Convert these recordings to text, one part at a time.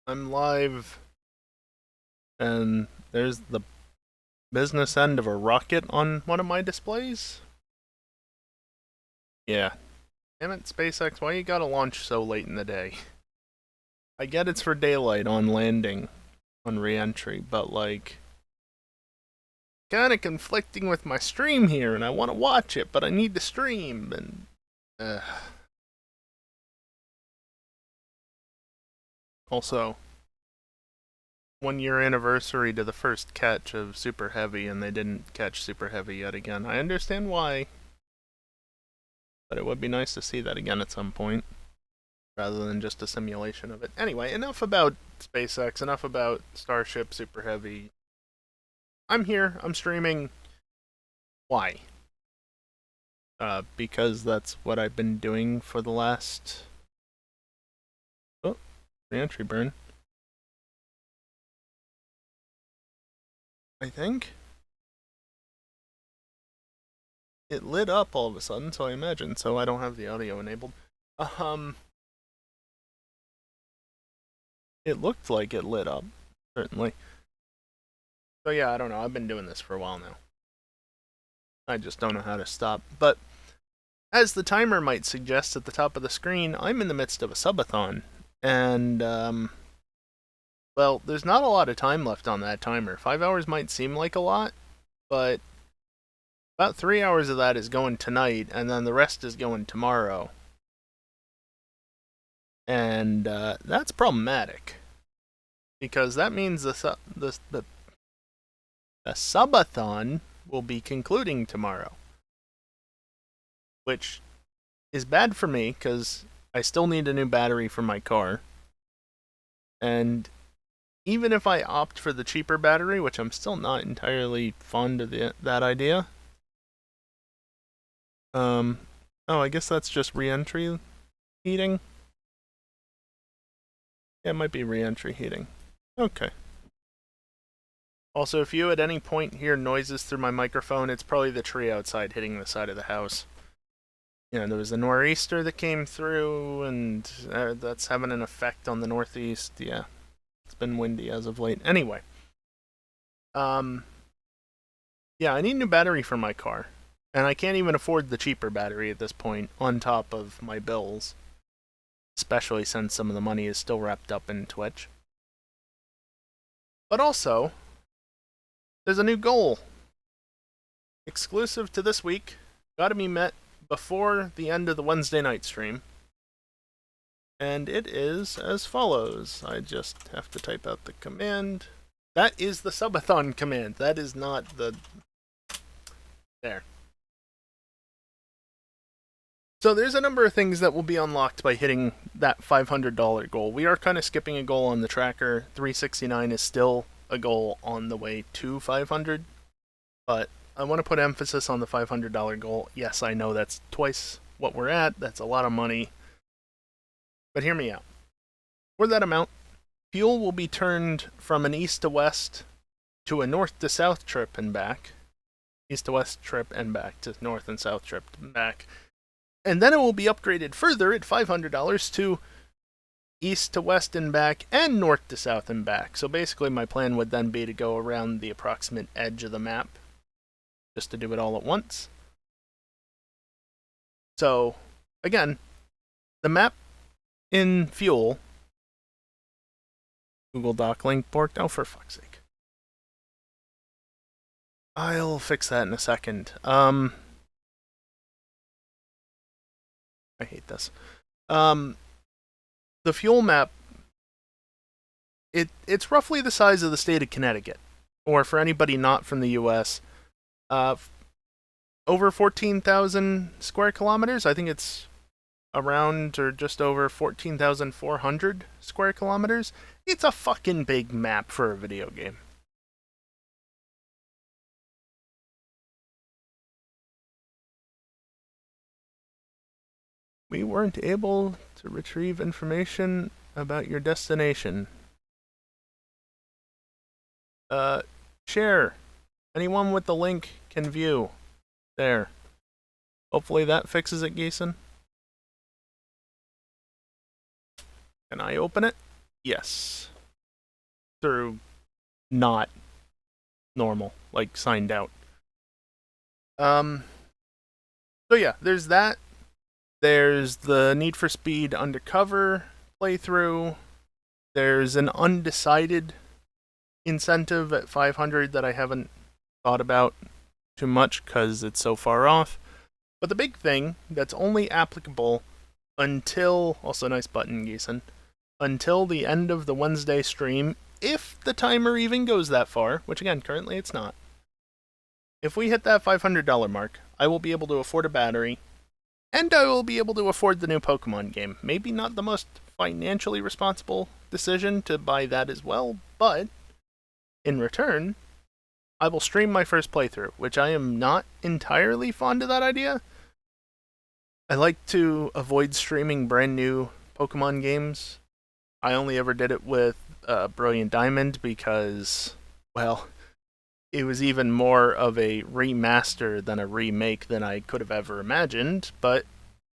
I'm live, and there's the business end of a rocket on one of my displays. Yeah. Damn it, SpaceX, why you gotta launch so late in the day? I get it's for daylight on landing, on re-entry, but like, kinda conflicting with my stream here, and I want to watch it, but I need to stream, and... Also, 1 year anniversary to the first catch of Super Heavy, and they didn't catch Super Heavy yet again. I understand why, but it would be nice to see that again at some point, rather than just a simulation of it. Anyway, enough about SpaceX, enough about Starship Super Heavy. I'm here, I'm streaming. Why? Because that's what I've been doing for the last... Oh, re-entry burn. I think. It lit up all of a sudden, so I imagine, so I don't have the audio enabled. It looked like it lit up, certainly. So yeah, I don't know, I've been doing this for a while now. I just don't know how to stop. But as the timer might suggest at the top of the screen, I'm in the midst of a subathon. And, well, there's not a lot of time left on that timer. 5 hours might seem like a lot, but about 3 hours of that is going tonight, and then the rest is going tomorrow. And that's problematic, because that means the subathon will be concluding tomorrow, which is bad for me because I still need a new battery for my car. And even if I opt for the cheaper battery, which I'm still not entirely fond of that idea. Oh, I guess that's just re-entry heating. Yeah, it might be re-entry heating. Okay. Also, if you at any point hear noises through my microphone, it's probably the tree outside hitting the side of the house. Yeah, there was a nor'easter that came through, and that's having an effect on the northeast. Yeah, it's been windy as of late. Anyway, yeah, I need a new battery for my car, and I can't even afford the cheaper battery at this point, on top of my bills, especially since some of the money is still wrapped up in Twitch. But also, there's a new goal, exclusive to this week, gotta be met before the end of the Wednesday night stream. And it is as follows. I just have to type out the command. That is the subathon command. That is not the... There. So there's a number of things that will be unlocked by hitting that $500 goal. We are kind of skipping a goal on the tracker. 369 is still a goal on the way to 500. But I want to put emphasis on the $500 goal. Yes, I know that's twice what we're at. That's a lot of money. But hear me out. For that amount, fuel will be turned from an east to west to a north to south trip and back. East to west trip and back to north and south trip and back. And then it will be upgraded further at $500 to east to west and back and north to south and back. So basically my plan would then be to go around the approximate edge of the map, just to do it all at once. So, again, the map in fuel... Google Doc link borked. Oh, for fuck's sake. I'll fix that in a second. I hate this. The fuel map, it's roughly the size of the state of Connecticut. Or for anybody not from the US, over 14,000 square kilometers. I think it's around or just over 14,400 square kilometers. It's a fucking big map for a video game. We weren't able to retrieve information about your destination. Share. Anyone with the link can view. There. Hopefully that fixes it, Geeson. Can I open it? Yes. through not normal, like signed out. So yeah, there's that. There's the Need for Speed Undercover playthrough. There's an undecided incentive at 500 that I haven't thought about too much because it's so far off. But the big thing that's only applicable until, also nice button, Geeson, until the end of the Wednesday stream, if the timer even goes that far, which again, currently it's not. If we hit that $500 mark, I will be able to afford a battery, and I will be able to afford the new Pokemon game. Maybe not the most financially responsible decision to buy that as well, but in return, I will stream my first playthrough, which I am not entirely fond of that idea. I like to avoid streaming brand new Pokemon games. I only ever did it with Brilliant Diamond because, well, it was even more of a remaster than a remake than I could have ever imagined, but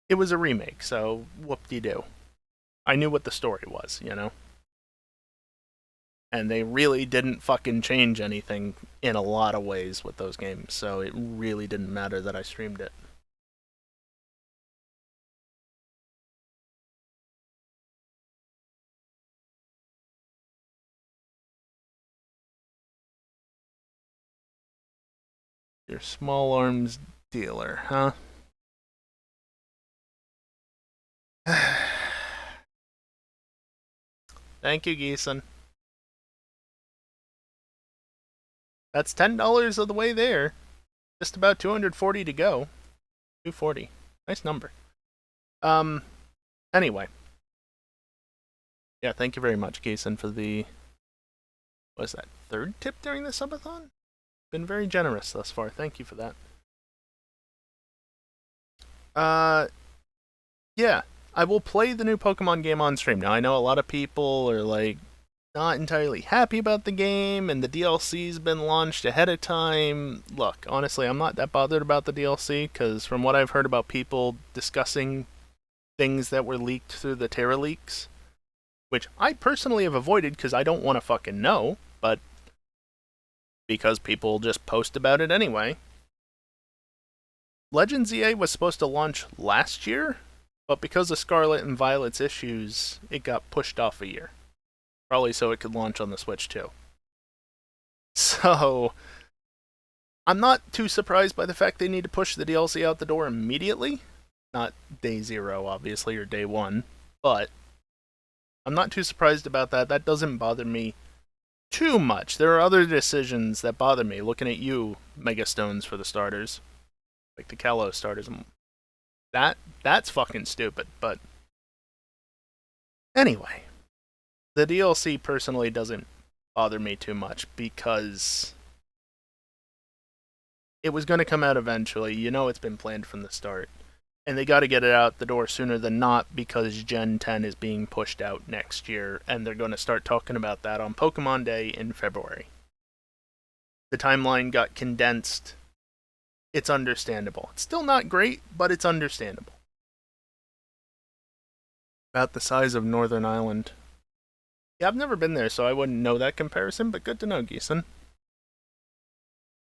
it was a remake, so whoop-de-doo. I knew what the story was, you know? And they really didn't fucking change anything in a lot of ways with those games, so it really didn't matter that I streamed it. Your small arms dealer, huh? Thank you, Geeson. That's $10 of the way there. Just about 240 to go. 240. Nice number. Anyway. Yeah, thank you very much, Geeson, for the... what is that, third tip during the subathon? Been very generous thus far. Thank you for that. Yeah. I will play the new Pokemon game on stream. Now, I know a lot of people are, like, not entirely happy about the game, and the DLC's been launched ahead of time. Look, honestly, I'm not that bothered about the DLC, because from what I've heard about people discussing things that were leaked through the Terra leaks, which I personally have avoided because I don't want to fucking know, but because people just post about it anyway. Legends EA was supposed to launch last year, but because of Scarlet and Violet's issues, it got pushed off a year. Probably so it could launch on the Switch too. So, I'm not too surprised by the fact they need to push the DLC out the door immediately. Not day zero, obviously, or day one, but I'm not too surprised about that. That doesn't bother me too much. There are other decisions that bother me, looking at you, Megastones for the starters. Like the Kalos starters. That's fucking stupid, but... anyway. The DLC personally doesn't bother me too much, because... it was going to come out eventually. You know it's been planned from the start. And they got to get it out the door sooner than not, because Gen 10 is being pushed out next year, and they're going to start talking about that on Pokemon Day in February. The timeline got condensed. It's understandable. It's still not great, but it's understandable. About the size of Northern Ireland. Yeah, I've never been there, so I wouldn't know that comparison, but good to know, Geeson.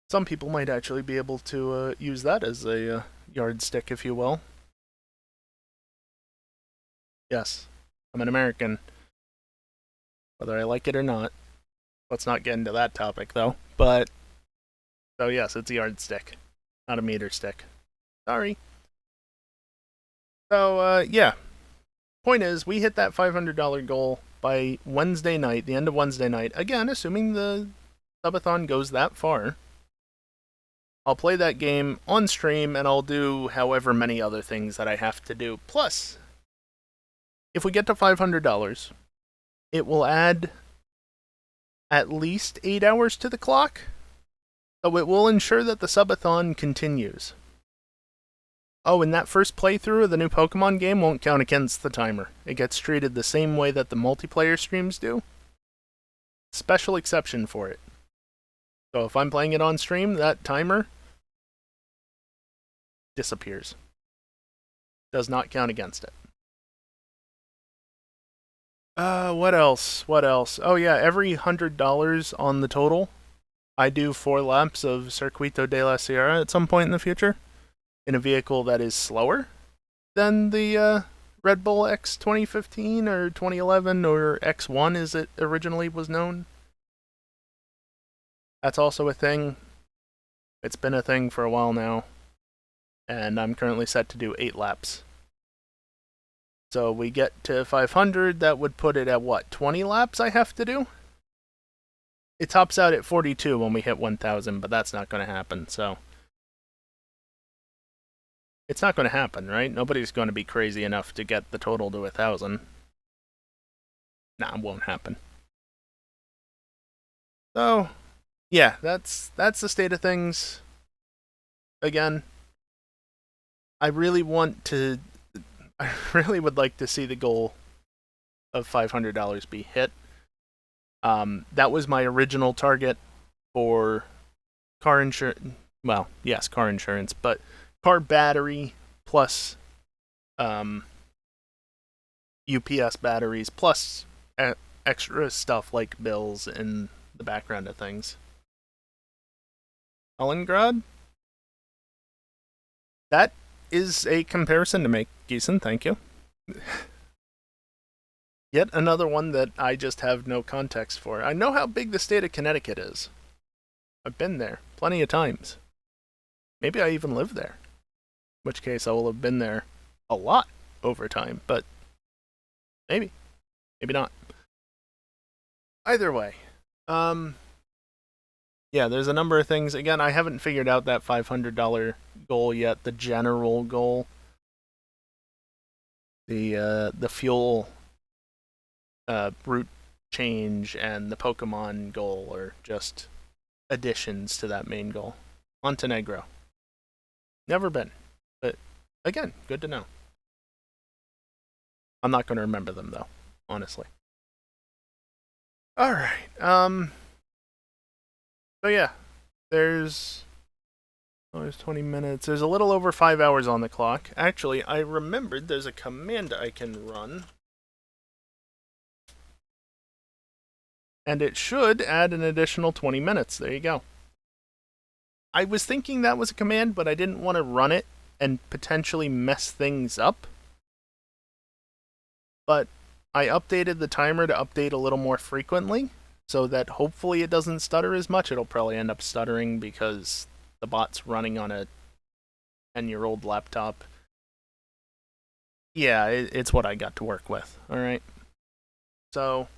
Some people might actually be able to use that as a yardstick, if you will. Yes, I'm an American. Whether I like it or not. Let's not get into that topic, though. But, so yes, it's a yardstick, not a meter stick. Sorry. So, yeah. Point is, we hit that $500 goal by Wednesday night, the end of Wednesday night. Again, assuming the subathon goes that far. I'll play that game on stream, and I'll do however many other things that I have to do. Plus, if we get to $500, it will add at least 8 hours to the clock, so it will ensure that the subathon continues. Oh, and that first playthrough of the new Pokemon game won't count against the timer. It gets treated the same way that the multiplayer streams do. Special exception for it. So if I'm playing it on stream, that timer disappears. Does not count against it. What else? What else? Oh yeah, every $100 on the total, I do 4 laps of Circuito de la Sierra at some point in the future in a vehicle that is slower than the Red Bull X 2015 or 2011 or X1 as it originally was known. That's also a thing. It's been a thing for a while now, and I'm currently set to do 8 laps. So we get to 500, that would put it at what, 20 laps I have to do? It tops out at 42 when we hit 1,000, but that's not going to happen, so. It's not going to happen, right? Nobody's going to be crazy enough to get the total to 1,000. Nah, it won't happen. So, yeah, that's the state of things. Again, I really would like to see the goal of $500 be hit. That was my original target for car insurance. Well, yes, car insurance, but car battery plus UPS batteries plus extra stuff like bills in the background of things. Stalingrad? That is a comparison to make, Geeson, thank you. Yet another one that I just have no context for. I know how big the state of Connecticut is. I've been there plenty of times. Maybe I even live there. In which case I will have been there a lot over time, but maybe. Maybe not. Either way. Yeah, there's a number of things. Again, I haven't figured out that $500 goal yet, the general goal. The fuel route change and the Pokemon goal are just additions to that main goal. Montenegro. Never been. But again, good to know. I'm not going to remember them though, honestly. Alright, so yeah, there's 20 minutes. There's a little over 5 hours on the clock. Actually, I remembered there's a command I can run. And it should add an additional 20 minutes. There you go. I was thinking that was a command, but I didn't want to run it and potentially mess things up. But I updated the timer to update a little more frequently, so that hopefully it doesn't stutter as much. It'll probably end up stuttering because the bot's running on a 10-year-old laptop. Yeah, it's what I got to work with, alright? So,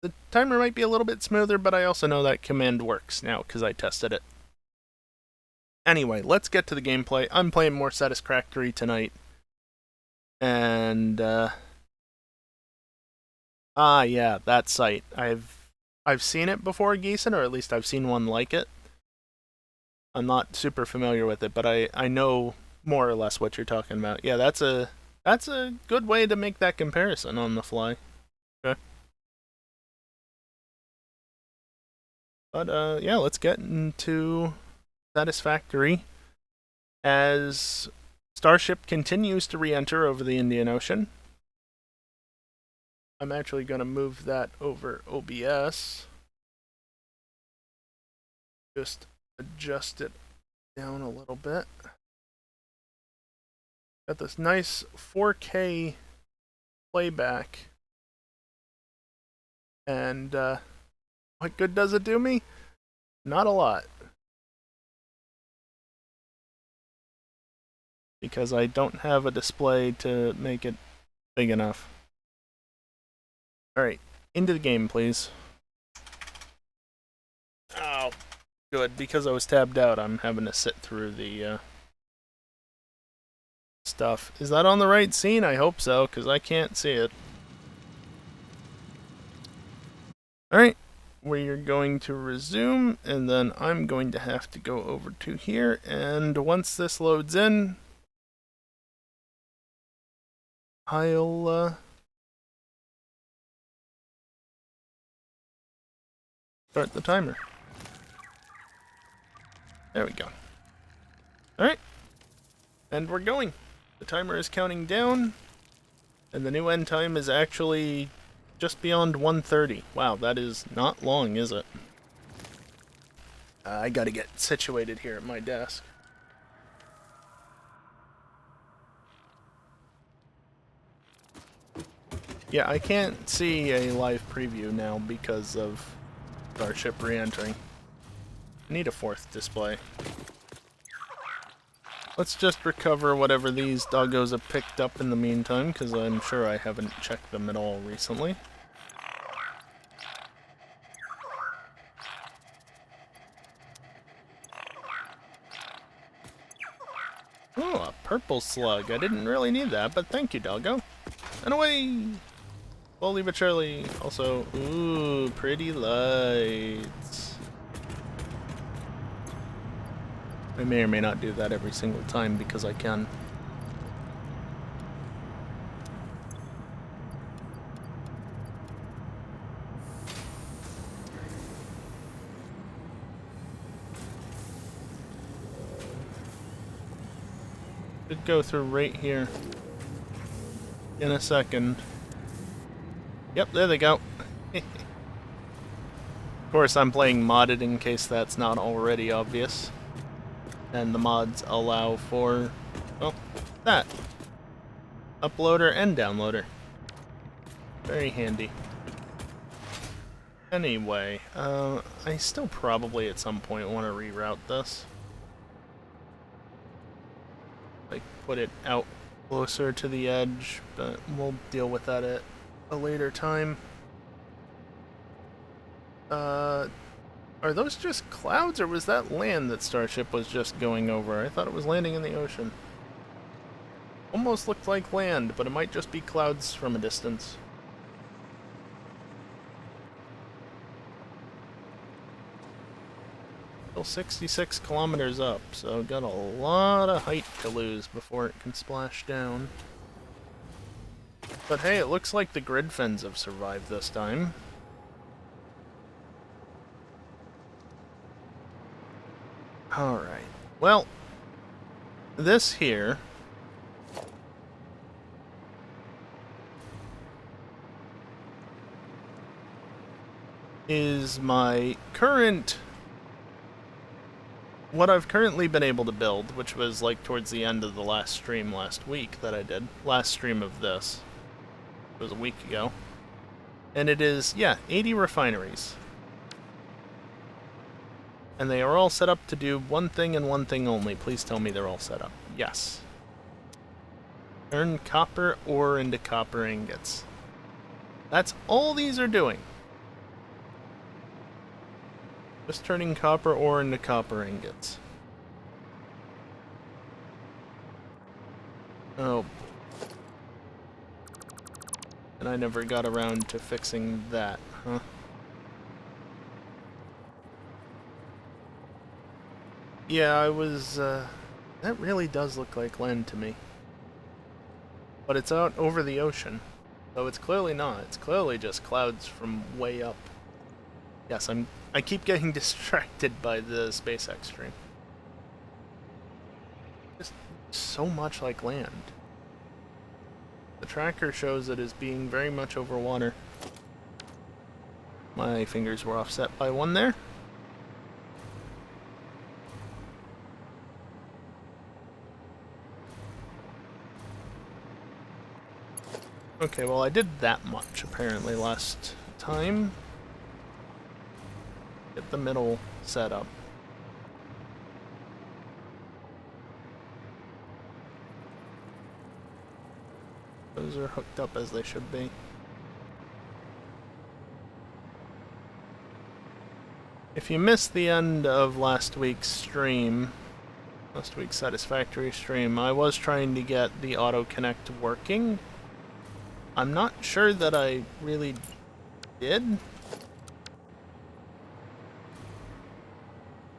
the timer might be a little bit smoother, but I also know that command works now because I tested it. Anyway, let's get to the gameplay. I'm playing more Satisfactory tonight. And, yeah, that site. I've seen it before, Geeson, or at least I've seen one like it. I'm not super familiar with it, but I know more or less what you're talking about. Yeah, that's a good way to make that comparison on the fly. Okay. But yeah, let's get into Satisfactory as Starship continues to re-enter over the Indian Ocean. I'm actually going to move that over OBS. Just adjust it down a little bit. Got this nice 4K playback. And what good does it do me? Not a lot. Because I don't have a display to make it big enough. Alright, into the game, please. Oh, good. Because I was tabbed out, I'm having to sit through the stuff. Is that on the right scene? I hope so, because I can't see it. Alright, we're going to resume, and then I'm going to have to go over to here, and once this loads in, I'll start the timer. There we go. Alright. And we're going. The timer is counting down. And the new end time is actually just beyond 1:30. Wow, that is not long, is it? I gotta get situated here at my desk. Yeah, I can't see a live preview now because of Starship re-entering. I need a fourth display. Let's just recover whatever these doggos have picked up in the meantime, because I'm sure I haven't checked them at all recently. Oh, a purple slug. I didn't really need that, but thank you, doggo. And away! Slowly but surely. Also, ooh, pretty lights. I may or may not do that every single time because I can. Should go through right here in a second. Yep, there they go. Of course, I'm playing modded in case that's not already obvious. And the mods allow for, well, that. Uploader and downloader. Very handy. Anyway, I still probably at some point want to reroute this. Like, put it out closer to the edge, but we'll deal with that at a later time. Are those just clouds, or was that land that Starship was just going over? I thought it was landing in the ocean. Almost looked like land, but it might just be clouds from a distance. Still 66 kilometers up, so got a lot of height to lose before it can splash down. But hey, it looks like the grid fins have survived this time. Alright. Well, this here is my current... what I've currently been able to build, which was like towards the end of the last stream last week that I did. Last stream of this. It was a week ago. And it is, yeah, 80 refineries. And they are all set up to do one thing and one thing only. Please tell me they're all set up. Yes. Turn copper ore into copper ingots. That's all these are doing. Just turning copper ore into copper ingots. Oh. And I never got around to fixing that, huh? Yeah, I was, that really does look like land to me. But it's out over the ocean. So it's clearly not. It's clearly just clouds from way up. Yes, I keep getting distracted by the SpaceX stream. Just so much like land. The tracker shows it as being very much over water. My fingers were offset by one there. Okay, well I did that much apparently last time. Get the middle set up. Those are hooked up as they should be. If you missed the end of last week's stream, last week's Satisfactory stream, I was trying to get the auto connect working. I'm not sure that I really did.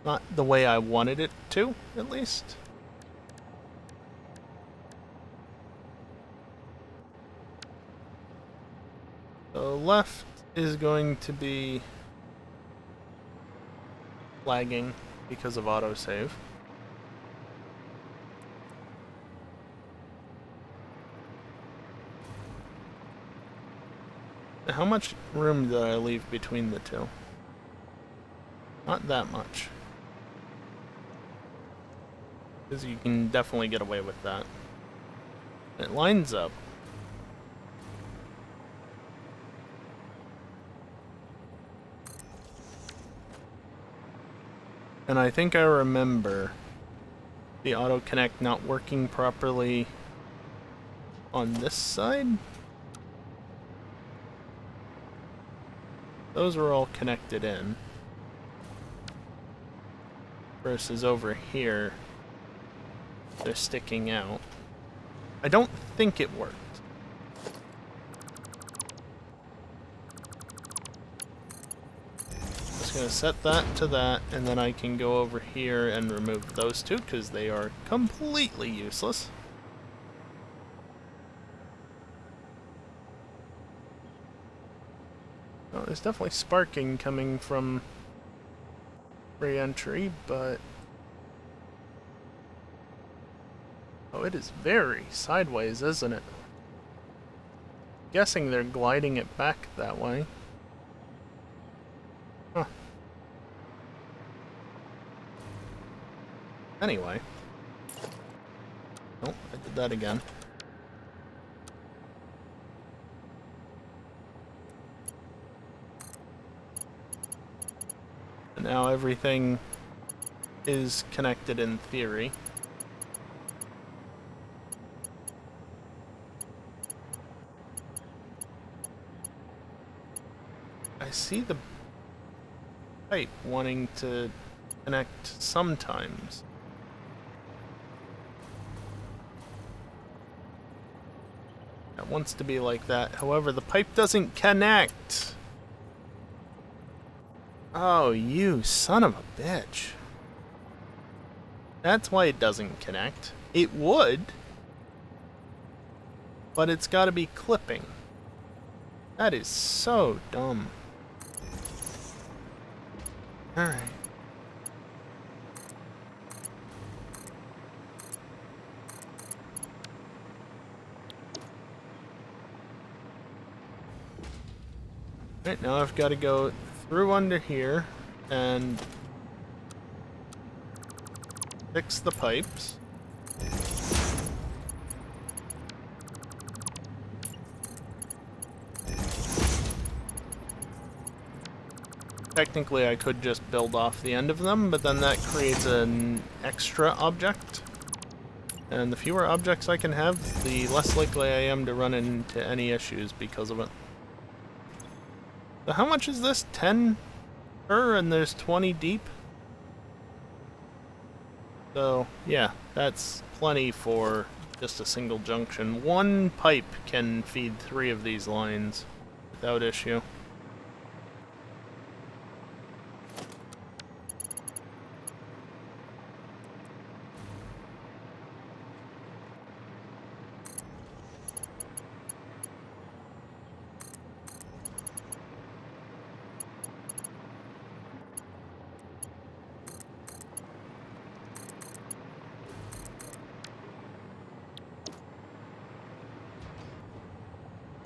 Not the way I wanted it to, at least. So left is going to be lagging because of autosave. How much room did I leave between the two? Not that much. Because you can definitely get away with that. It lines up. And I think I remember the auto connect not working properly on this side. Those were all connected in. Versus over here, they're sticking out. I don't think it worked. Just gonna set that to that, and then I can go over here and remove those two, because they are completely useless. Oh, there's definitely sparking coming from re-entry, but... Oh, it is very sideways, isn't it? Guessing they're gliding it back that way. Huh. Anyway. Oh, I did that again. And now everything is connected in theory. I see the pipe wanting to connect sometimes. It wants to be like that. However, the pipe doesn't connect. Oh, you son of a bitch. That's why it doesn't connect. It would, but it's got to be clipping. That is so dumb. Alright. Right, now I've got to go through under here and fix the pipes. Technically I could just build off the end of them, but then that creates an extra object. And the fewer objects I can have, the less likely I am to run into any issues because of it. So how much is this? 10 per, and there's 20 deep? So, yeah, that's plenty for just a single junction. One pipe can feed 3 of these lines without issue.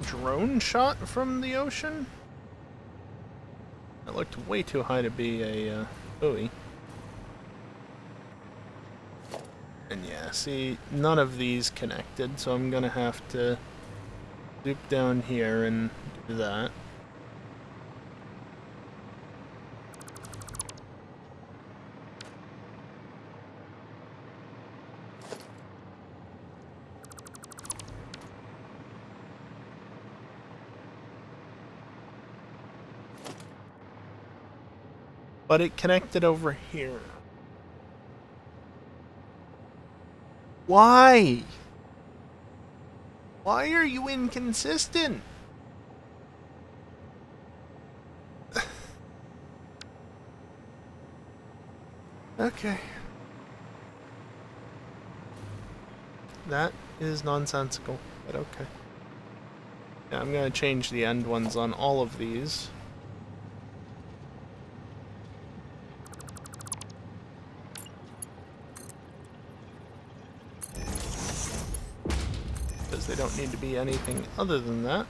Drone shot from the ocean? That looked way too high to be a buoy. And yeah, see, none of these connected, so I'm gonna have to loop down here and do that. But it connected over here. Why? Why are you inconsistent? Okay. That is nonsensical, but okay. Yeah, I'm gonna change the end ones on all of these. They don't need to be anything other than that.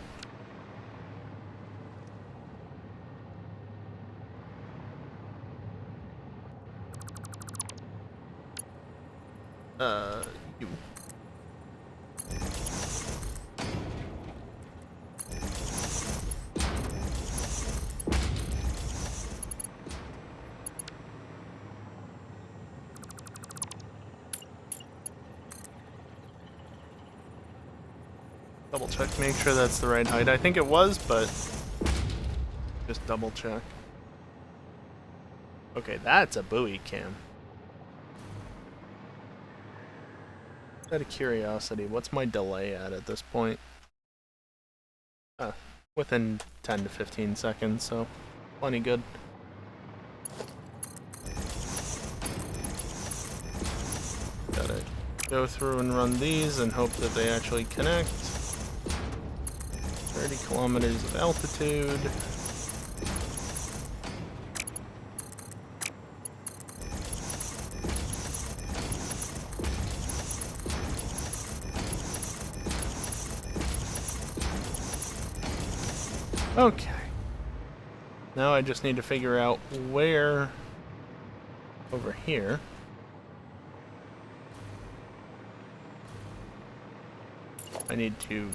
Double check, make sure that's the right height. I think it was, but just double check. Okay, that's a buoy cam. Out of curiosity, what's my delay at this point? Within 10 to 15 seconds, so plenty good. Gotta go through and run these and hope that they actually connect. 30 kilometers of altitude. Okay. Now I just need to figure out where over here. I need to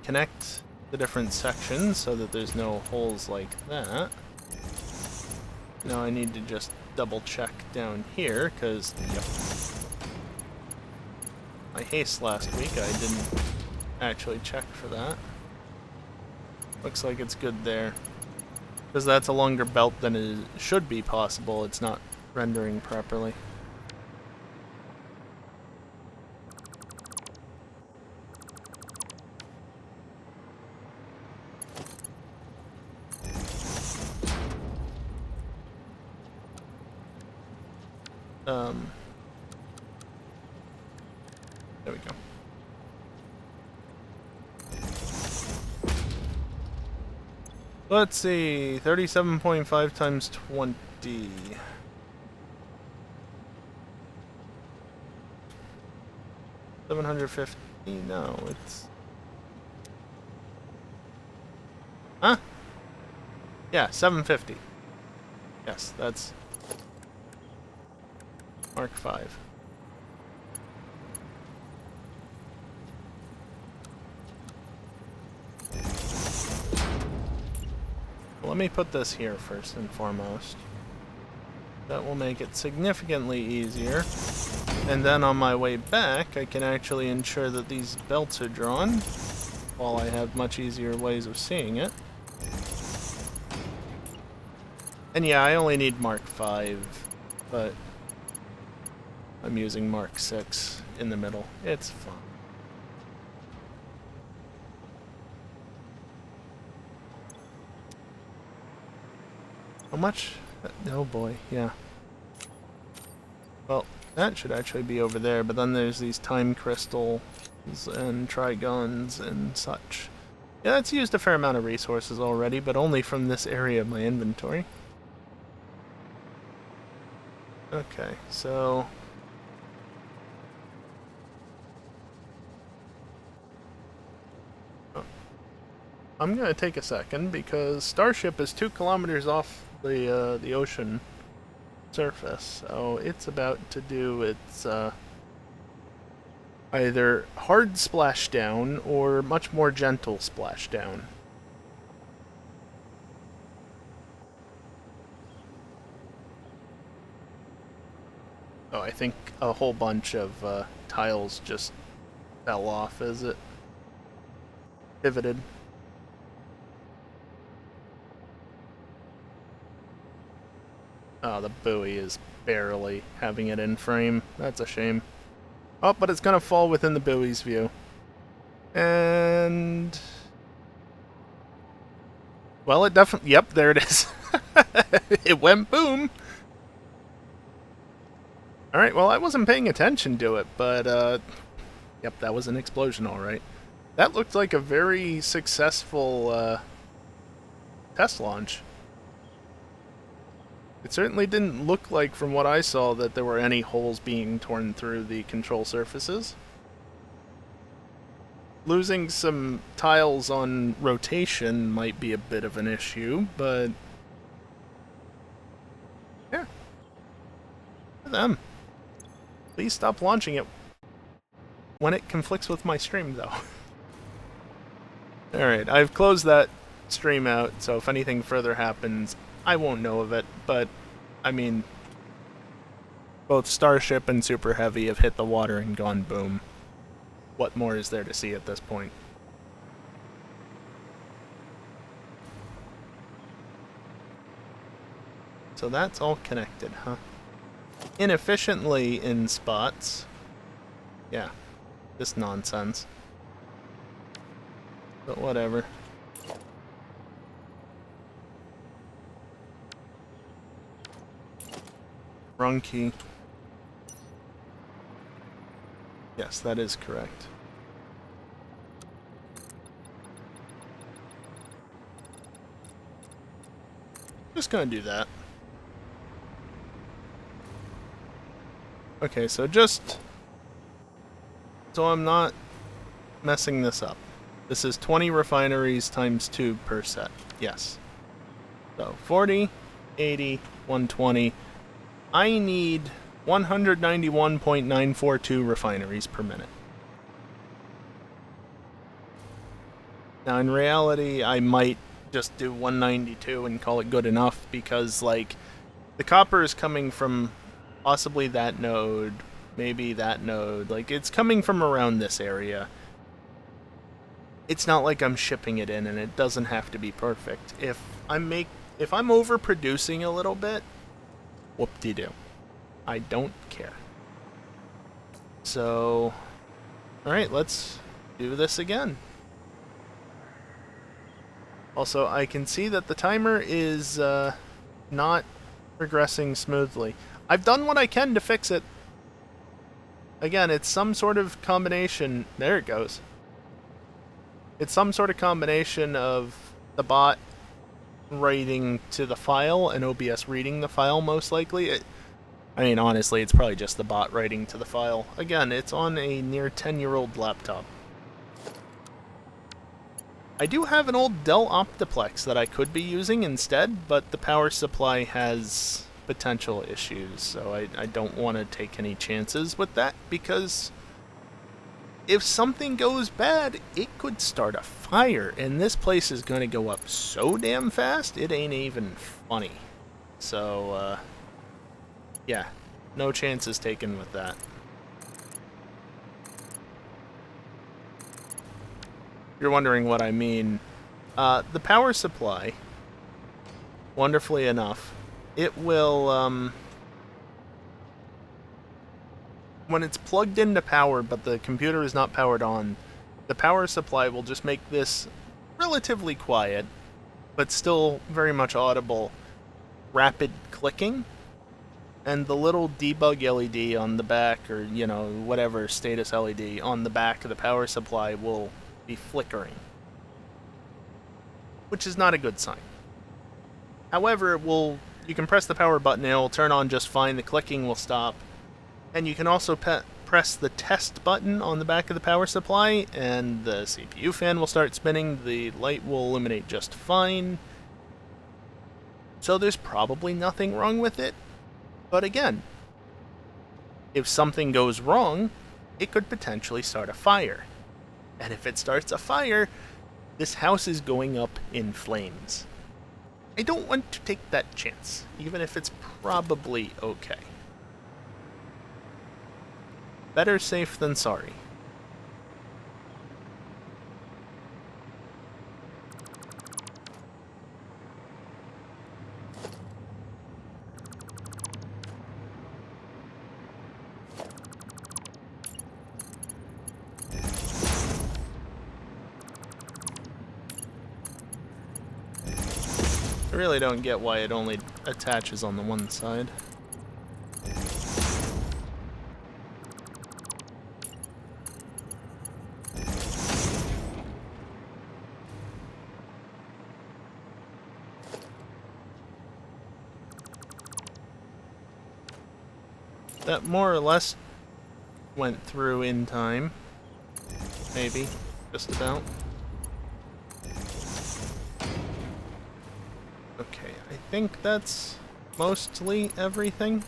connect the different sections so that there's no holes like that. Now I need to just double check down here because, yep, my haste last week I didn't actually check for that. Looks like it's good there. Because that's a longer belt than it should be possible. It's not rendering properly. There we go. Let's see, 37.5 times 20. 750? No, it's... Huh? Yeah, 750. Yes, that's Mark 5. Let me put this here first and foremost. That will make it significantly easier. And then on my way back, I can actually ensure that these belts are drawn, while I have much easier ways of seeing it. And yeah, I only need Mark 5, but I'm using Mark 6 in the middle. It's fine. How much? Oh boy, yeah. Well, that should actually be over there, but then there's these time crystals and trigons and such. Yeah, that's used a fair amount of resources already, but only from this area of my inventory. Okay, so... I'm gonna take a second, because Starship is 2 kilometers off the ocean surface, so it's about to do its either hard splashdown or much more gentle splashdown. Oh, I think a whole bunch of tiles just fell off as it pivoted. Oh, the buoy is barely having it in frame. That's a shame. Oh, but it's gonna fall within the buoy's view. And... well, it definitely... yep, there it is. It went boom! Alright, well, I wasn't paying attention to it, but, yep, that was an explosion, alright. That looked like a very successful, test launch. It certainly didn't look like, from what I saw, that there were any holes being torn through the control surfaces. Losing some tiles on rotation might be a bit of an issue, but... yeah. For them. Please stop launching it when it conflicts with my stream, though. Alright, I've closed that stream out, so if anything further happens, I won't know of it, but, I mean, both Starship and Super Heavy have hit the water and gone boom. What more is there to see at this point? So that's all connected, huh? Inefficiently in spots. Yeah, just nonsense. But whatever. Wrong key. Yes, that is correct. Just gonna do that. Okay, so just so I'm not messing this up. This is 20 refineries times 2 per set. Yes. So 40, 80, 120. I need 191.942 refineries per minute. Now in reality, I might just do 192 and call it good enough because, like, the copper is coming from possibly that node, maybe that node. Like, it's coming from around this area. It's not like I'm shipping it in, and it doesn't have to be perfect. If I'm overproducing a little bit, whoop-de-doo. I don't care. So, alright, let's do this again. Also, I can see that the timer is not progressing smoothly. I've done what I can to fix it. Again, it's some sort of combination. There it goes. It's some sort of combination of the bot writing to the file and OBS reading the file, most likely. I mean, honestly, it's probably just the bot writing to the file. Again, it's on a near 10-year-old laptop. I do have an old Dell Optiplex that I could be using instead, but the power supply has potential issues, so I don't want to take any chances with that, because if something goes bad, it could start a fire, and this place is going to go up so damn fast, it ain't even funny. So, yeah, no chances taken with that. You're wondering what I mean. The power supply, wonderfully enough, it will, when it's plugged into power but the computer is not powered on, the power supply will just make this relatively quiet, but still very much audible, rapid clicking. And the little debug LED on the back, or, you know, whatever status LED on the back of the power supply will be flickering, which is not a good sign. However, you can press the power button and it will turn on just fine, the clicking will stop, and you can also press the test button on the back of the power supply and the CPU fan will start spinning, the light will illuminate just fine. So there's probably nothing wrong with it, but again, if something goes wrong, it could potentially start a fire. And if it starts a fire, this house is going up in flames. I don't want to take that chance, even if it's probably okay. Better safe than sorry. I really don't get why it only attaches on the one side. That more or less went through in time. Maybe. Just about. Okay, I think that's mostly everything.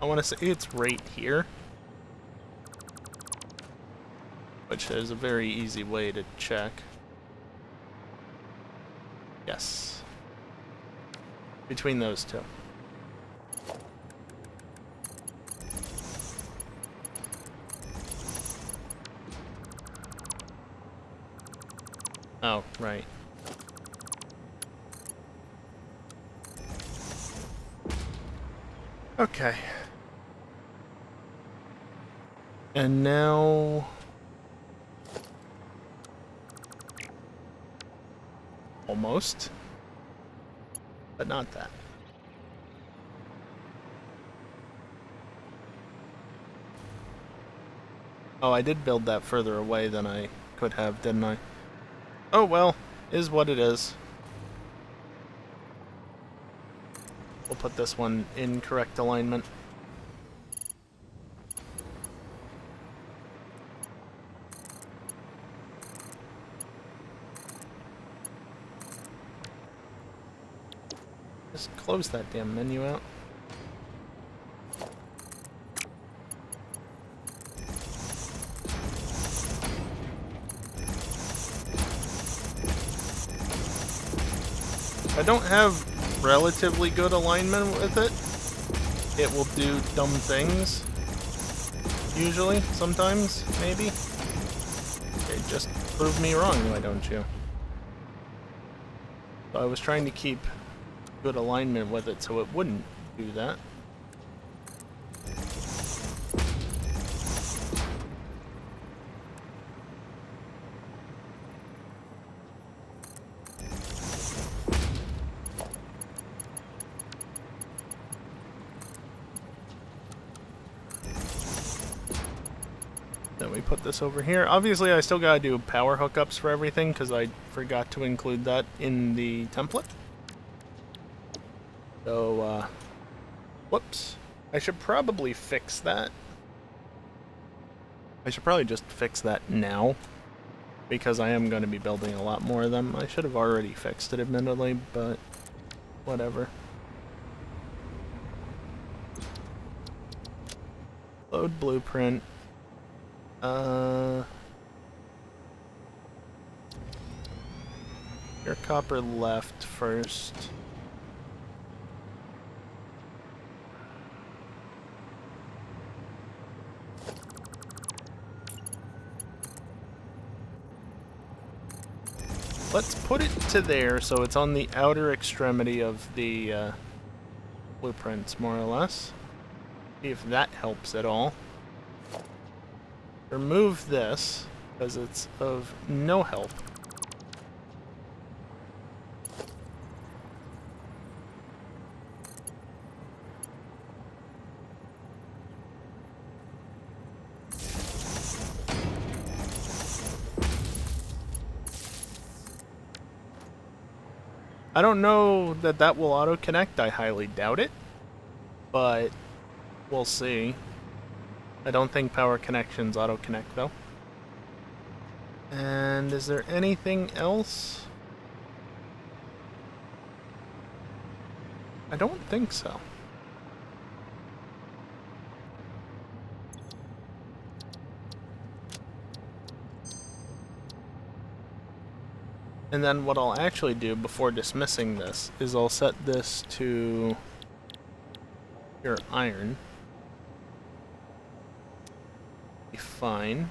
I want to say it's right here, which is a very easy way to check. Yes. Between those two. Oh, right. Okay. And now... almost. But not that. Oh, I did build that further away than I could have, didn't I? Oh well, is what it is. We'll put this one in correct alignment. Just close that damn menu out. I don't have relatively good alignment with it. It will do dumb things. Usually, sometimes, maybe. Okay, just prove me wrong, why don't you? So I was trying to keep good alignment with it so it wouldn't do that. Then we put this over here. Obviously, I still gotta do power hookups for everything because I forgot to include that in the template. So, whoops. I should probably fix that. I should probably just fix that now, because I am going to be building a lot more of them. I should have already fixed it, admittedly, but whatever. Load blueprint. Your copper left first. Let's put it to there so it's on the outer extremity of the blueprints, more or less. See if that helps at all. Remove this, because it's of no help. I don't know that that will auto-connect, I highly doubt it, but we'll see. I don't think power connections auto-connect, though. And is there anything else? I don't think so. And then what I'll actually do before dismissing this is I'll set this to pure iron. Be fine.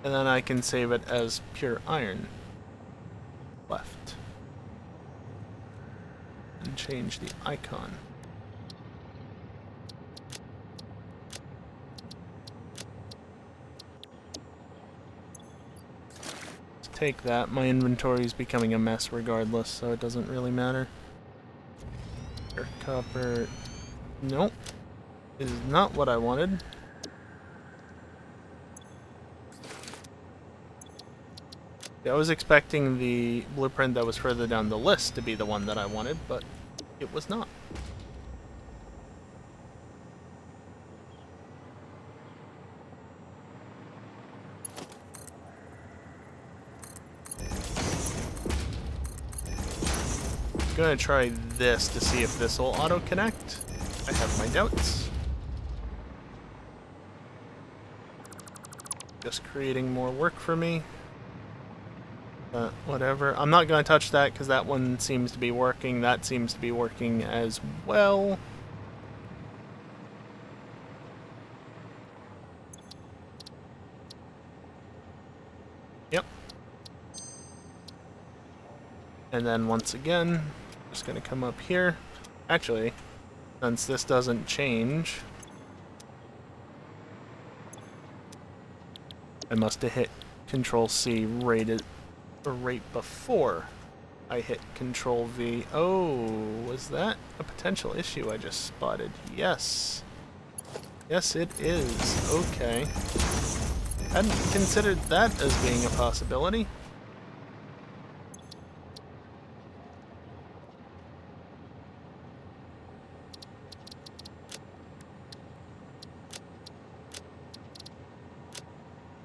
And then I can save it as pure iron left. And change the icon. Take that. My inventory is becoming a mess regardless, so it doesn't really matter. Pure copper. Nope. Is not what I wanted. I was expecting the blueprint that was further down the list to be the one that I wanted, but it was not. I'm gonna try this to see if this will auto-connect. I have my doubts. Just creating more work for me. Whatever. I'm not gonna touch that because that one seems to be working. That seems to be working as well. Yep. And then once again, just going to come up here. Actually, since this doesn't change, I must have hit Control C right before I hit Control V. Oh, was that a potential issue I just spotted? Yes. Yes, it is. Okay. Hadn't considered that as being a possibility.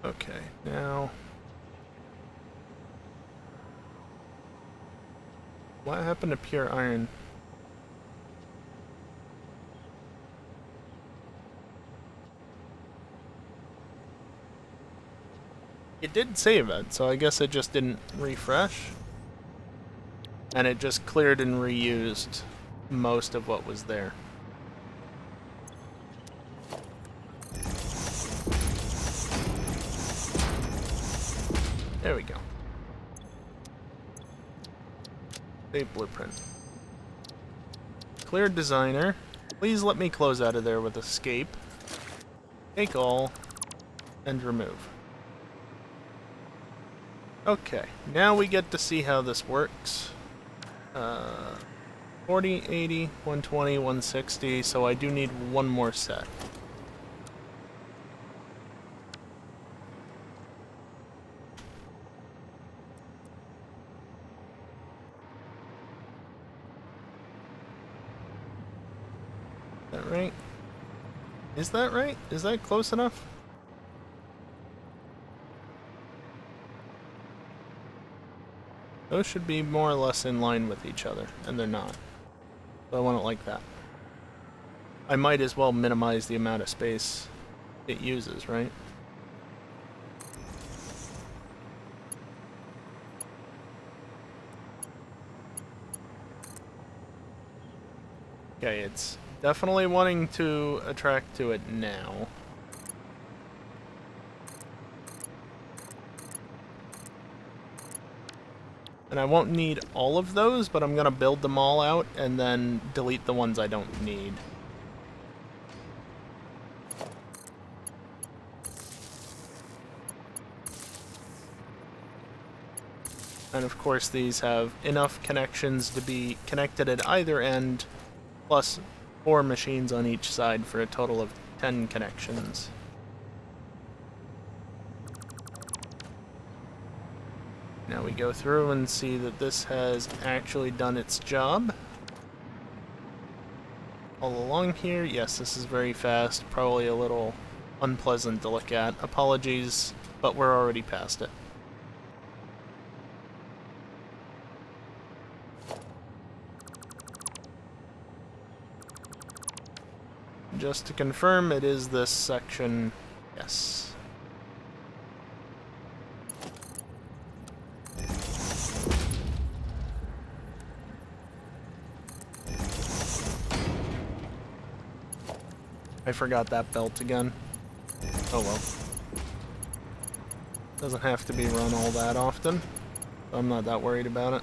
Okay, now... what happened to pure iron? It did save it, so I guess it just didn't refresh. And it just cleared and reused most of what was there. There we go. Save blueprint. Clear designer. Please let me close out of there with escape. Take all. And remove. Okay, now we get to see how this works. 40, 80, 120, 160, so I do need one more set. Is that right? Is that right? Is that close enough? Those should be more or less in line with each other, and they're not. So I want it like that. I might as well minimize the amount of space it uses, right? Okay, it's definitely wanting to attract to it now. And I won't need all of those, but I'm going to build them all out and then delete the ones I don't need. And of course these have enough connections to be connected at either end, plus 4 machines on each side for a total of 10 connections. Now we go through and see that this has actually done its job. All along here, yes, this is very fast, probably a little unpleasant to look at. Apologies, but we're already past it. Just to confirm, it is this section, yes. I forgot that belt again. Oh well. Doesn't have to be run all that often. I'm not that worried about it.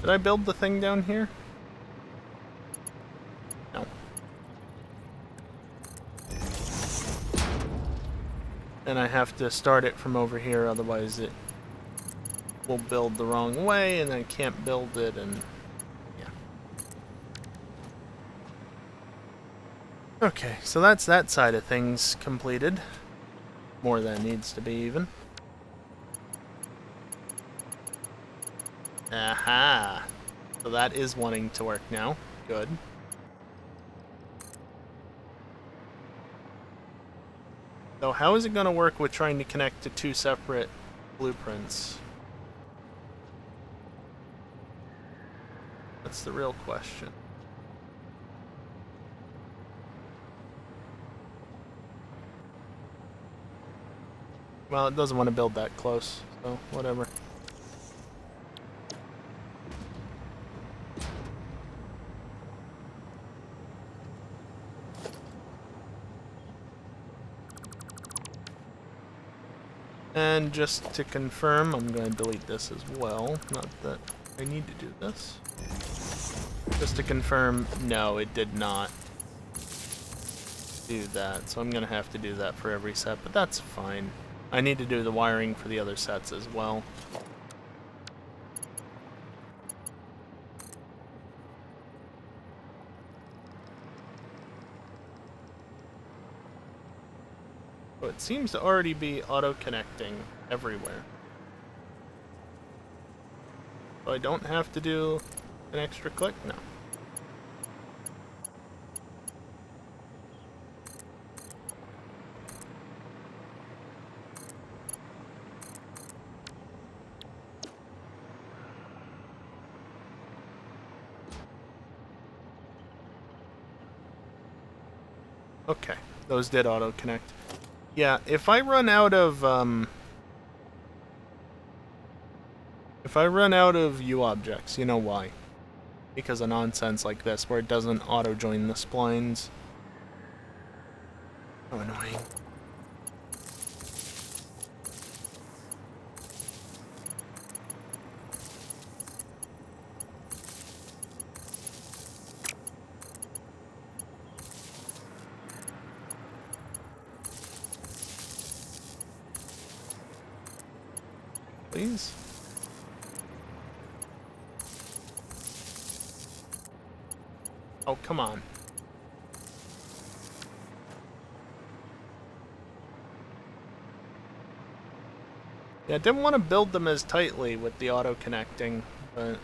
Did I build the thing down here? No. And I have to start it from over here, otherwise it will build the wrong way, and I can't build it, and yeah. Okay, so that's that side of things completed. More than needs to be, even. Aha! So that is wanting to work now. Good. So how is it going to work with trying to connect to 2 separate blueprints? That's the real question. Well, it doesn't want to build that close, so whatever. And just to confirm, I'm going to delete this as well. Not that I need to do this. Just to confirm, no, it did not do that. So I'm going to have to do that for every set, but that's fine. I need to do the wiring for the other sets as well. So it seems to already be auto-connecting everywhere. So I don't have to do an extra click? No. Okay, those did auto-connect. Yeah, if I run out of U objects, you know why? Because of nonsense like this, where it doesn't auto-join the splines. Oh, annoying. Please? Oh, come on. Yeah, I didn't want to build them as tightly with the auto-connecting, but it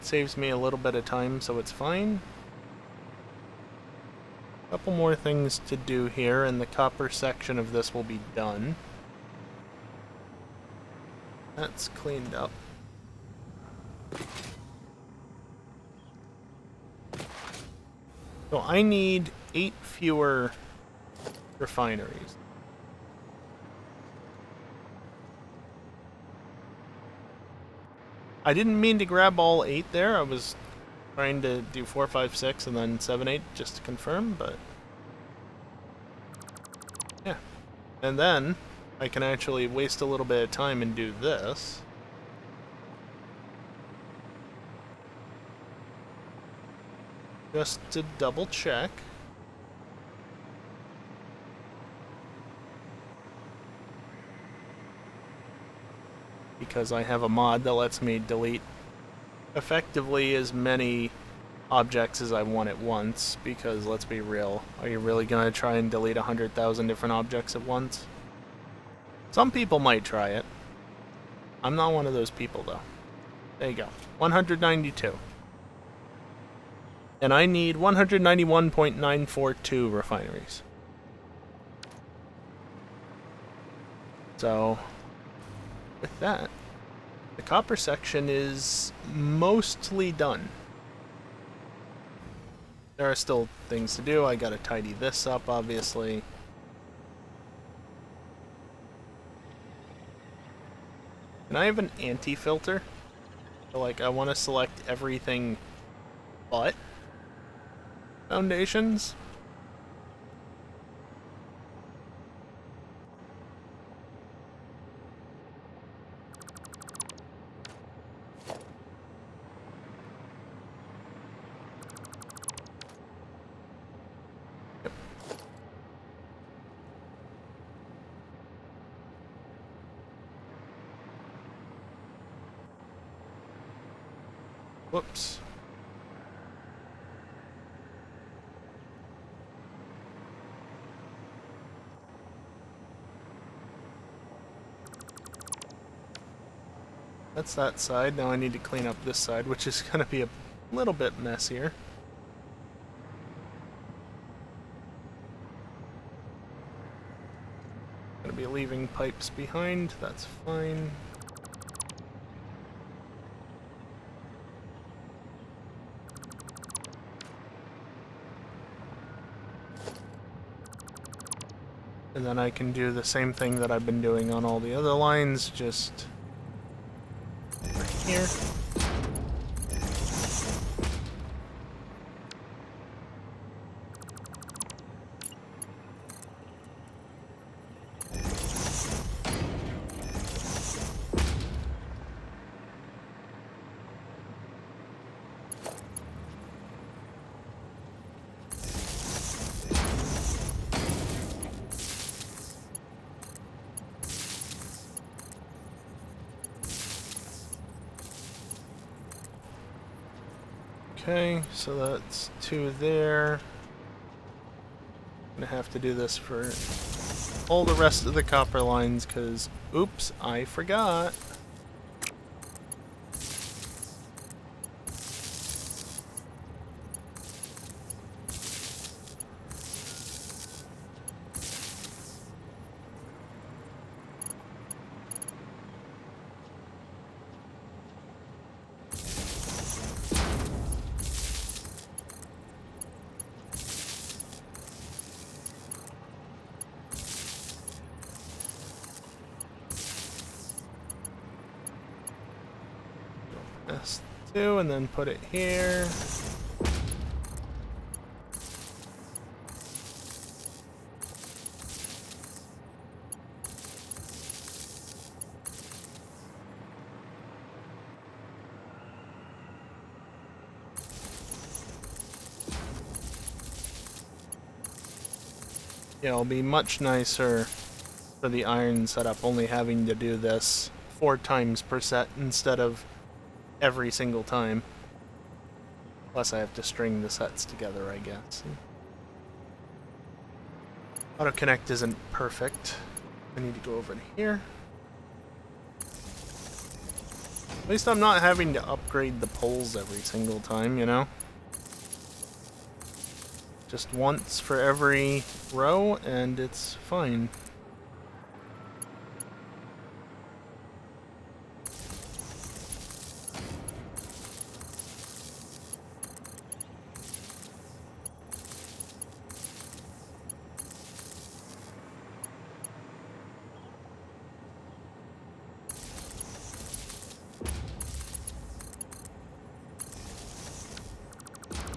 saves me a little bit of time, so it's fine. A couple more things to do here, and the copper section of this will be done. That's cleaned up. So I need 8 fewer refineries. I didn't mean to grab all 8 there. I was trying to do 4, 5, 6, and then 7, 8 just to confirm, but yeah. And then I can actually waste a little bit of time and do this. Just to double check. Because I have a mod that lets me delete effectively as many objects as I want at once, because let's be real, are you really gonna try and delete 100,000 different objects at once? Some people might try it. I'm not one of those people though. There you go. 192. And I need 191.942 refineries. So, with that, the copper section is mostly done. There are still things to do. I gotta tidy this up, obviously. And I have an anti-filter. So, like, I want to select everything but foundations. Whoops. That's that side. Now I need to clean up this side, which is going to be a little bit messier. Going to be leaving pipes behind. That's fine. And then I can do the same thing that I've been doing on all the other lines, just right here. Okay, so that's 2 there. I'm gonna have to do this for all the rest of the copper lines, because, oops, I forgot. S2 and then put it here. Yeah, it'll be much nicer for the iron setup, only having to do this 4 times per set instead of every single time. Plus I have to string the sets together, I guess. Auto connect isn't perfect. I need to go over to here. At least I'm not having to upgrade the poles every single time, you know? Just once for every row, and it's fine.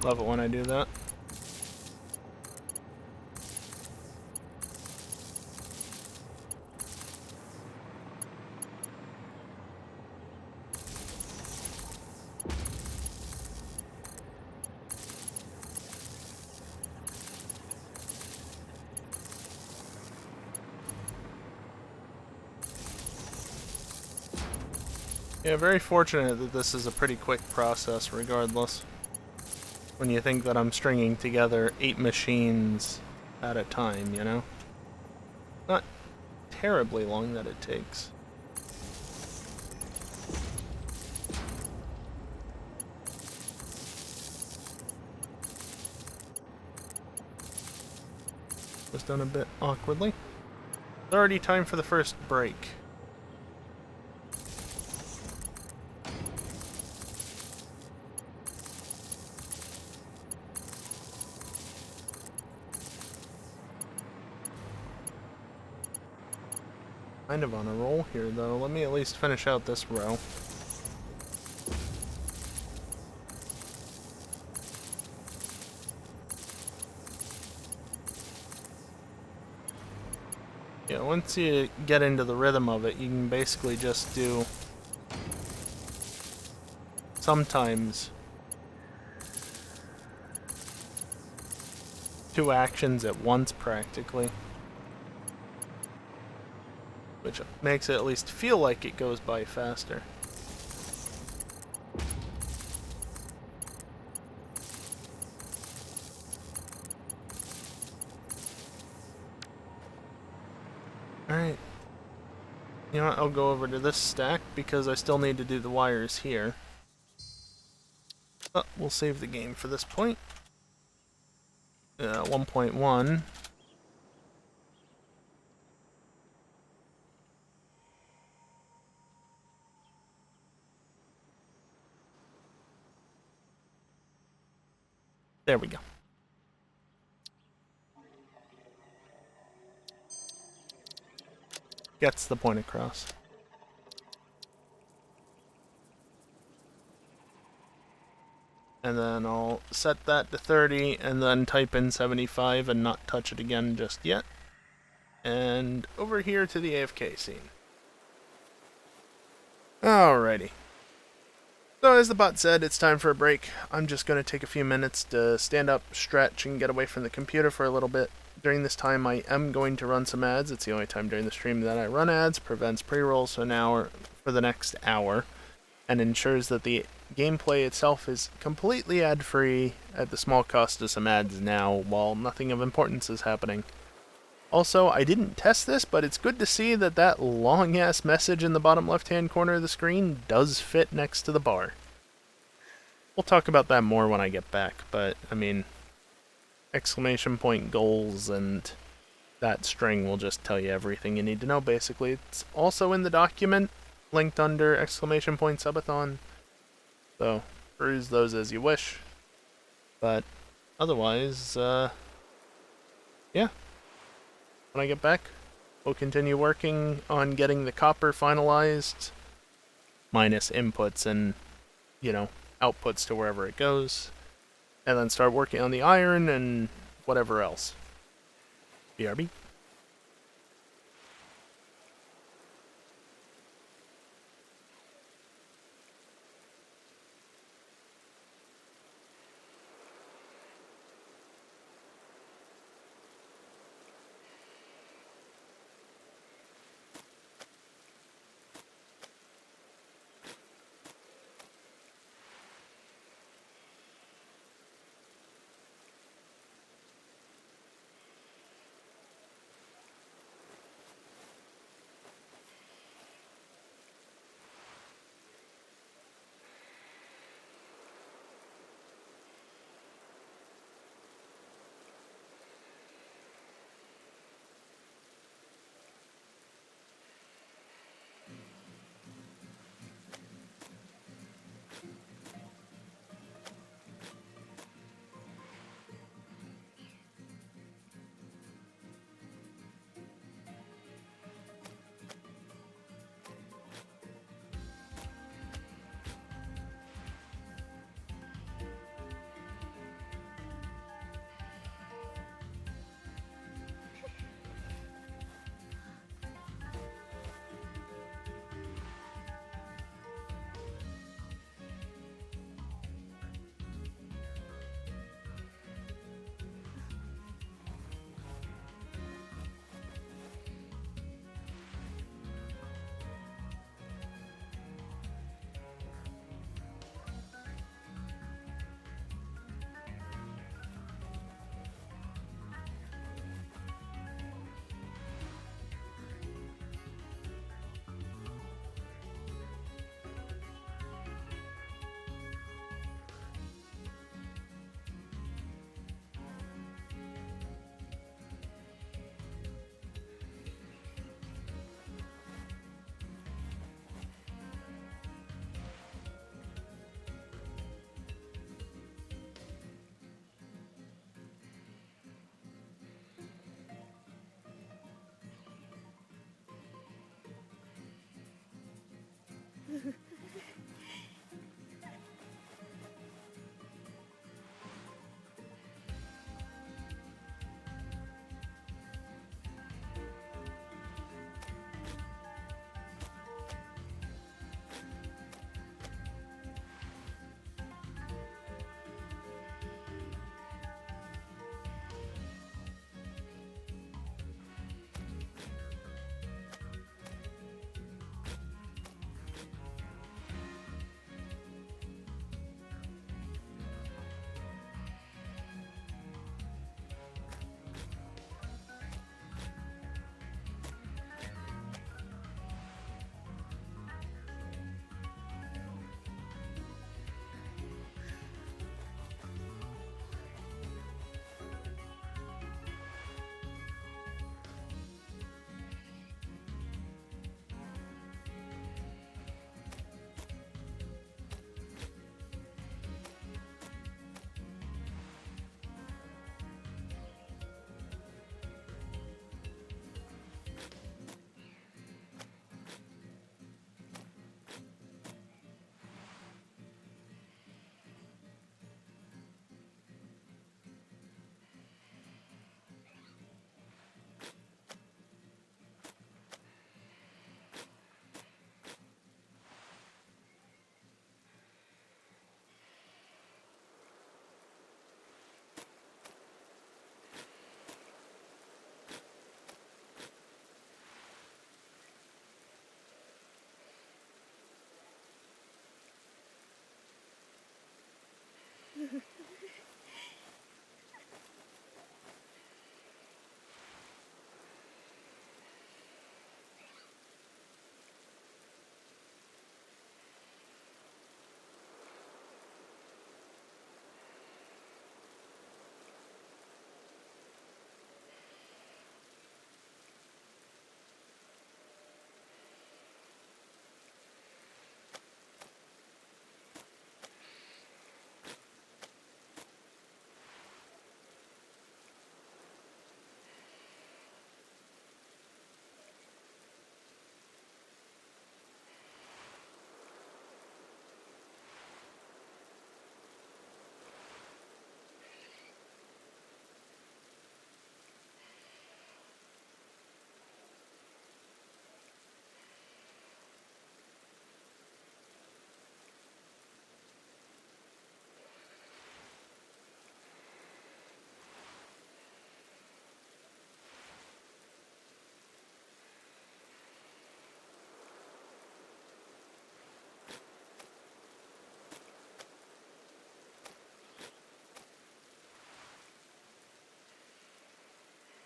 Love it when I do that. Yeah, very fortunate that this is a pretty quick process regardless. When you think that I'm stringing together 8 machines at a time, you know? Not terribly long that it takes. Was done a bit awkwardly. It's already time for the first break. Kind of on a roll here, though. Let me at least finish out this row. Yeah, once you get into the rhythm of it, you can basically just do sometimes 2 actions at once, practically. Which makes it at least feel like it goes by faster. Alright. You know what, I'll go over to this stack because I still need to do the wires here. But we'll save the game for this point. 1.1. There we go. gets the point across. And then I'll set that to 30 and then type in 75 and not touch it again just yet. And over here to the AFK scene. Alrighty. So as the bot said, it's time for a break. I'm just going to take a few minutes to stand up, stretch, and get away from the computer for a little bit. During this time, I am going to run some ads. It's the only time during the stream that I run ads. Prevents pre-rolls for the next hour, and ensures that the gameplay itself is completely ad-free at the small cost of some ads now, while nothing of importance is happening. Also, I didn't test this, but it's good to see that that long-ass message in the bottom left-hand corner of the screen does fit next to the bar. We'll talk about that more when I get back, but, I mean, exclamation point goals and that string will just tell you everything you need to know, basically. It's also in the document, linked under exclamation point subathon, so peruse those as you wish. But otherwise, yeah. When I get back, we'll continue working on getting the copper finalized, minus inputs and, outputs to wherever it goes, and then start working on the iron and whatever else. BRB.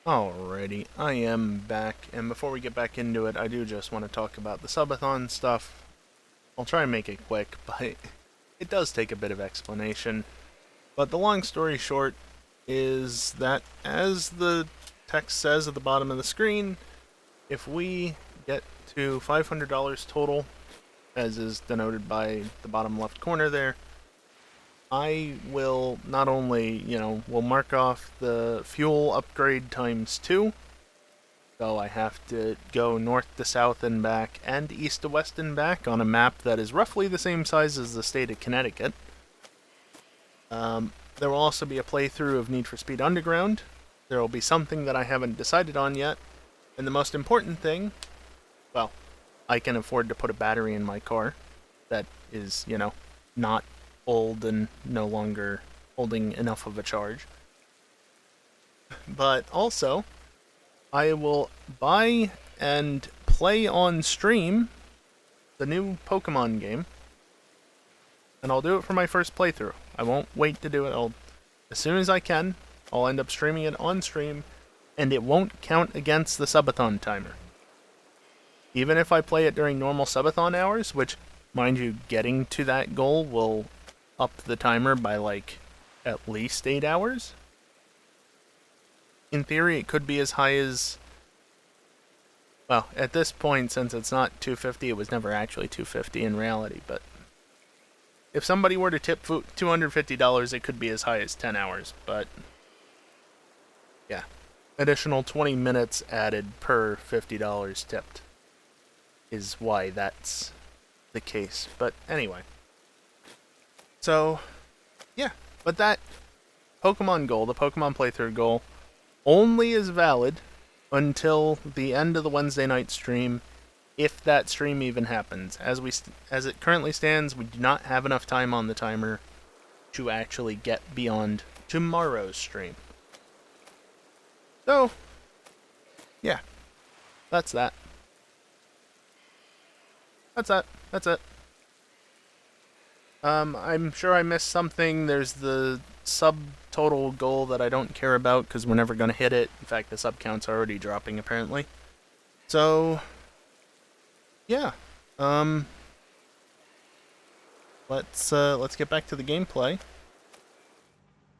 Alrighty, I am back, and before we get back into it, I do just want to talk about the subathon stuff. I'll try and make it quick, but it does take a bit of explanation. But the long story short is that, as the text says at the bottom of the screen, if we get to $500 total, as is denoted by the bottom left corner there, I will not only, will mark off the fuel upgrade times 2, so I have to go north to south and back, and east to west and back on a map that is roughly the same size as the state of Connecticut. There will also be a playthrough of Need for Speed Underground. There will be something that I haven't decided on yet, and the most important thing, well, I can afford to put a battery in my car that is, not old and no longer holding enough of a charge. But also, I will buy and play on stream the new Pokemon game, and I'll do it for my first playthrough. I won't wait to do it. As soon as I can, I'll end up streaming it on stream, and it won't count against the subathon timer. Even if I play it during normal subathon hours, which, mind you, getting to that goal will up the timer by at least 8 hours. In theory, it could be as high as, well, at this point, since it's not 250, it was never actually 250 in reality, but if somebody were to tip $250, it could be as high as 10 hours, but yeah, additional 20 minutes added per $50 tipped is why that's the case. But anyway, so yeah, but that Pokemon goal, the Pokemon playthrough goal, only is valid until the end of the Wednesday night stream, if that stream even happens. As it currently stands, we do not have enough time on the timer to actually get beyond tomorrow's stream. So, yeah, that's that. That's it. I'm sure I missed something. There's the subtotal goal that I don't care about because we're never going to hit it. In fact, the sub count's already dropping apparently. So, yeah. Let's get back to the gameplay.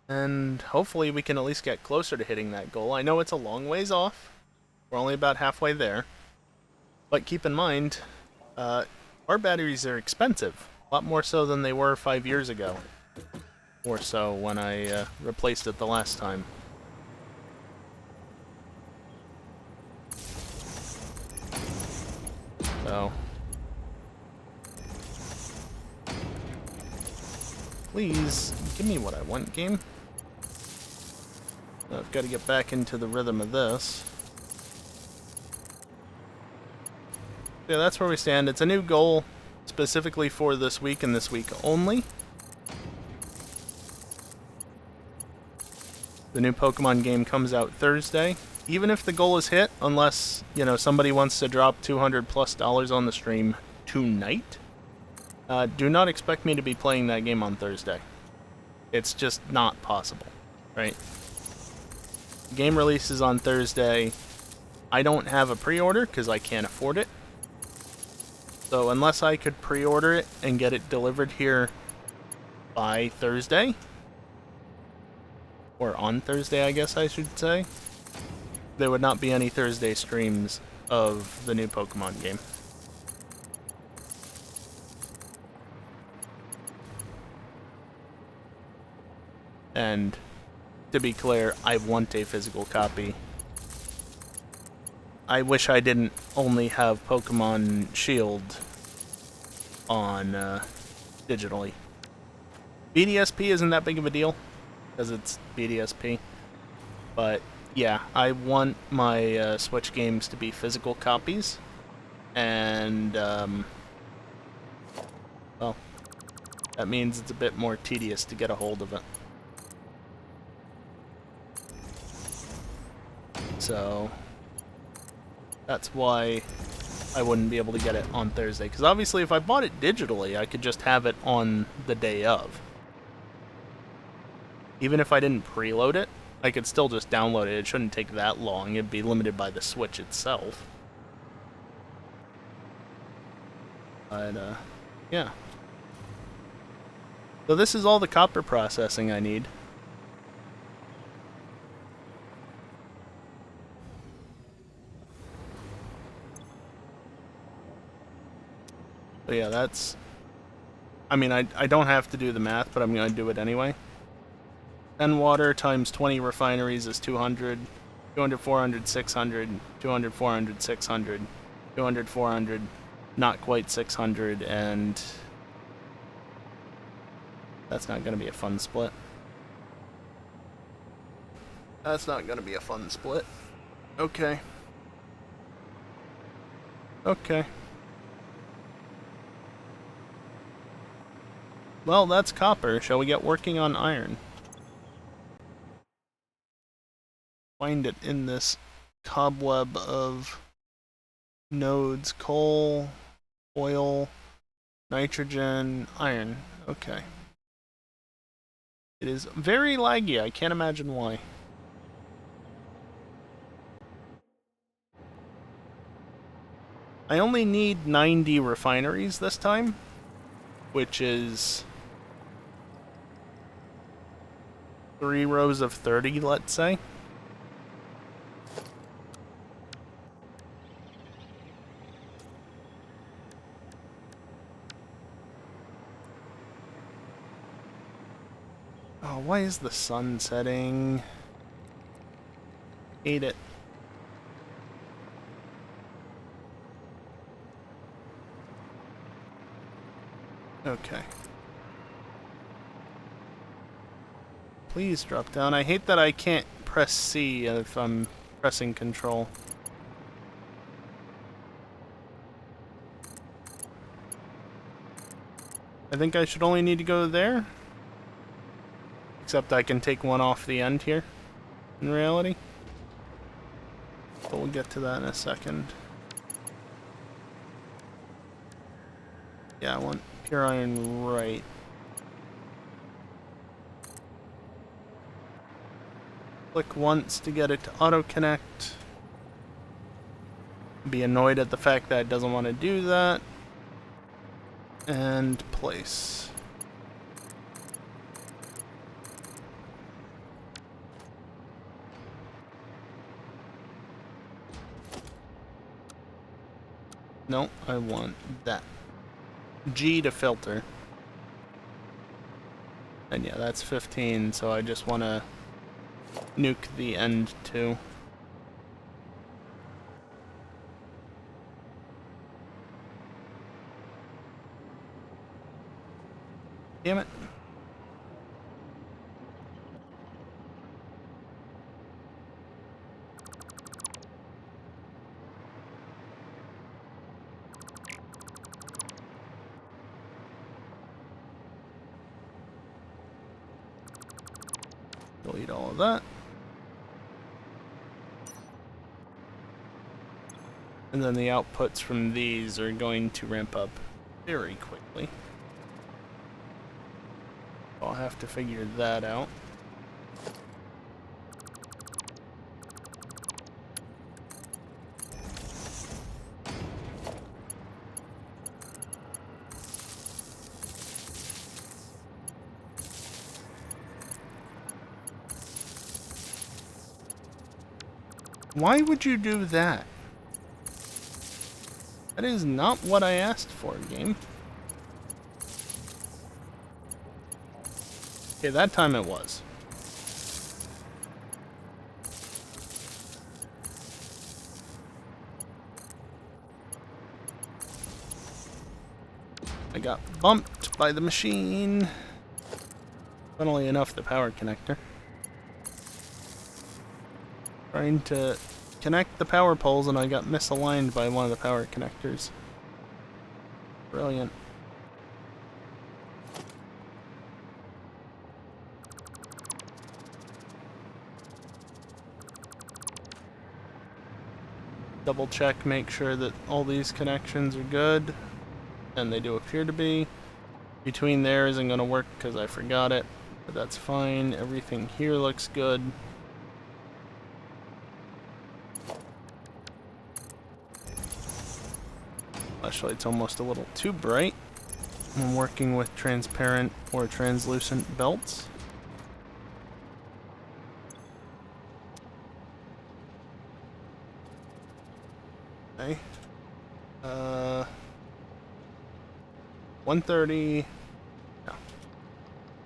And hopefully we can at least get closer to hitting that goal. I know it's a long ways off. We're only about halfway there. But keep in mind, our batteries are expensive. A lot more so than they were 5 years ago. Or so when I replaced it the last time. So, please give me what I want, game. I've got to get back into the rhythm of this. Yeah, that's where we stand. It's a new goal specifically for this week and this week only. The new Pokemon game comes out Thursday. Even if the goal is hit, unless, somebody wants to drop $200+ on the stream tonight, do not expect me to be playing that game on Thursday. It's just not possible, right? The game releases on Thursday. I don't have a pre-order because I can't afford it. So unless I could pre-order it and get it delivered here by Thursday, or on Thursday, I guess I should say, there would not be any Thursday streams of the new Pokemon game. And to be clear, I want a physical copy. I wish I didn't only have Pokemon Shield on digitally. BDSP isn't that big of a deal, because it's BDSP. But yeah, I want my Switch games to be physical copies. And, well, that means it's a bit more tedious to get a hold of it. So that's why I wouldn't be able to get it on Thursday. Because obviously if I bought it digitally, I could just have it on the day of. Even if I didn't preload it, I could still just download it. It shouldn't take that long. It'd be limited by the Switch itself. But, yeah. So this is all the copper processing I need. But yeah, that's... I mean, I don't have to do the math, but I'm going to do it anyway. 10 water times 20 refineries is 200. 200, 400, 600. 200, 400, 600. 200, 400. Not quite 600, and... That's not going to be a fun split. That's not going to be a fun split. Okay. Okay. Well, that's copper. Shall we get working on iron? Find it in this cobweb of nodes. Coal, oil, nitrogen, iron. Okay. It is very laggy. I can't imagine why. I only need 90 refineries this time, which is 3 rows of 30, let's say. Oh, why is the sun setting? Hate it. Okay. Please drop down. I hate that I can't press C if I'm pressing control. I think I should only need to go there. Except I can take one off the end here, in reality. But we'll get to that in a second. Yeah, I want pure iron right. Click once to get it to auto-connect. Be annoyed at the fact that it doesn't want to do that. And place. No, I want that. G to filter. And yeah, that's 15, so I just want to nuke the end too. Damn it. Delete all of that. And then the outputs from these are going to ramp up very quickly. I'll have to figure that out. Why would you do that? That is not what I asked for, game. Okay, that time it was. I got bumped by the machine. Funnily enough, the power connector. Trying to connect the power poles and I got misaligned by one of the power connectors. Brilliant. Double check, make sure that all these connections are good. And they do appear to be. Between there isn't going to work because I forgot it. But that's fine. Everything here looks good. Flashlight's almost a little too bright when working with transparent or translucent belts. Okay. 130. No.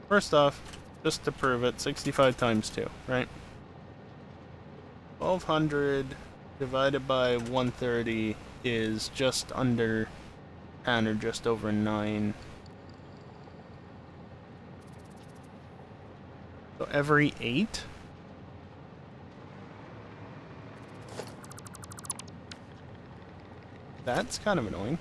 First off, just to prove it, 65 times 2, right? 1200 divided by 130 is just under 10 or just over 9. So every 8? That's kind of annoying.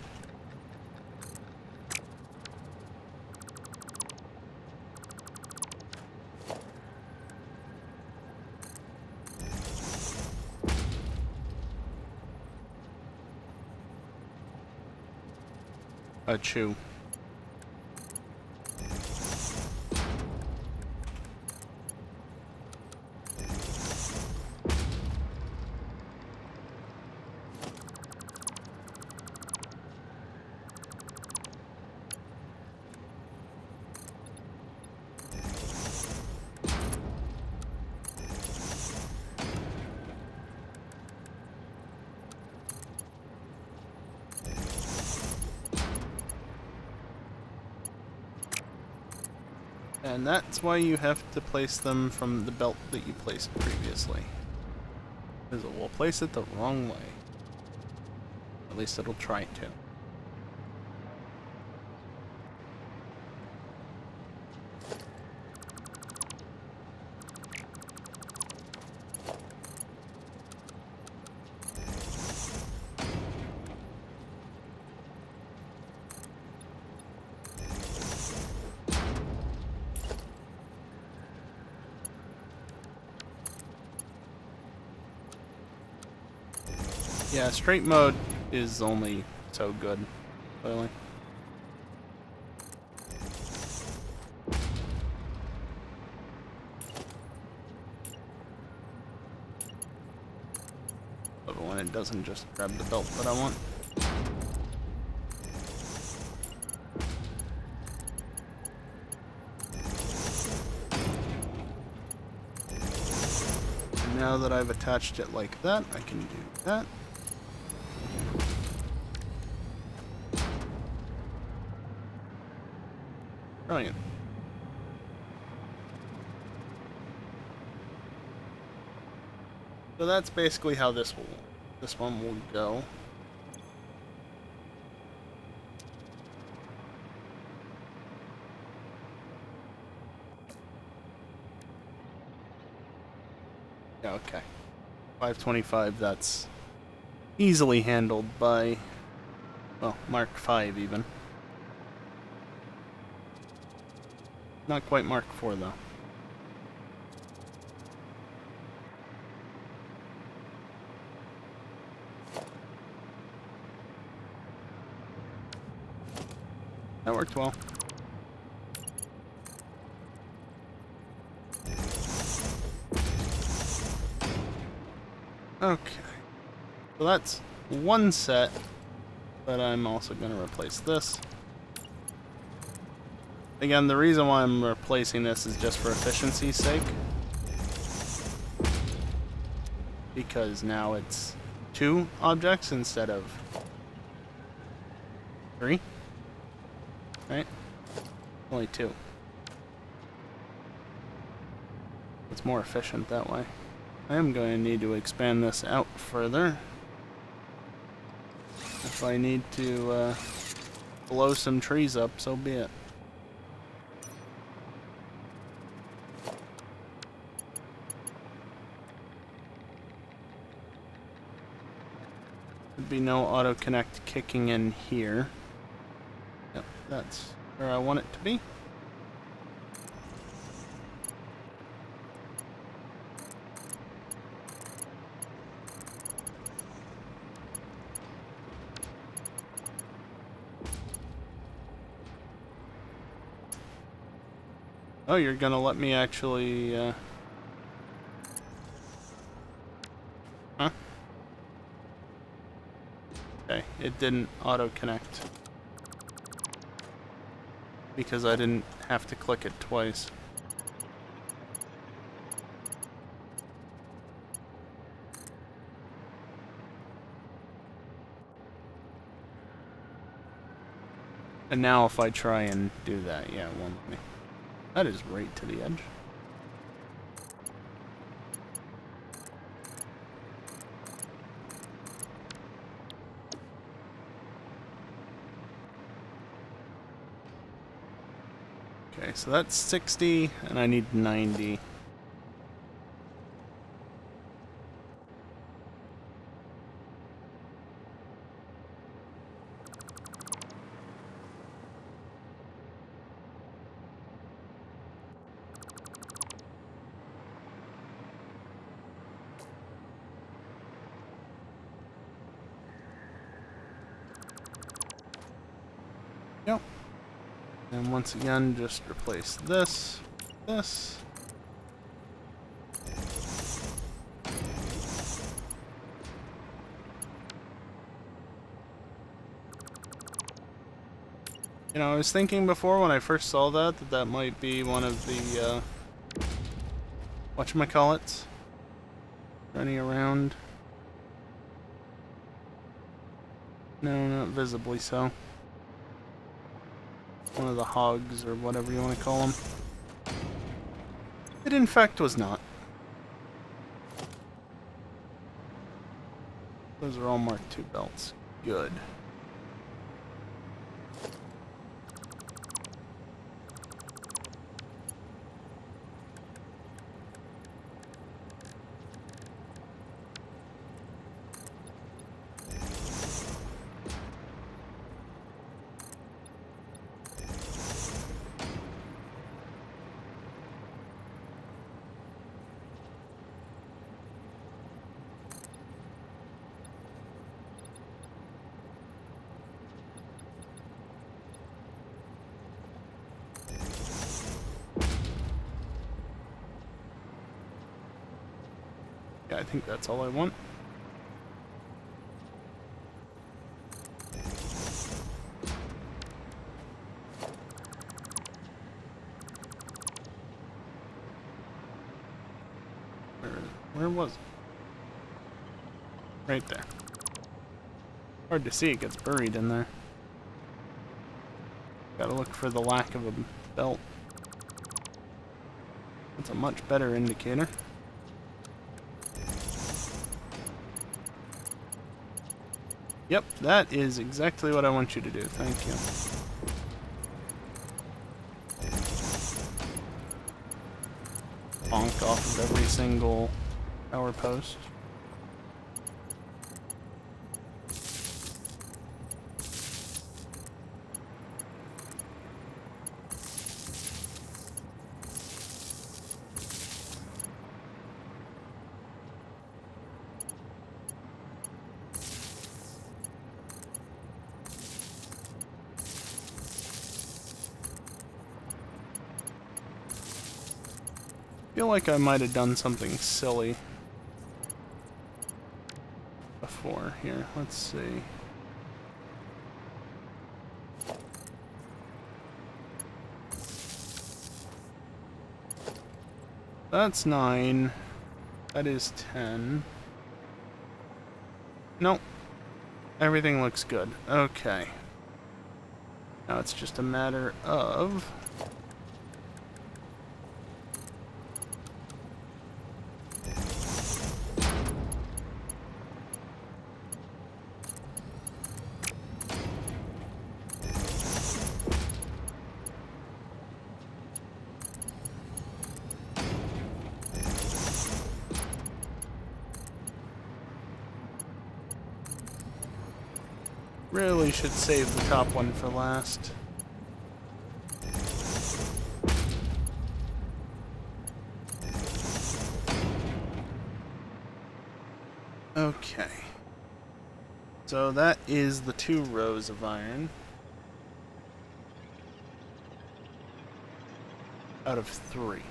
Achoo. And that's why you have to place them from the belt that you placed previously. Because it will place it the wrong way. At least it'll try to. Yeah, straight mode is only so good, clearly. But when it doesn't just grab the belt that I want. And now that I've attached it like that, I can do that. Brilliant. So that's basically how this one will go. Yeah, okay. 525, that's easily handled by, well, Mark V even. Not quite Mark IV, though. That worked well. Okay. So that's one set, but I'm also going to replace this. Again, the reason why I'm replacing this is just for efficiency's sake. Because now it's 2 objects instead of 3. Right? Only 2. It's more efficient that way. I am going to need to expand this out further. If I need to blow some trees up, so be it. Be no auto connect kicking in here. Yep, that's where I want it to be. Oh, you're gonna let me actually huh? Okay. Okay, it didn't auto-connect. Because I didn't have to click it twice. And now if I try and do that, yeah, it won't let me. That is right to the edge. Okay, so that's 60, and I need 90. Yep. And once again, just replace this, this. You know, I was thinking before when I first saw that that might be one of the, whatchamacallits running around. No, not visibly so. One of the hogs, or whatever you want to call them. It in fact was not. Those are all Mark II belts. Good. Yeah, I think that's all I want. Where was it? Right there. Hard to see, it gets buried in there. Gotta look for the lack of a belt. That's a much better indicator. Yep, that is exactly what I want you to do. Thank you. Bonk off of every single power post. I feel like I might have done something silly before here. Let's see. That's 9. That is 10. Nope. Everything looks good. Okay. Now it's just a matter of... Really should save the top one for last. Okay. So that is the 2 rows of iron. Out of 3.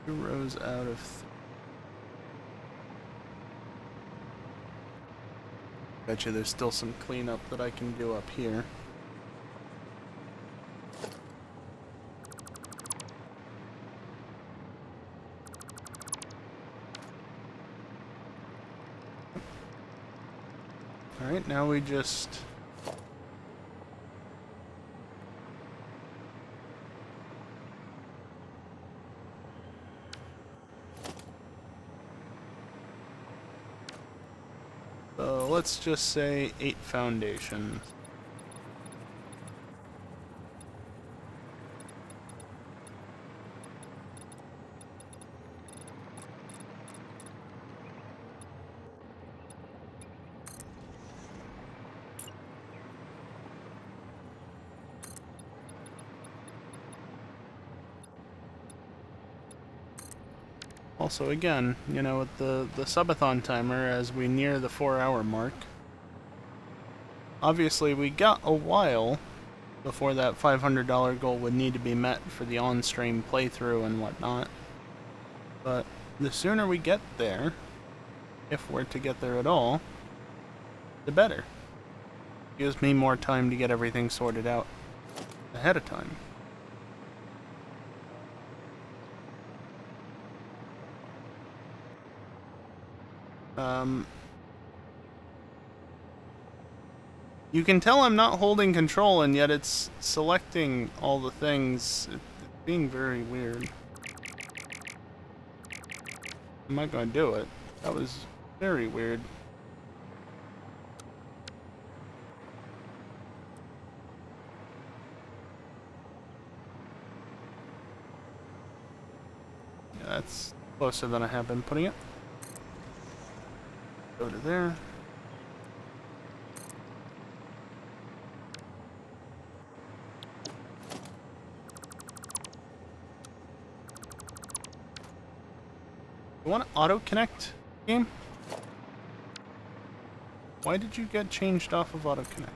2 rows out of 3. Bet you there's still some cleanup that I can do up here. Alright, now we just... So let's just say 8 foundations. Also, again, you know, with the subathon timer as we near the 4-hour mark, obviously we got a while before that $500 goal would need to be met for the on-stream playthrough and whatnot. But the sooner we get there, if we're to get there at all, the better. Gives me more time to get everything sorted out ahead of time. You can tell I'm not holding control, and yet it's selecting all the things. It's being very weird. I'm not gonna do it. That was very weird. Yeah, that's closer than I have been putting it. Go to there. You want to auto-connect, game? Why did you get changed off of auto-connect?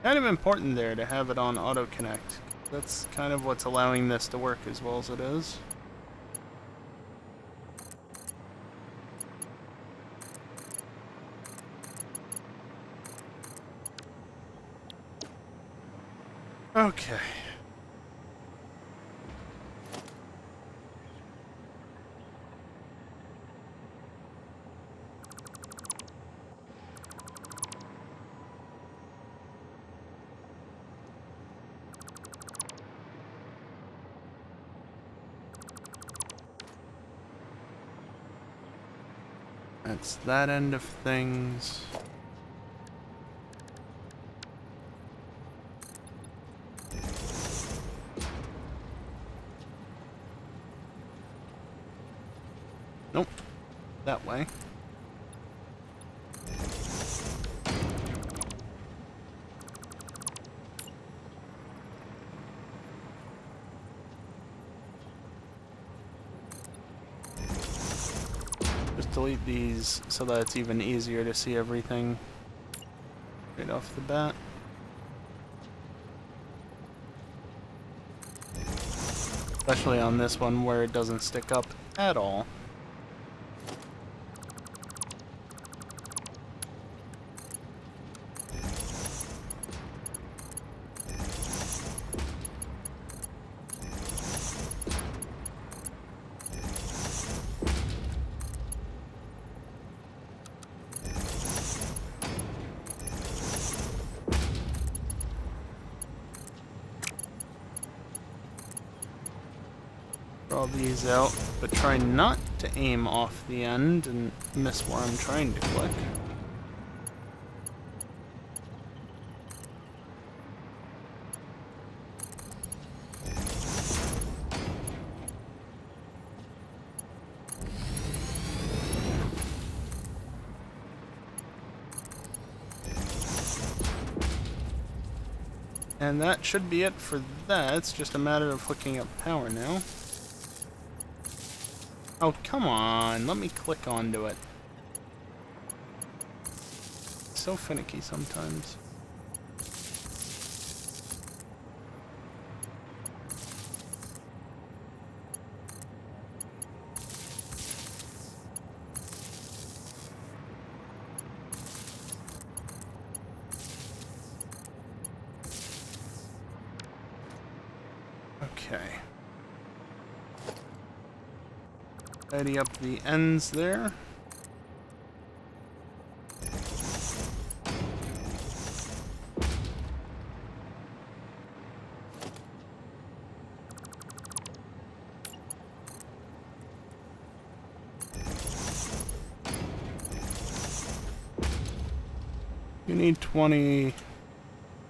Kind of important there to have it on auto-connect. That's kind of what's allowing this to work as well as it is. Okay. That's that end of things. Nope. That way. Just delete these so that it's even easier to see everything right off the bat. Especially on this one where it doesn't stick up at all. Draw these out, but try not to aim off the end and miss where I'm trying to click. And that should be it for that. It's just a matter of hooking up power now. Oh, come on. Let me click onto it. It's so finicky sometimes. Tidy up the ends there. You need 20...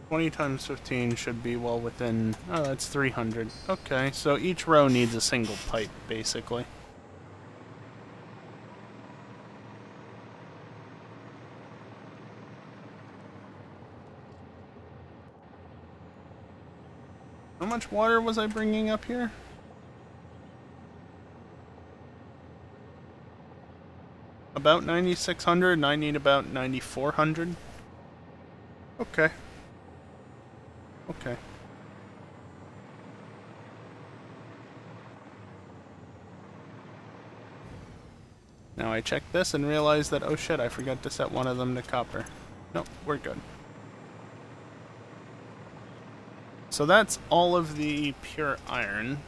20 times 15 should be well within... Oh, that's 300. Okay, so each row needs a single pipe, basically. How much water was I bringing up here? About 9,600, and I need about 9,400. Okay. Okay. Now I check this and realize that, oh shit, I forgot to set one of them to copper. Nope, we're good. So that's all of the pure iron.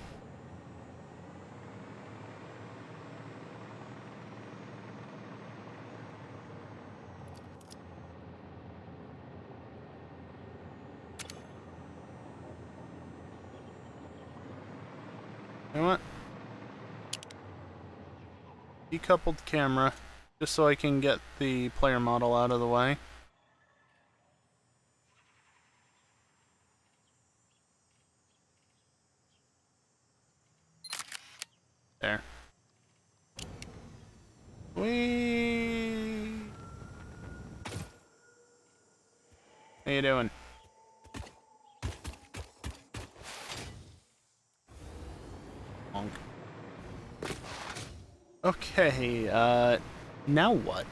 You know what? Decoupled camera, just so I can get the player model out of the way. There. Whee! How you doing? Bonk. Okay, now what?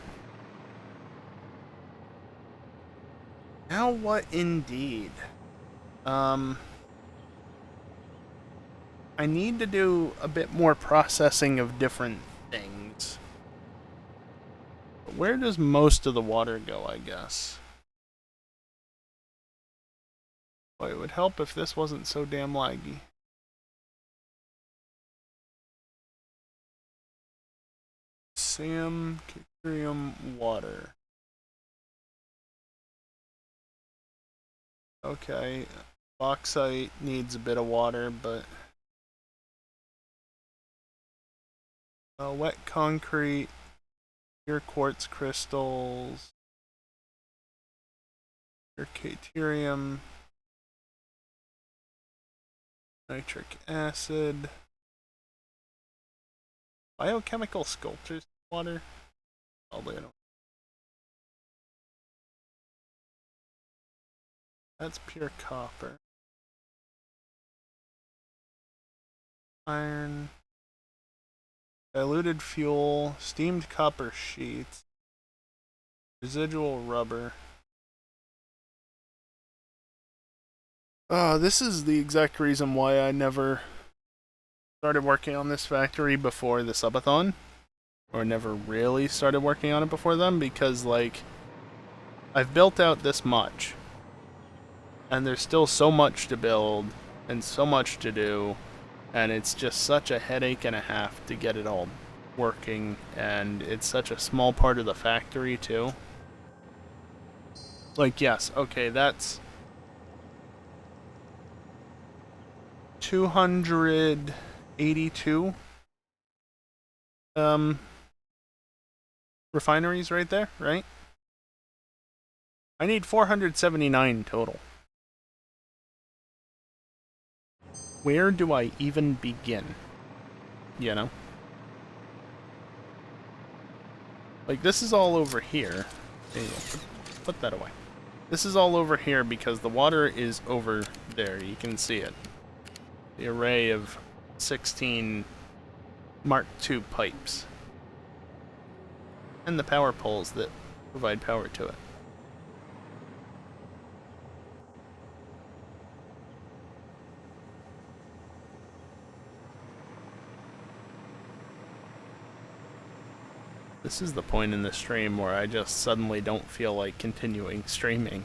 Now what indeed? I need to do a bit more processing of different things. But where does most of the water go, I guess? Boy, it would help if this wasn't so damn laggy. Sam, Caterium, water. Okay, bauxite needs a bit of water, but... wet concrete, pure quartz crystals, pure caterium, nitric acid, biochemical sculptures, water. Probably I don't. That's pure copper. Iron. Diluted fuel, steamed copper sheets, residual rubber. This is the exact reason why I never started working on this factory before the subathon. Or never really started working on it before then, because, like, I've built out this much. And there's still so much to build, and so much to do, and it's just such a headache and a half to get it all working, and it's such a small part of the factory, too. Like, yes, okay, that's 282 refineries right there, right? I need 479 total. Where do I even begin? You know? Like, this is all over here. There you go. Put that away. This is all over here because the water is over there. You can see it. The array of 16 Mark II pipes. And the power poles that provide power to it. This is the point in the stream where I just suddenly don't feel like continuing streaming.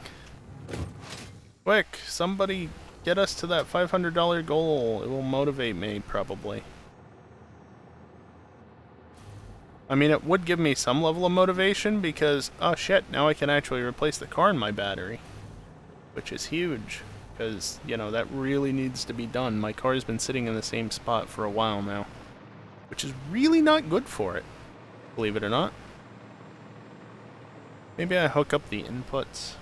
Quick, somebody get us to that $500 goal. It will motivate me, probably. I mean, it would give me some level of motivation because, oh shit, now I can actually replace the car in my battery. Which is huge, because, you know, that really needs to be done. My car's been sitting in the same spot for a while now. Which is really not good for it, believe it or not. Maybe I hook up the inputs.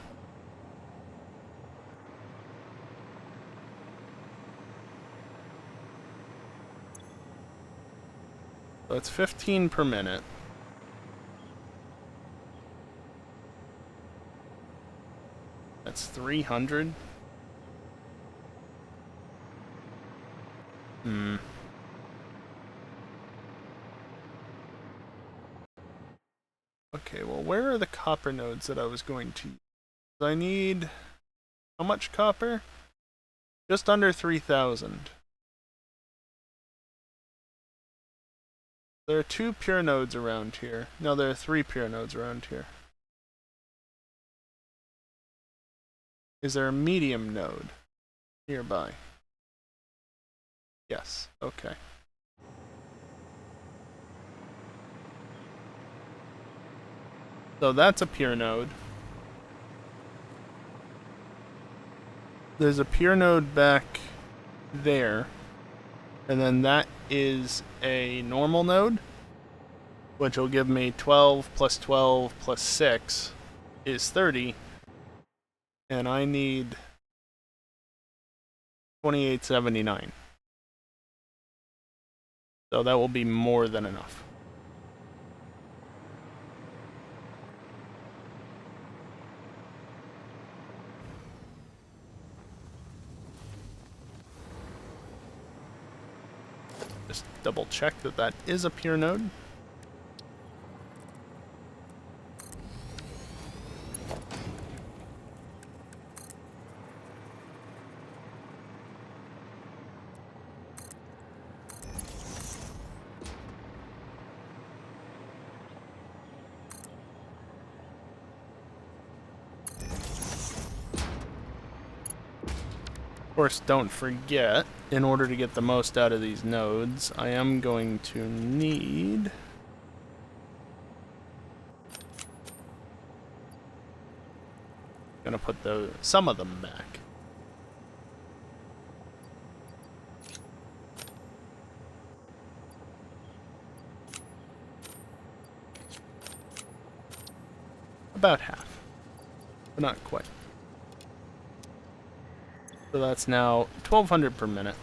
So it's 15 per minute. That's 300. Okay, well, where are the copper nodes that I was going to use? I need... how much copper? Just under 3,000. There are 2 pure nodes around here. No, there are 3 pure nodes around here. Is there a medium node nearby? Yes, okay. So that's a pure node. There's a pure node back there. And then that is a normal node, which will give me 12 plus 12 plus 6 is 30. And I need 2879. So that will be more than enough. Just double check that that is a pure node. Of course, don't forget, in order to get the most out of these nodes, I am going to need... gonna put some of them back. About half, but not quite. So that's now 1,200 per minute.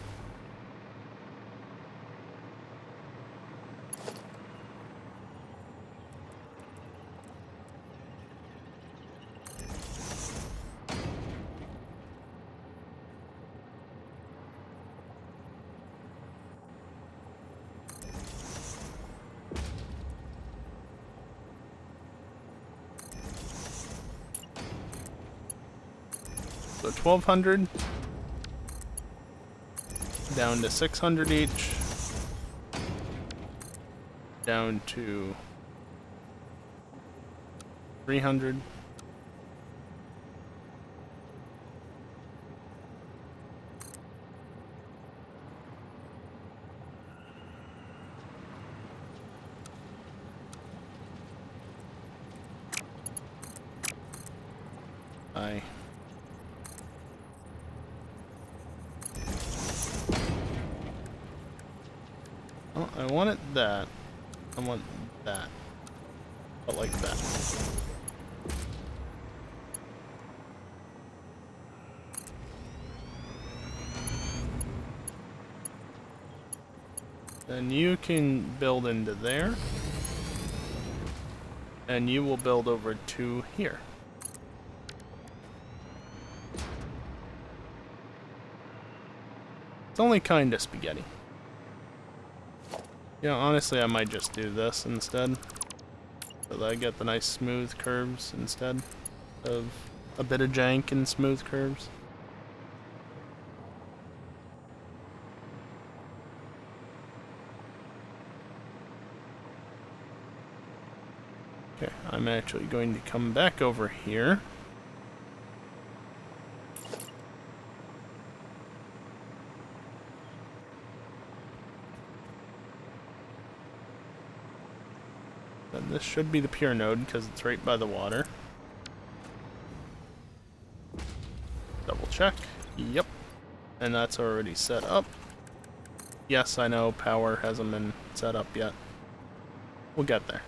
So 1,200 down to 600 each, down to 300. Well, I wanted that. I want that. But like that. Then you can build into there. And you will build over to here. It's only kinda spaghetti. Yeah, honestly, I might just do this instead. So that I get the nice smooth curves instead of a bit of jank and smooth curves. Okay, I'm actually going to come back over here. And this should be the pure node because it's right by the water. Double check. Yep. And that's already set up. Yes, I know power hasn't been set up yet. We'll get there.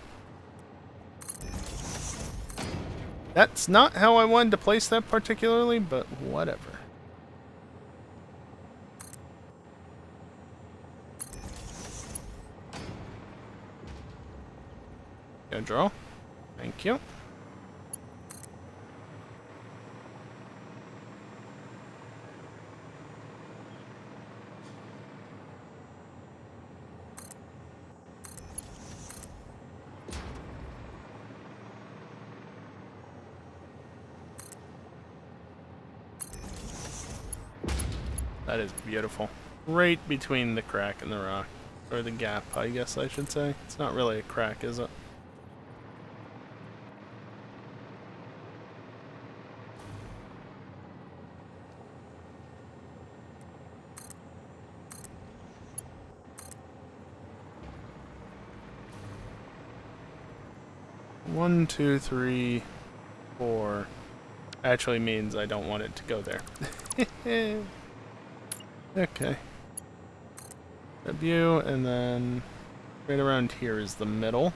That's not how I wanted to place that particularly, but whatever. Go draw. Thank you. That is beautiful. Right between the crack and the rock. Or the gap, I guess I should say. It's not really a crack, is it? One, two, three, four. Actually means I don't want it to go there. Okay. W, and then right around here is the middle.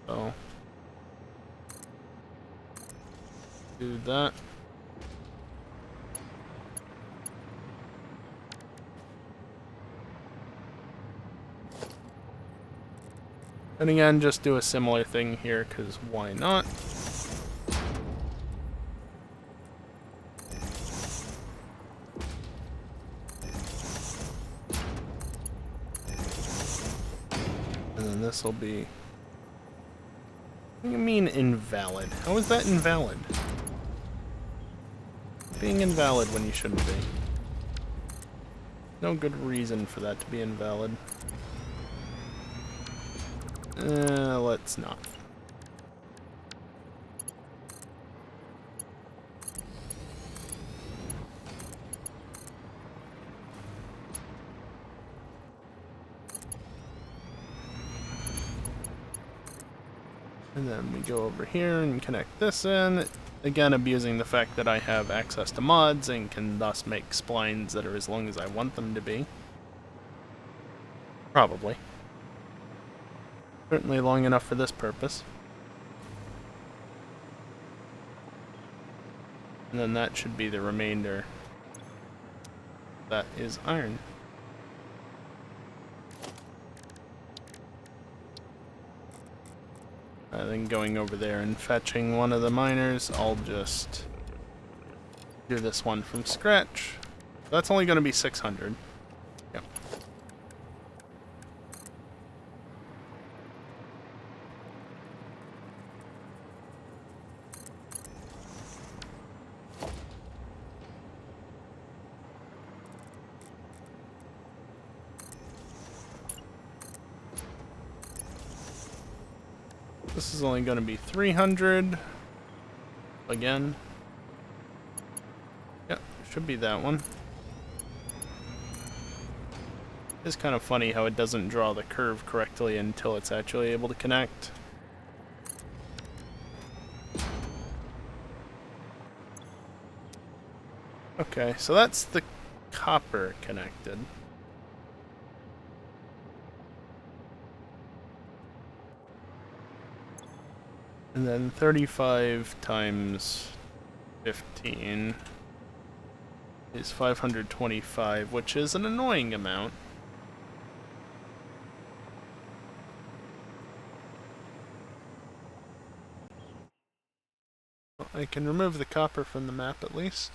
So do that. And again, just do a similar thing here, because why not? And then this will be... What do you mean invalid? How is that invalid? Being invalid when you shouldn't be. No good reason for that to be invalid. Let's not. And then we go over here and connect this in. Again, abusing the fact that I have access to mods and can thus make splines that are as long as I want them to be. Probably. Certainly long enough for this purpose. And then that should be the remainder. That is iron. Rather than going over there and fetching one of the miners, I'll just do this one from scratch. That's only going to be 600. Yep. This is only going to be 300. Again. Yep, should be that one. It's kind of funny how it doesn't draw the curve correctly until it's actually able to connect. Okay, so that's the copper connected. And then 35 times 15 is 525, which is an annoying amount. Well, I can remove the copper from the map at least.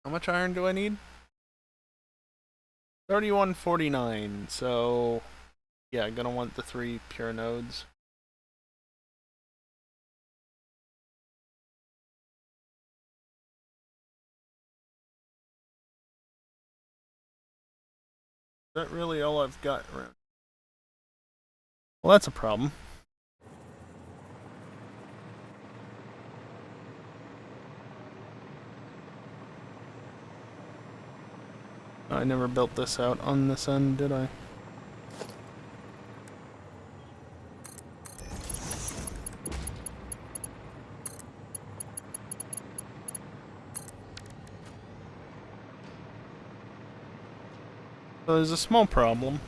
How much iron do I need? 3149, so... yeah, gonna want the 3 pure nodes. Is that really all I've got around? Well, that's a problem. I never built this out on this end, did I? So there's a small problem.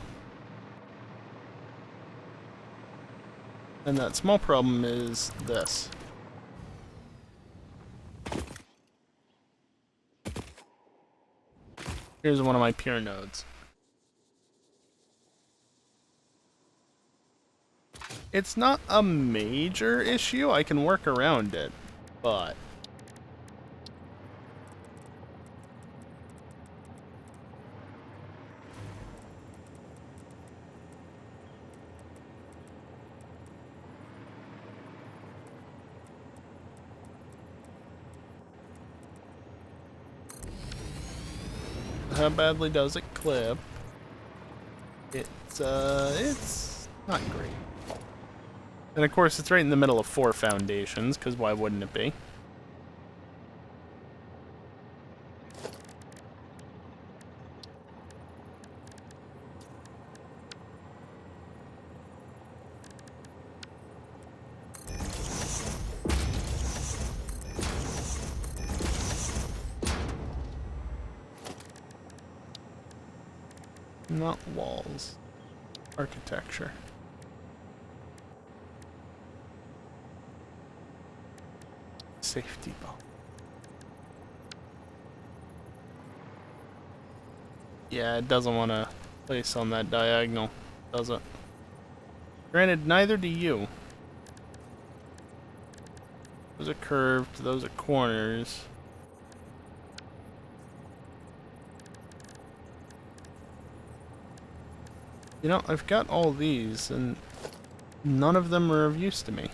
And that small problem is this. Here's one of my peer nodes. It's not a major issue, I can work around it, but... How badly does it clip? It's not great. And of course, it's right in the middle of 4 foundations, because why wouldn't it be? Not walls. Architecture. Safety ball. Yeah, it doesn't want to place on that diagonal, does it? Granted, neither do you. Those are curved, those are corners. You know, I've got all these, and none of them are of use to me.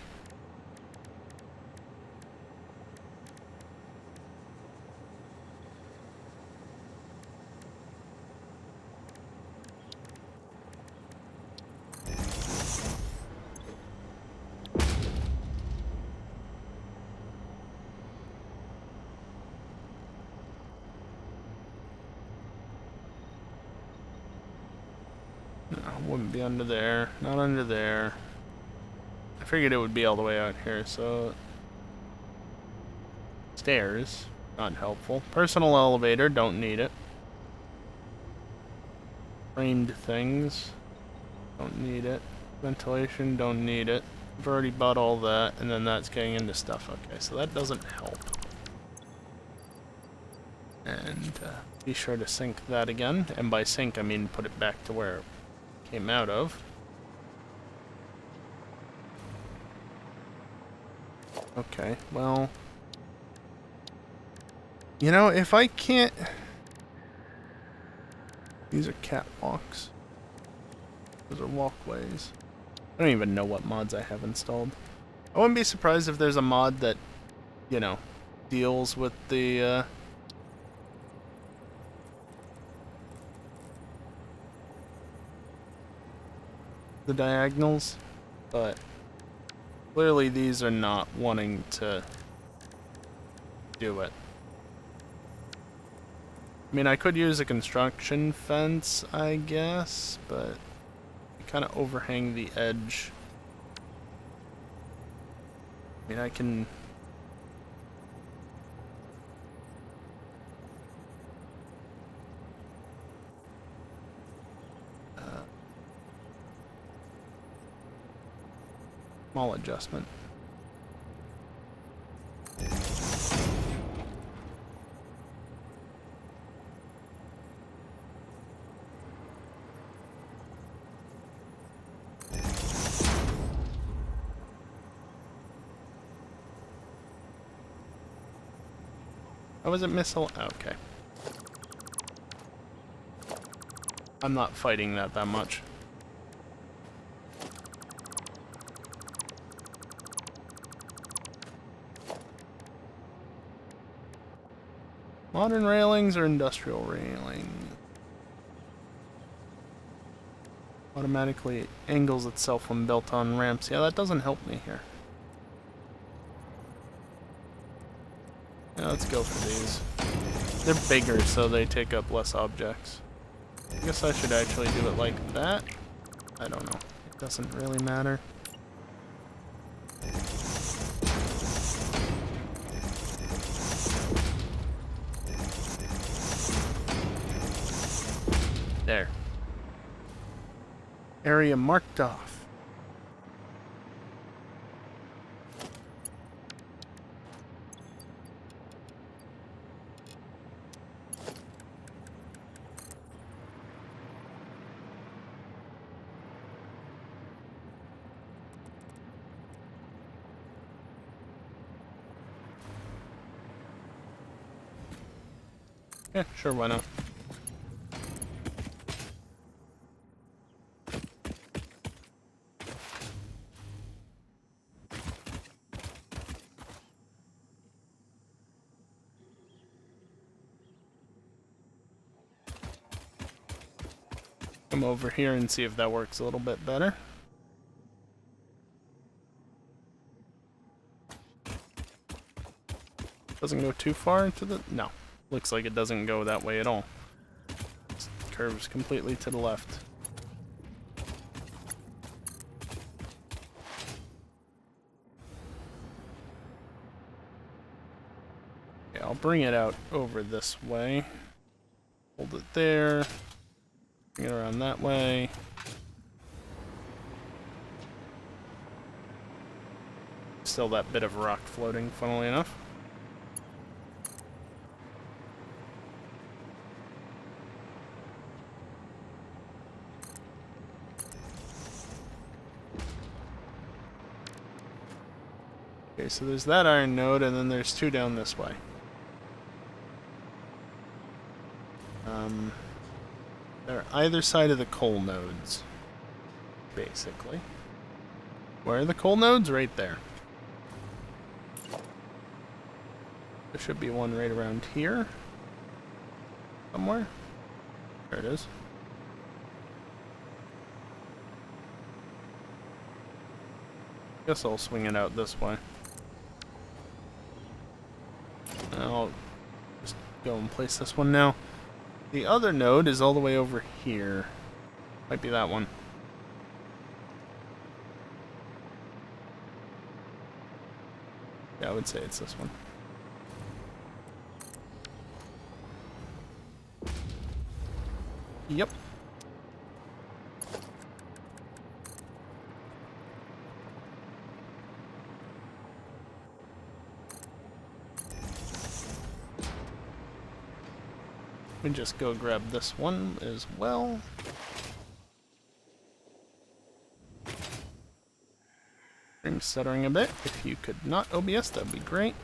Wouldn't be under there. Not under there. I figured it would be all the way out here, so... Stairs. Not helpful. Personal elevator. Don't need it. Framed things. Don't need it. Ventilation. Don't need it. I've already bought all that, and then that's getting into stuff. Okay, so that doesn't help. And be sure to sync that again. And by sync, I mean put it back to where it came out of. Okay, well... You know, if I can't... These are catwalks. Those are walkways. I don't even know what mods I have installed. I wouldn't be surprised if there's a mod that, you know, deals with the, the diagonals, but clearly these are not wanting to do it. I mean, I could use a construction fence, I guess, but kind of overhang the edge. I mean, I can... small adjustment. Oh, was it missile? Okay. I'm not fighting that much. Modern railings or industrial railing? Automatically angles itself when built on ramps. Yeah, that doesn't help me here. Yeah, let's go for these. They're bigger, so they take up less objects. I guess I should actually do it like that. I don't know. It doesn't really matter. There. Area marked off. Yeah, sure, why not? Come over here and see if that works a little bit better. Doesn't go too far into the... No. Looks like it doesn't go that way at all. It curves completely to the left. Okay, I'll bring it out over this way. Hold it there. Bring it around that way. Still that bit of rock floating, funnily enough. Okay, so there's that iron node, and then there's two down this way. They're either side of the coal nodes, basically. Where are the coal nodes? Right there. There should be one right around here. Somewhere. There it is. Guess I'll swing it out this way. I'll just go and place this one now. The other node is all the way over here. Might be that one. Yeah, I would say it's this one. Yep. We just go grab this one as well. I'm stuttering a bit. If you could not OBS, that'd be great.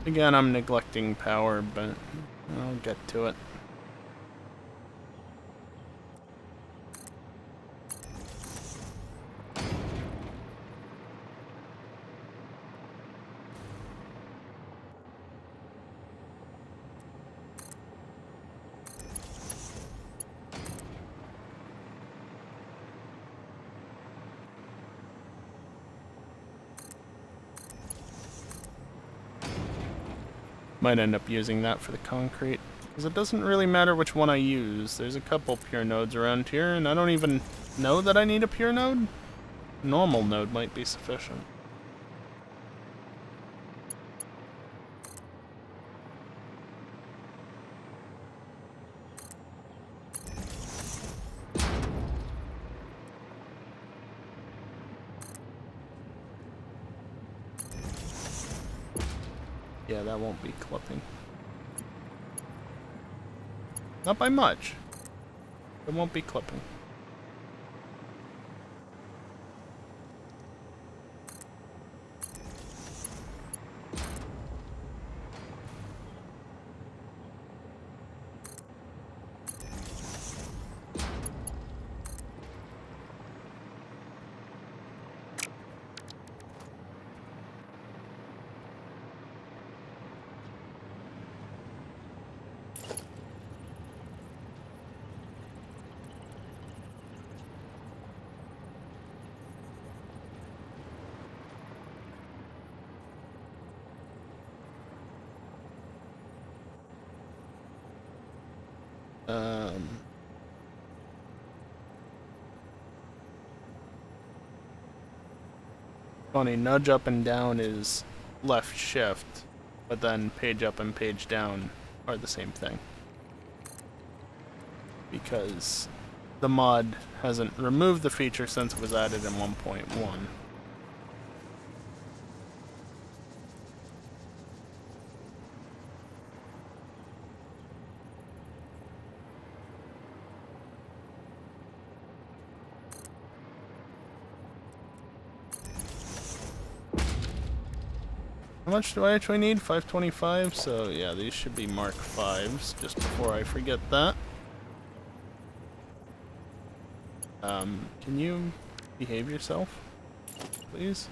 Again, I'm neglecting power, but I'll get to it. Might end up using that for the concrete, because it doesn't really matter which one I use. There's a couple pure nodes around here, and I don't even know that I need a pure node. Normal node might be sufficient. Yeah, that won't be clipping. Not by much. It won't be clipping. Funny, nudge up and down is left shift, but then page up and page down are the same thing. Because the mod hasn't removed the feature since it was added in 1.1. How much do I actually need? 525? So yeah, these should be Mark 5s, just before I forget that. Can you behave yourself, please?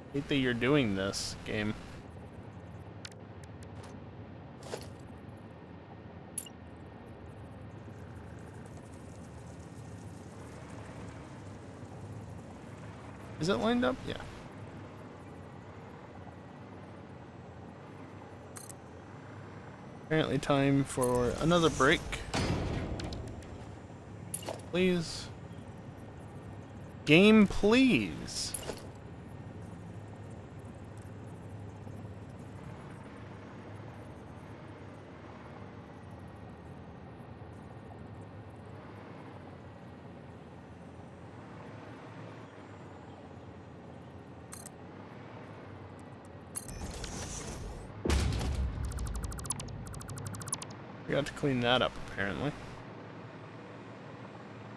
I hate that you're doing this, game. Is it lined up? Yeah. Apparently time for another break. Please. Game, please. Forgot to clean that up, apparently.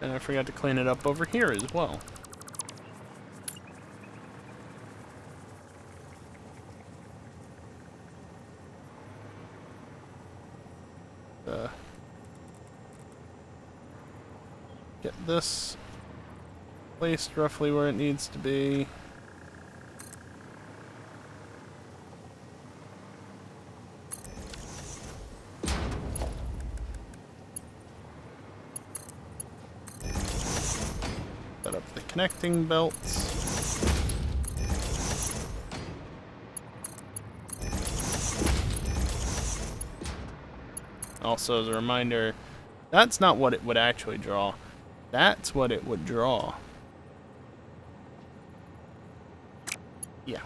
And I forgot to clean it up over here as well. Get this placed roughly where it needs to be. Set up the connecting belts. Also, as a reminder, that's not what it would actually draw. That's what it would draw. Yeah.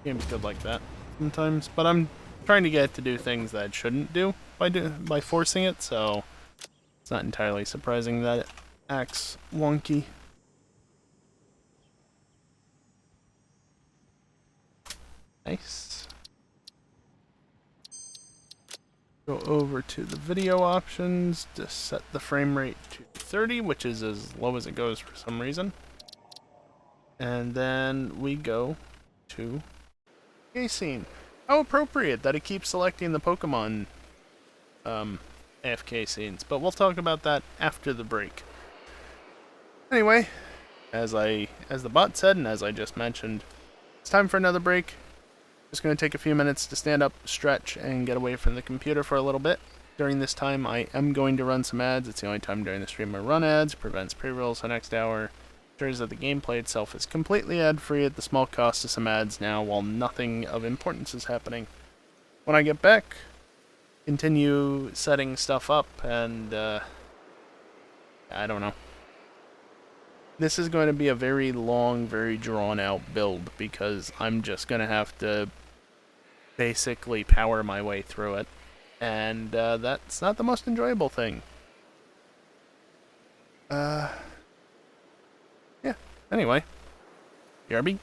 Game's good like that sometimes, but I'm trying to get it to do things that it shouldn't do by forcing it, so it's not entirely surprising that it acts wonky. Nice. Go over to the video options to set the frame rate to 30, which is as low as it goes for some reason. And then we go to AFK scene. How appropriate that it keeps selecting the Pokemon AFK scenes, but we'll talk about that after the break. Anyway, as the bot said and as I just mentioned, it's time for another break. Just going to take a few minutes to stand up, stretch, and get away from the computer for a little bit. During this time, I am going to run some ads. It's the only time during the stream I run ads. Prevents pre-rolls the next hour. Ensures that the gameplay itself is completely ad-free at the small cost of some ads now, while nothing of importance is happening. When I get back, continue setting stuff up, and I don't know. This is going to be a very long, very drawn-out build, because I'm just going to have to basically power my way through it, and that's not the most enjoyable thing. Yeah, anyway, BRB.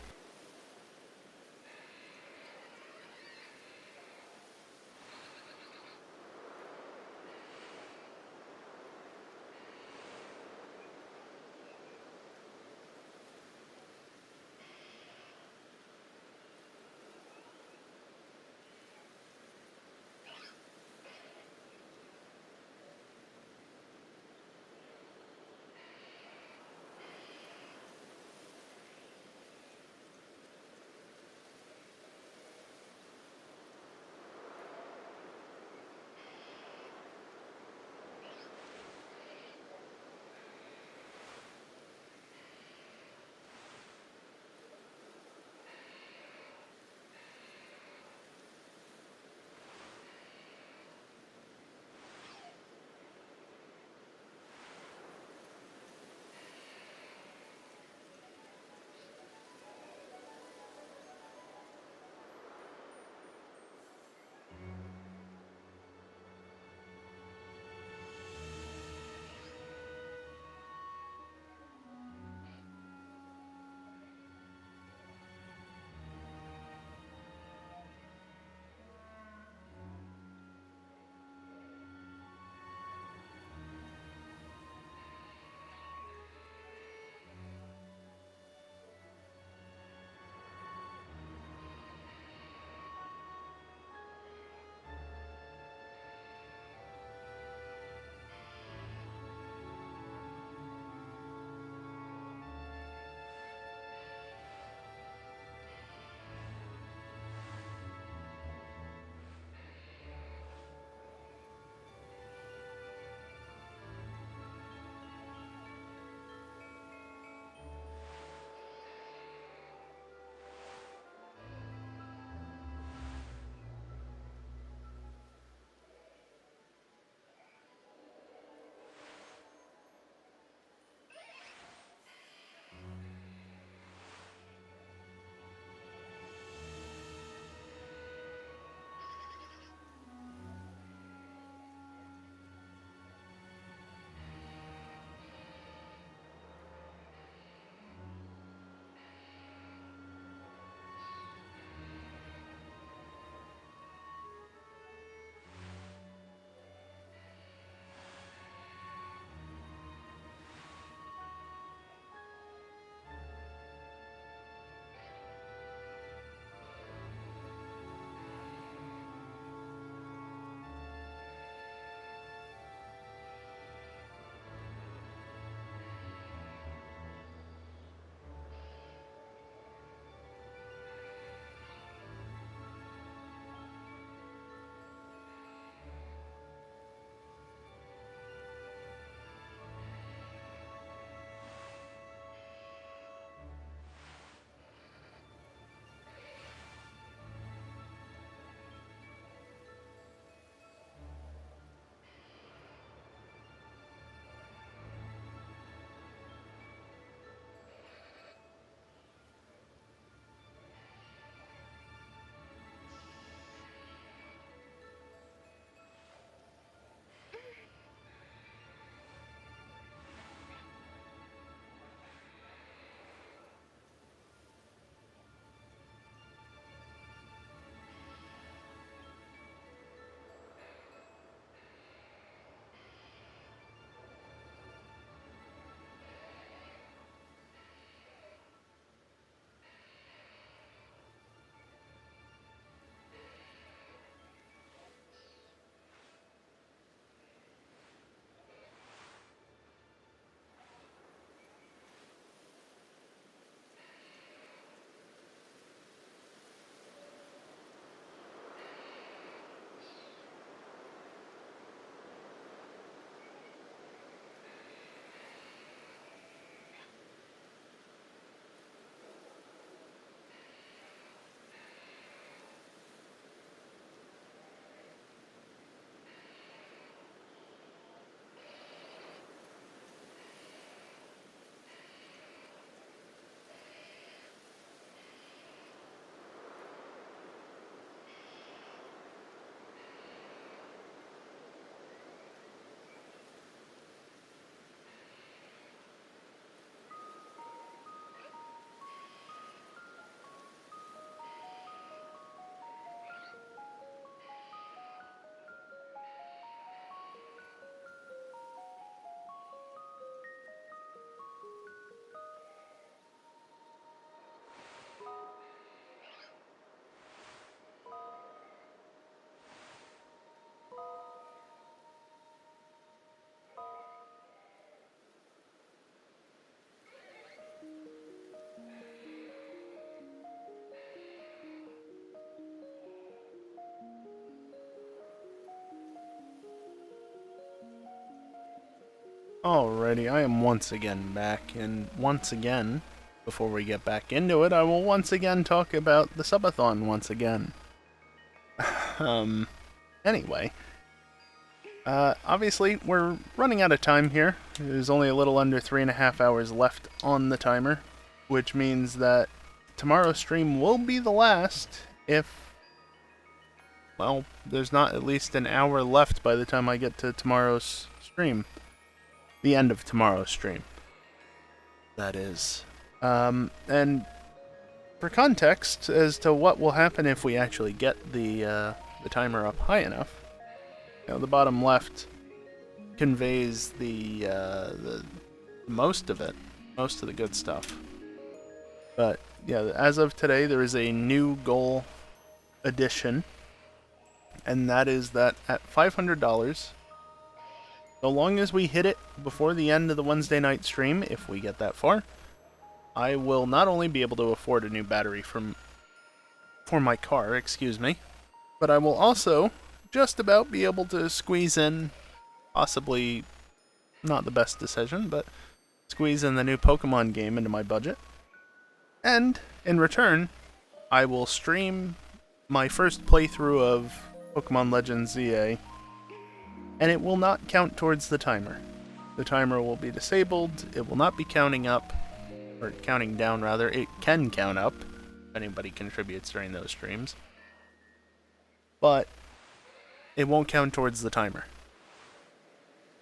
Alrighty, I am once again back, and once again, before we get back into it, I will once again talk about the subathon once again. Anyway, obviously, we're running out of time here. There's only a little under 3.5 hours left on the timer, which means that tomorrow's stream will be the last if, well, there's not at least an hour left by the time I get to tomorrow's stream. The end of tomorrow's stream. That is. And for context as to what will happen if we actually get the timer up high enough, you know, the bottom left conveys the most of it, most of the good stuff. But yeah, as of today, there is a new goal addition, and that is that at $500. So long as we hit it before the end of the Wednesday night stream, if we get that far, I will not only be able to afford a new battery for my car, but I will also just about be able to squeeze in, possibly not the best decision, but squeeze in the new Pokemon game into my budget. And in return, I will stream my first playthrough of Pokemon Legends ZA, and it will not count towards the timer. The timer will be disabled, it will not be counting up, or counting down rather. It can count up, if anybody contributes during those streams, but it won't count towards the timer.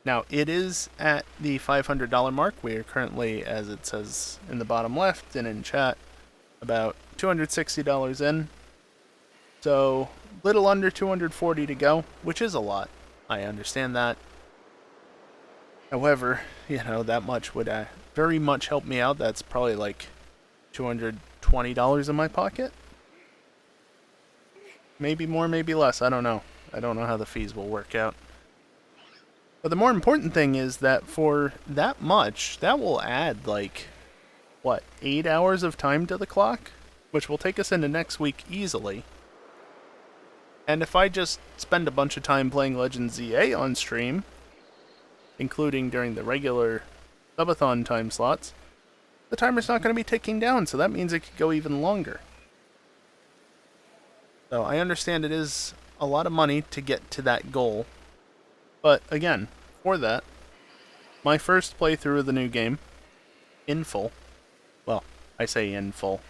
Now, it is at the $500 mark. We are currently, as it says in the bottom left and in chat, about $260 in. So, little under $240 to go, which is a lot. I understand that. However, that much would very much help me out. That's probably like $220 in my pocket. Maybe more, maybe less. I don't know. I don't know how the fees will work out. But the more important thing is that for that much, that will add 8 hours of time to the clock? Which will take us into next week easily. And if I just spend a bunch of time playing Legends ZA on stream, including during the regular subathon time slots, the timer's not going to be ticking down, so that means it could go even longer. So I understand it is a lot of money to get to that goal, but again, for that, my first playthrough of the new game, in full, well, I say in full,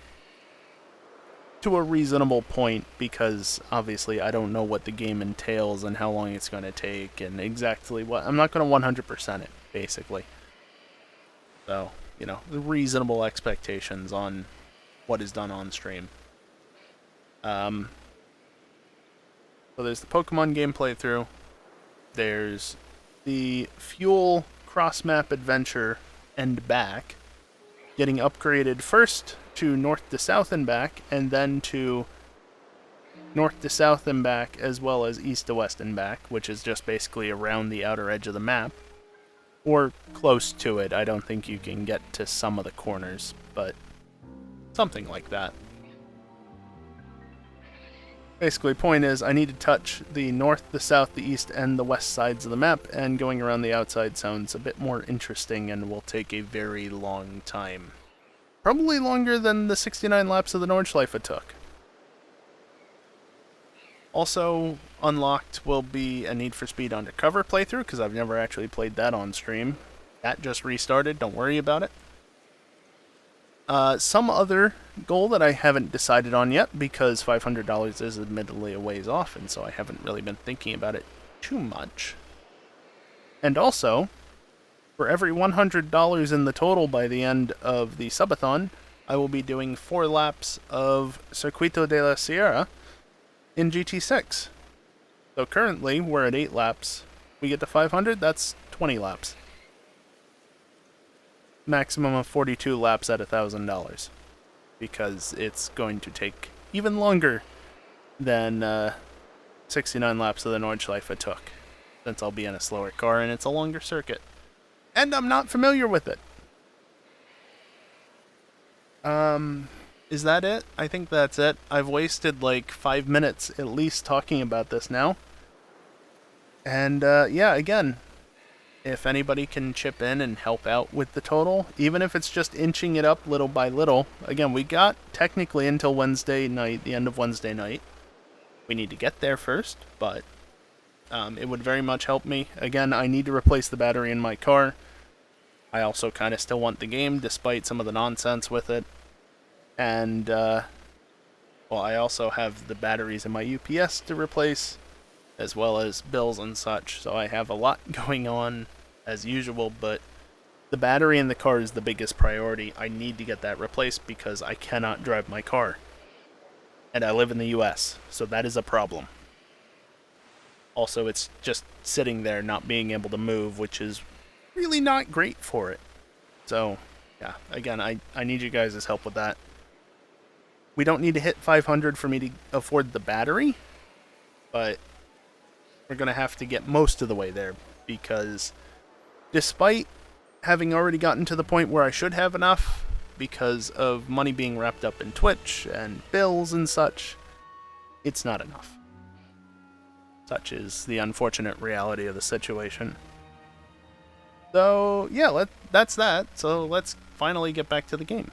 to a reasonable point, because obviously I don't know what the game entails and how long it's going to take and exactly what. I'm not going to 100% it, basically. So, the reasonable expectations on what is done on stream. So there's the Pokemon game playthrough. There's the Fuel cross-map adventure and back, getting upgraded first to north to south and back, and then to north to south and back, as well as east to west and back, which is just basically around the outer edge of the map, or close to it. I don't think you can get to some of the corners, but something like that. Basically, point is, I need to touch the north, the south, the east, and the west sides of the map, and going around the outside sounds a bit more interesting and will take a very long time. Probably longer than the 69 laps of the Nordschleife took. Also unlocked will be a Need for Speed Undercover playthrough, because I've never actually played that on stream. That just restarted, don't worry about it. Some other goal that I haven't decided on yet, because $500 is admittedly a ways off, and so I haven't really been thinking about it too much. And also, for every $100 in the total by the end of the subathon, I will be doing 4 laps of Circuito de la Sierra in GT6. So currently, we're at 8 laps. We get to 500, that's 20 laps. Maximum of 42 laps at $1,000. Because it's going to take even longer than 69 laps of the Nordschleife took. Since I'll be in a slower car and it's a longer circuit. And I'm not familiar with it. Is that it? I think that's it. I've wasted 5 minutes at least talking about this now. And yeah, again, if anybody can chip in and help out with the total, even if it's just inching it up little by little. Again, we got technically until Wednesday night, the end of Wednesday night. We need to get there first, but it would very much help me. Again, I need to replace the battery in my car. I also kind of still want the game, despite some of the nonsense with it. And, well, I also have the batteries in my UPS to replace, as well as bills and such. So I have a lot going on as usual, but the battery in the car is the biggest priority. I need to get that replaced because I cannot drive my car. And I live in the US, so that is a problem. Also, it's just sitting there not being able to move, which is really not great for it. So, yeah, again, I need you guys' help with that. We don't need to hit 500 for me to afford the battery, but we're going to have to get most of the way there, because despite having already gotten to the point where I should have enough because of money being wrapped up in Twitch and bills and such, it's not enough. Such is the unfortunate reality of the situation. So, yeah, that's that. So let's finally get back to the game.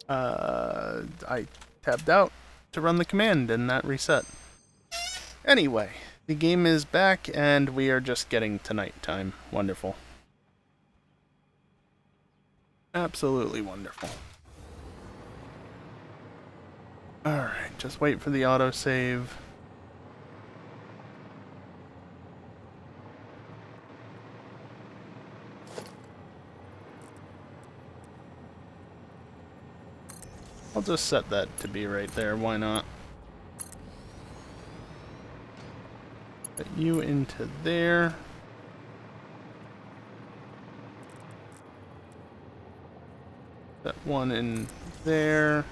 I tabbed out to run the command and that reset. Anyway, the game is back and we are just getting to nighttime. Wonderful. Absolutely wonderful. Alright, just wait for the autosave. I'll just set that to be right there, why not? Put you into there. Set one in there.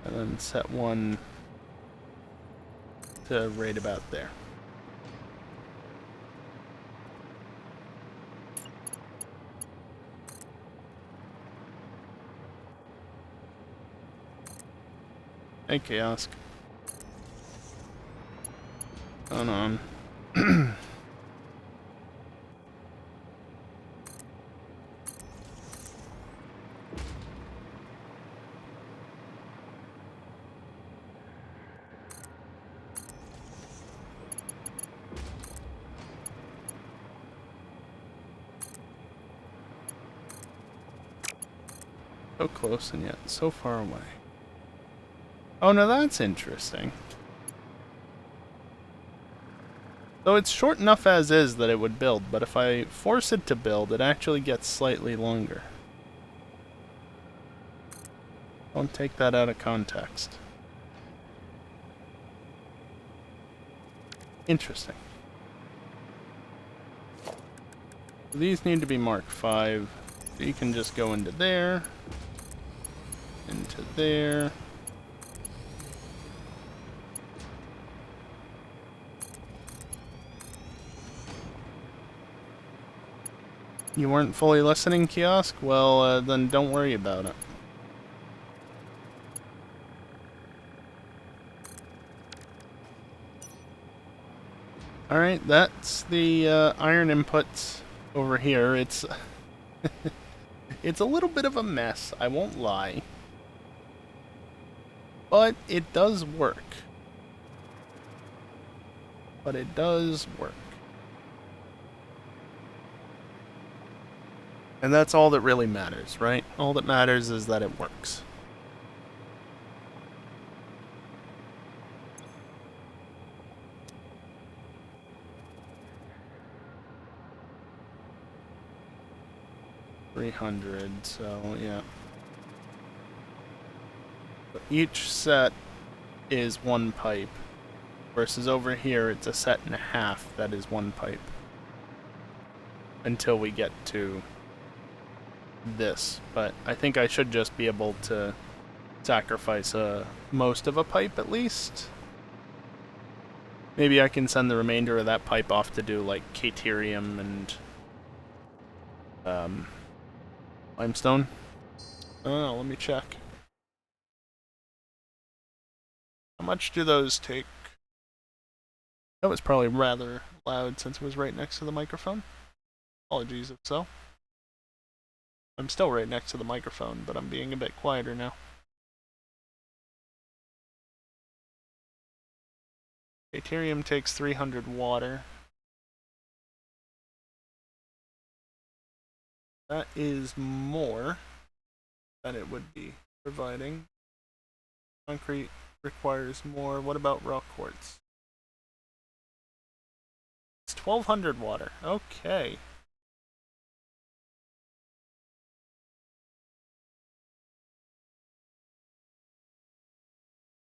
And then set one to right about there. Hey, Kiosk. Going on. So close and yet so far away. Oh, no, that's interesting. So it's short enough as is that it would build, but if I force it to build, it actually gets slightly longer. Don't take that out of context. Interesting. These need to be Mark 5. So you can just go into there. Into there. You weren't fully listening, Kiosk? Well, then don't worry about it. Alright, that's the iron inputs over here. It's it's a little bit of a mess, I won't lie. But it does work. But it does work. And that's all that really matters, right? All that matters is that it works. $300, so yeah. So each set is one pipe, versus over here it's a set and a half that is one pipe. Until we get to this, but I think I should just be able to sacrifice most of a pipe at least. Maybe I can send the remainder of that pipe off to do like Caterium and limestone. Oh, let me check. How much do those take? That was probably rather loud since it was right next to the microphone. Apologies if so. I'm still right next to the microphone, but I'm being a bit quieter now. Deuterium takes 300 water. That is more than it would be providing. Concrete requires more. What about raw quartz? It's 1200 water. Okay.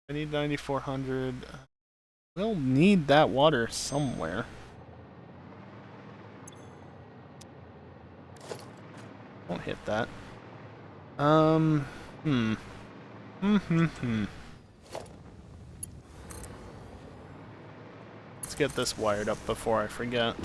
I need 9400. We'll need that water somewhere. Won't hit that. Let's get this wired up before I forget.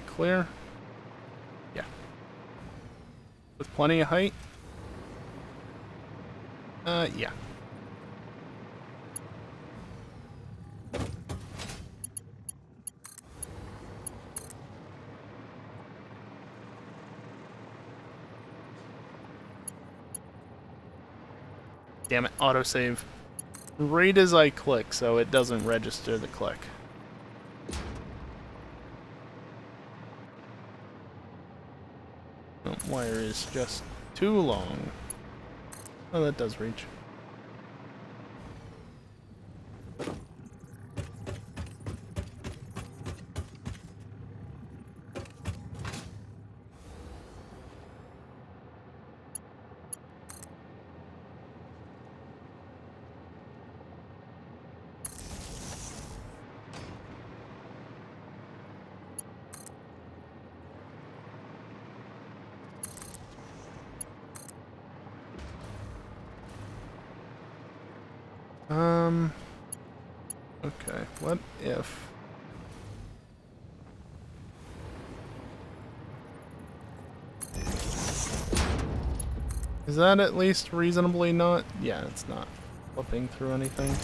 Clear? Yeah. With plenty of height? Yeah. Damn it, autosave. Right as I click, so it doesn't register the click. The wire is just too long. Oh, that does reach. Okay, what if... Is that at least reasonably not? Yeah, it's not flipping through anything.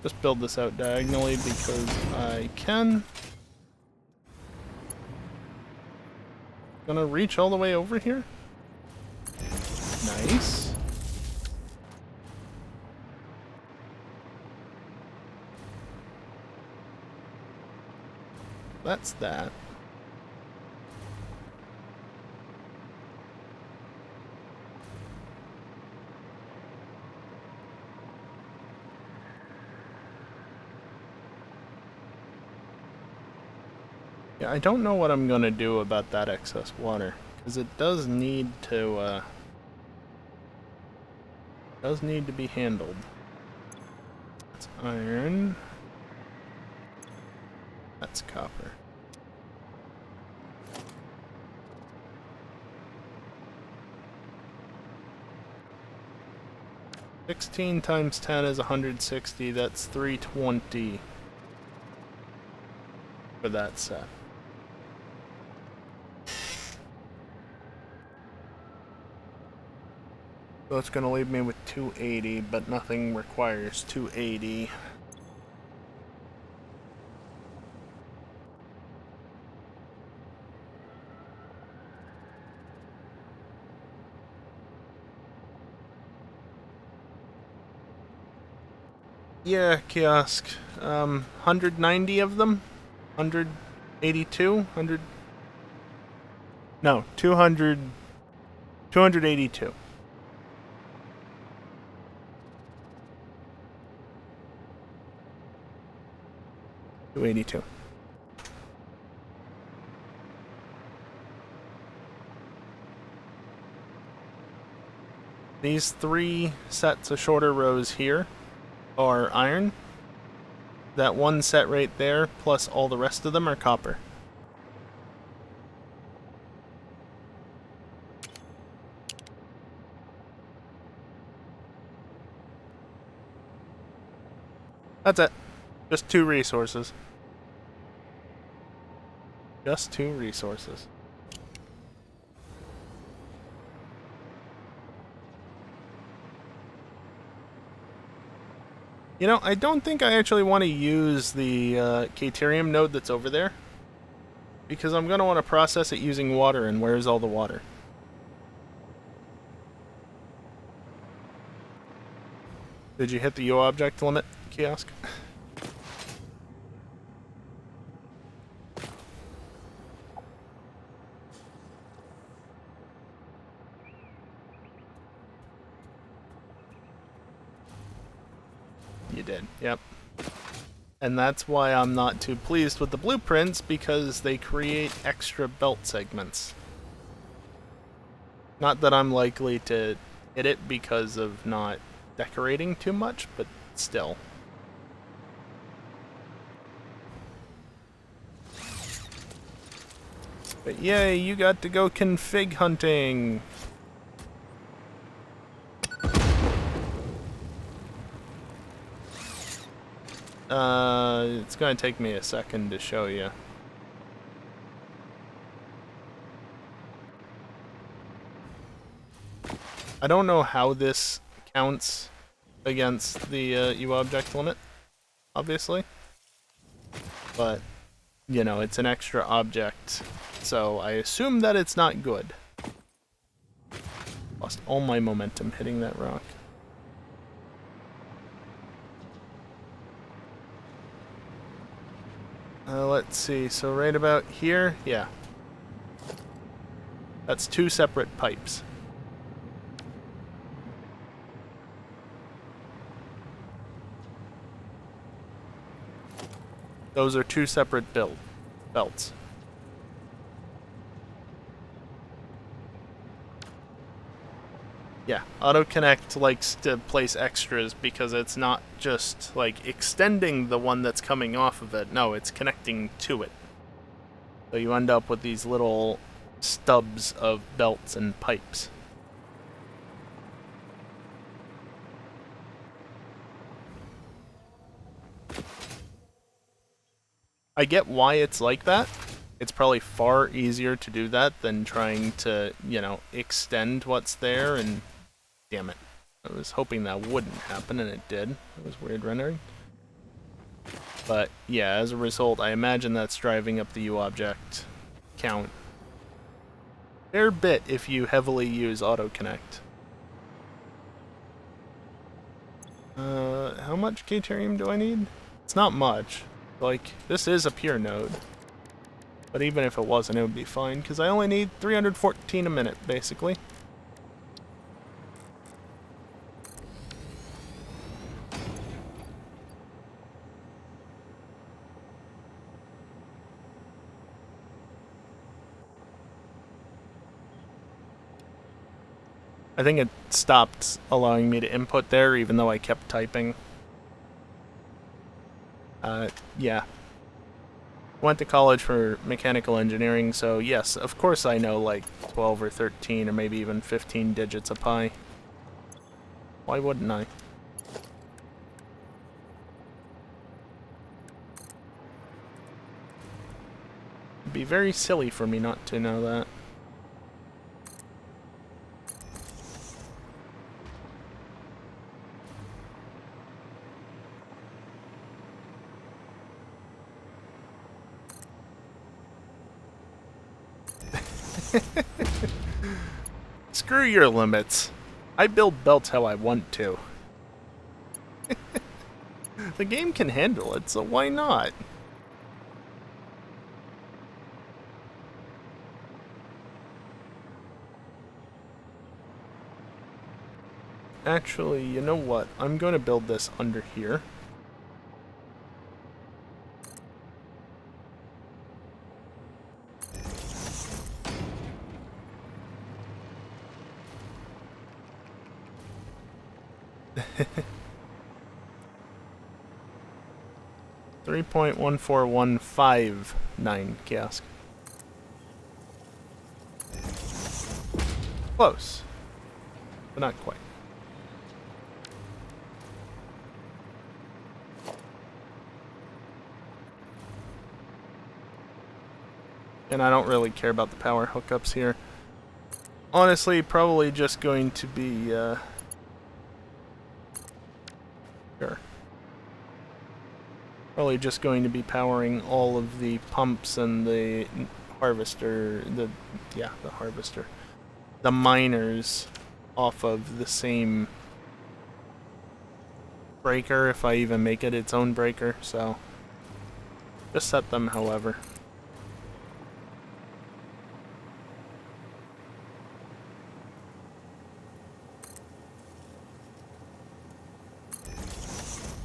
Just build this out diagonally because I can. Gonna reach all the way over here. Nice. That's that. Yeah, I don't know what I'm gonna do about that excess water, because it does need to be handled. That's iron. That's copper. $16 times 10 is 160. That's 320 for that set. So it's going to leave me with 280, but nothing requires 280. Yeah, kiosk. 190 of them? 182? 100? No, 200... 282. $282. These 3 sets of shorter rows here are iron. That one set right there, plus all the rest of them are copper. That's it. Just 2 resources. Just 2 resources. You know, I don't think I actually want to use the Caterium node that's over there. Because I'm going to want to process it using water, and where's all the water? Did you hit the U object limit, kiosk? You did, yep. And that's why I'm not too pleased with the blueprints, because they create extra belt segments. Not that I'm likely to hit it because of not decorating too much, but still. But yay, you got to go config hunting! It's gonna take me a second to show you. I don't know how this counts against the U object limit, obviously. But, you know, it's an extra object, so I assume that it's not good. Lost all my momentum hitting that rock. Let's see, so right about here, yeah. That's 2 separate pipes. Those are 2 separate belts. Yeah, AutoConnect likes to place extras because it's not just like extending the one that's coming off of it. No, it's connecting to it. So you end up with these little stubs of belts and pipes. I get why it's like that. It's probably far easier to do that than trying to, you know, extend what's there and... Damn it. I was hoping that wouldn't happen, and it did. It was weird rendering. But, yeah, as a result, I imagine that's driving up the U-object count. Fair bit if you heavily use AutoConnect. How much Caterium do I need? It's not much. Like, this is a pure node. But even if it wasn't, it would be fine, because I only need 314 a minute, basically. I think it stopped allowing me to input there, even though I kept typing. Yeah. Went to college for mechanical engineering, so yes, of course I know like 12 or 13 or maybe even 15 digits of pi. Why wouldn't I? It'd be very silly for me not to know that. Screw your limits. I build belts how I want to. The game can handle it, so why not? Actually, you know what? I'm going to build this under here. 3.1415 kiosk. Close, but not quite. And I don't really care about the power hookups here. Honestly, probably just going to be, sure. Probably just going to be powering all of the pumps and the harvester, the harvester. The miners off of the same breaker, if I even make it its own breaker, so just set them however.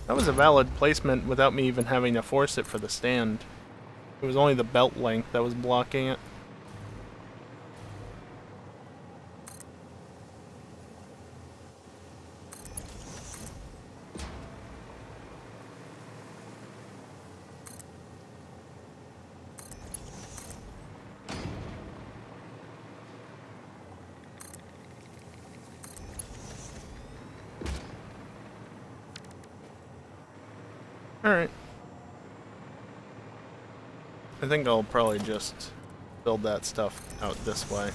That was a valid placement without me even having to force it for the stand. It was only the belt length that was blocking it. Alright. I think I'll probably just build that stuff out this way.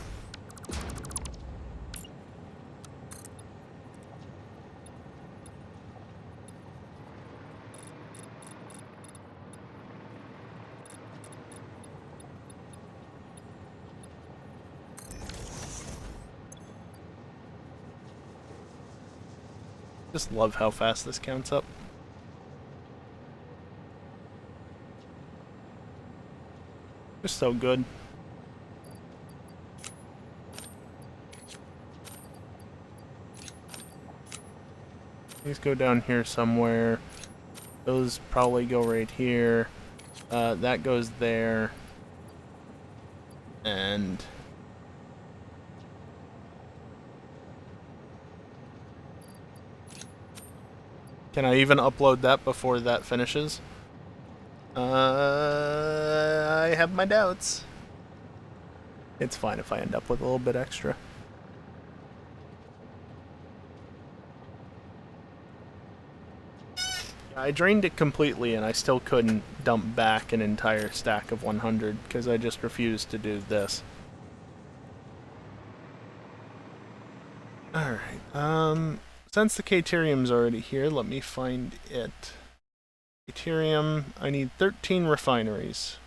Just love how fast this counts up. Just so good. These go down here somewhere. Those probably go right here. That goes there. And can I even upload that before that finishes? I have my doubts. It's fine if I end up with a little bit extra. I drained it completely and I still couldn't dump back an entire stack of 100 because I just refused to do this. Alright, since the Caterium's already here, let me find it. Caterium, I need 13 refineries.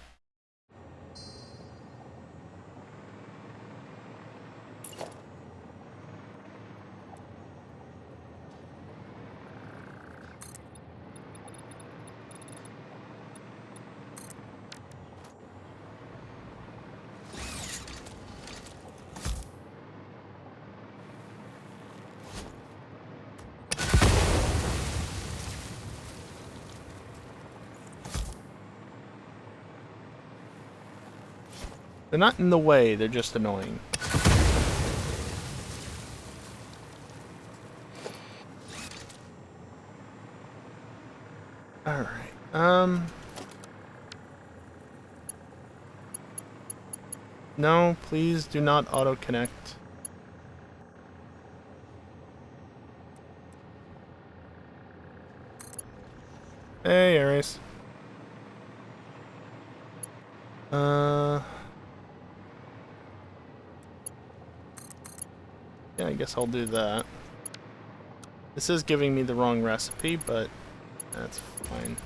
They're not in the way, they're just annoying. Alright, no, please do not auto-connect. Hey, Ares. Yeah, I guess I'll do that. This is giving me the wrong recipe, but that's fine.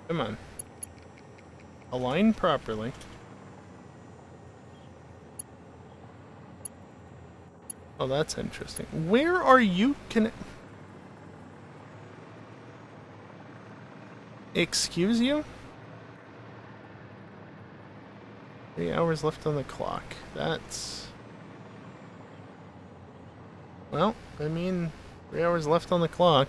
Come on. Align properly. Oh, that's interesting. Where are you Excuse you? 3 hours left on the clock. That's... Well, I mean, 3 hours left on the clock.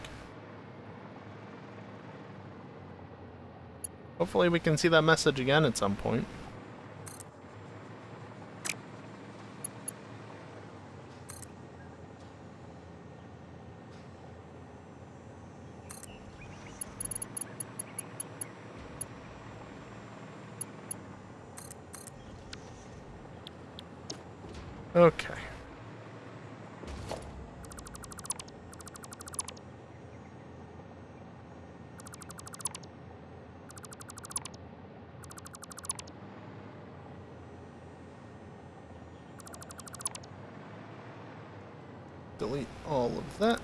Hopefully we can see that message again at some point. Okay. Delete all of that.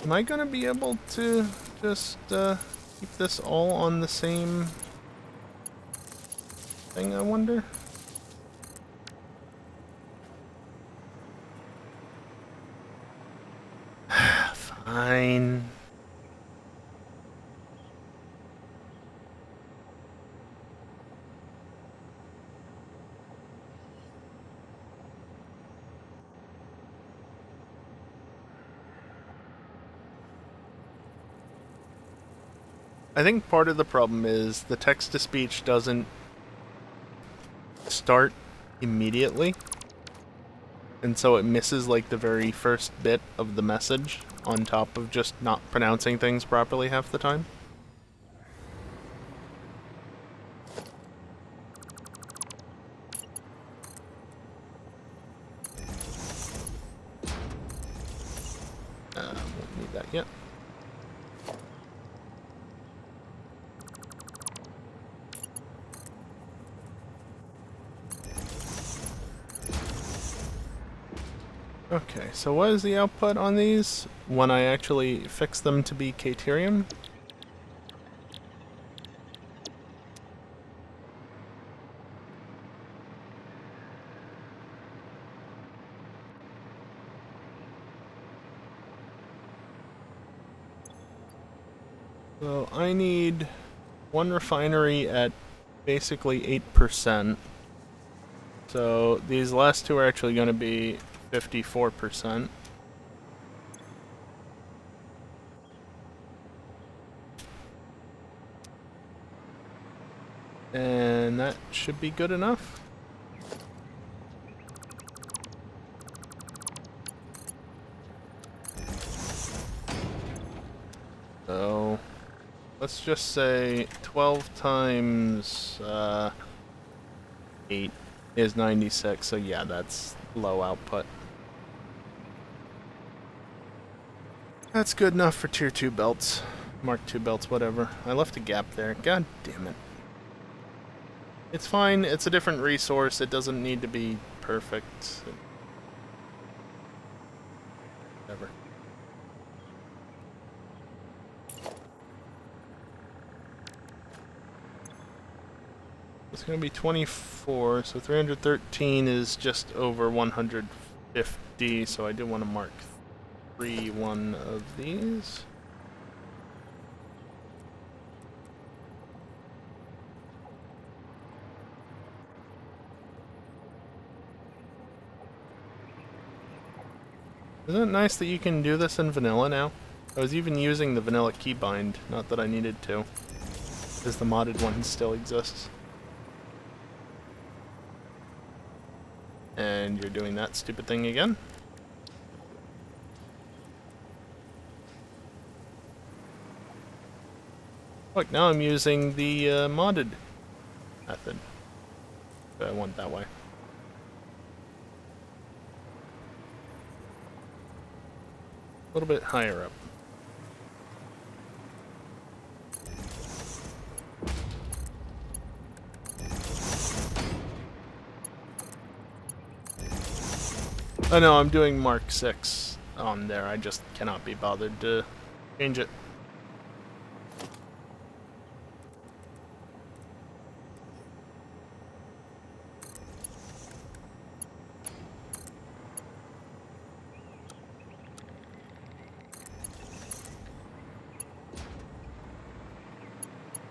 Am I gonna be able to just keep this all on the same thing, I wonder? Fine. I think part of the problem is the text-to-speech doesn't start immediately, and so it misses like the very first bit of the message on top of just not pronouncing things properly half the time. Won't need that yet. Okay, so what is the output on these when I actually fix them to be Caterium? So I need one refinery at basically 8%. So these last two are actually going to be 54%. And that should be good enough. So let's just say 12 times 8 is 96, so yeah, that's low output. That's good enough for tier 2 belts. Mark 2 belts, whatever. I left a gap there. God damn it. It's fine, it's a different resource, it doesn't need to be perfect. Whatever. It's gonna be 24, so 313 is just over 150, so I do want to mark one of these. Isn't it nice that you can do this in vanilla now? I was even using the vanilla keybind, not that I needed to, because the modded one still exists. And you're doing that stupid thing again? Look, now I'm using the modded method. I went that way. A little bit higher up. Oh no, I'm doing Mark 6 on there. I just cannot be bothered to change it.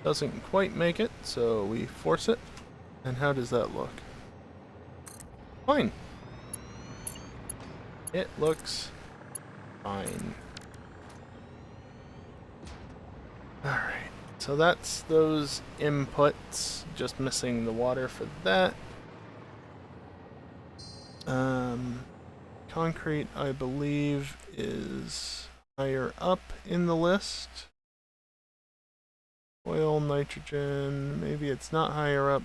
Doesn't quite make it, so we force it. And how does that look? Fine. It looks fine. Alright, so that's those inputs. Just missing the water for that. Concrete, I believe, is higher up in the list. Oil, nitrogen, maybe it's not higher up.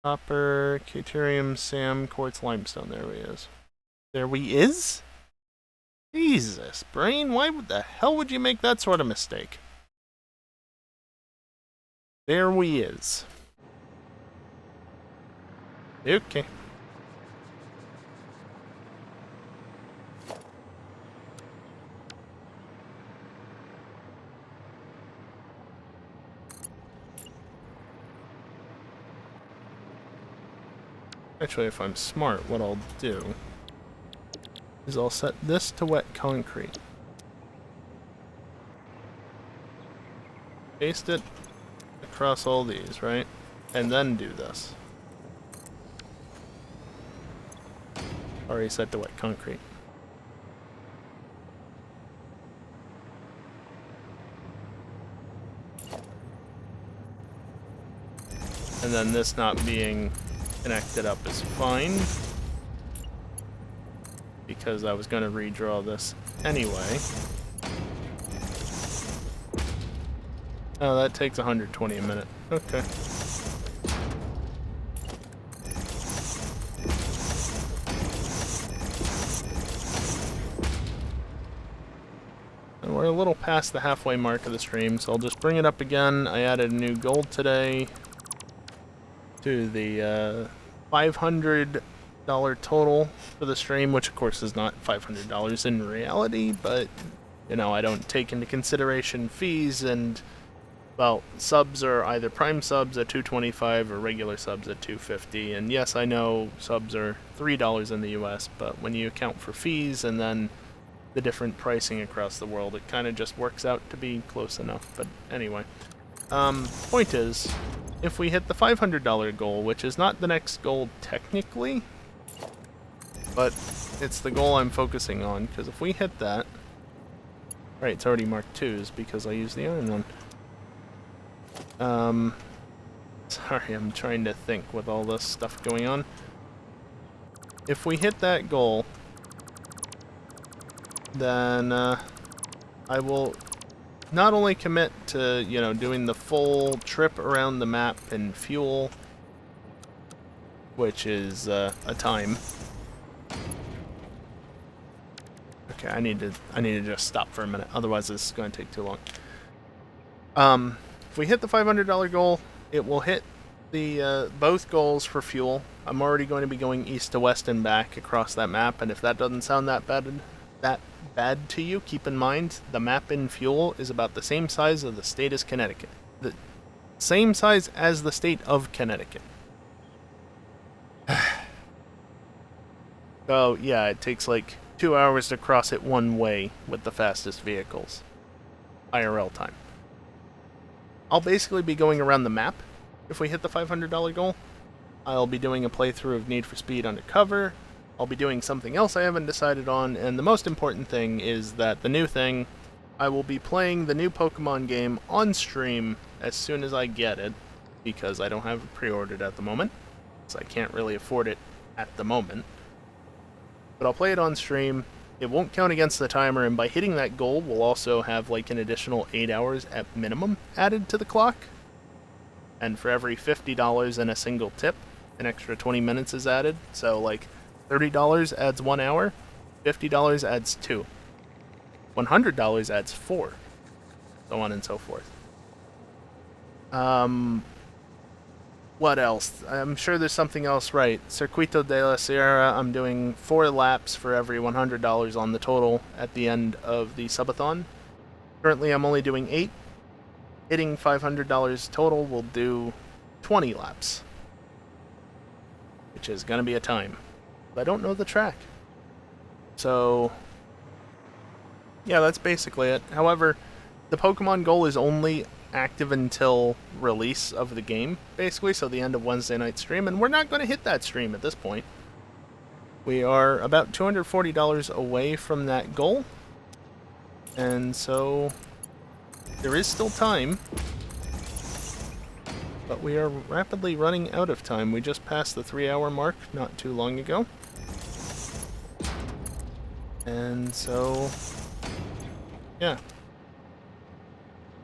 Copper, Caterium, Sam, Quartz, Limestone. There we is. There we is? Jesus, brain, why the hell would you make that sort of mistake? There we is. Okay. Actually, if I'm smart, what I'll do is I'll set this to wet concrete. Paste it across all these, right? And then do this. Already set to wet concrete. And then this not being connected up is fine, because I was going to redraw this anyway. Oh, that takes 120 a minute. Okay. And we're a little past the halfway mark of the stream, so I'll just bring it up again. I added a new goal today to the $500 total for the stream, which of course is not $500 in reality, but you know, I don't take into consideration fees, and well, subs are either prime subs at $2.25 or regular subs at $2.50, and yes, I know subs are $3 in the US, but when you account for fees and then the different pricing across the world, it kind of just works out to be close enough. But anyway, point is, if we hit the $500 goal, which is not the next goal technically, but it's the goal I'm focusing on, because if we hit that, right, it's already marked 2s because I used the iron one. Sorry, I'm trying to think with all this stuff going on. If we hit that goal, then I will not only commit to, you know, doing the full trip around the map in fuel, which is a time. Okay, I need to just stop for a minute, otherwise this is going to take too long. If we hit the $500 goal, it will hit the both goals for fuel. I'm already going to be going east to west and back across that map, and if that doesn't sound that bad to you, keep in mind the map in fuel is about the same size as the state as Connecticut. The same size as the state of Connecticut. So yeah, it takes like 2 hours to cross it one way with the fastest vehicles. IRL time. I'll basically be going around the map if we hit the $500 goal. I'll be doing a playthrough of Need for Speed Undercover. I'll be doing something else I haven't decided on, and the most important thing is that the new thing, I will be playing the new Pokemon game on stream as soon as I get it, because I don't have it pre-ordered at the moment, so I can't really afford it at the moment. But I'll play it on stream. It won't count against the timer, and by hitting that goal, we'll also have like an additional 8 hours at minimum added to the clock. And for every $50 in a single tip, an extra 20 minutes is added, so like $30 adds 1 hour, $50 adds 2, $100 adds 4, so on and so forth. What else? I'm sure there's something else, right? Circuito de la Sierra, I'm doing 4 laps for every $100 on the total at the end of the subathon. Currently I'm only doing 8. Hitting $500 total will do 20 laps, which is going to be a time. I don't know the track. So, yeah, that's basically it. However, the Pokemon goal is only active until release of the game, basically, so the end of Wednesday night stream, and we're not going to hit that stream at this point. We are about $240 away from that goal, and so there is still time, but we are rapidly running out of time. We just passed the 3-hour mark not too long ago. And so, yeah.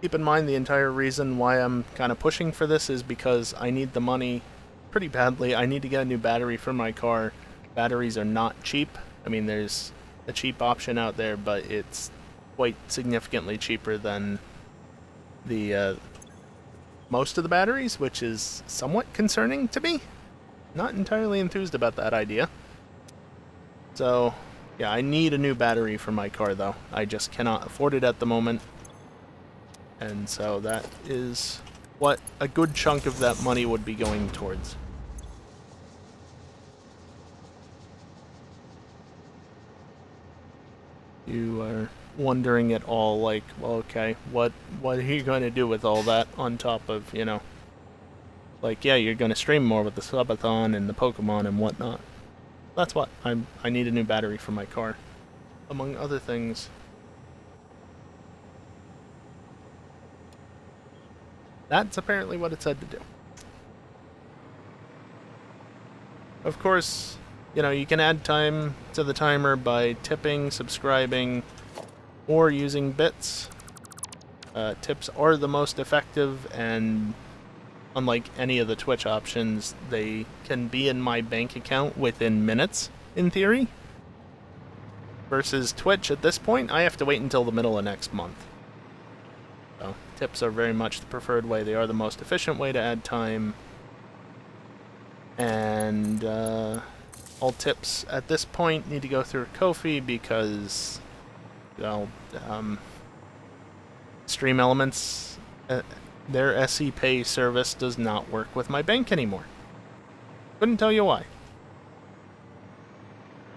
Keep in mind the entire reason why I'm kind of pushing for this is because I need the money pretty badly. I need to get a new battery for my car. Batteries are not cheap. I mean, there's a cheap option out there, but it's quite significantly cheaper than the most of the batteries, which is somewhat concerning to me. Not entirely enthused about that idea. So, yeah, I need a new battery for my car, though. I just cannot afford it at the moment. And so that is what a good chunk of that money would be going towards. You are wondering at all, like, well, okay, what are you going to do with all that on top of, you know, like, yeah, you're going to stream more with the subathon and the Pokemon and whatnot. That's what I need a new battery for my car, among other things. That's apparently what it said to do. Of course, you know, you can add time to the timer by tipping, subscribing, or using bits. Tips are the most effective, and unlike any of the Twitch options, they can be in my bank account within minutes, in theory. Versus Twitch, at this point, I have to wait until the middle of next month. So, tips are very much the preferred way. They are the most efficient way to add time. And all tips at this point need to go through Ko-fi because, well, Stream Elements, their SE Pay service does not work with my bank anymore. Couldn't tell you why.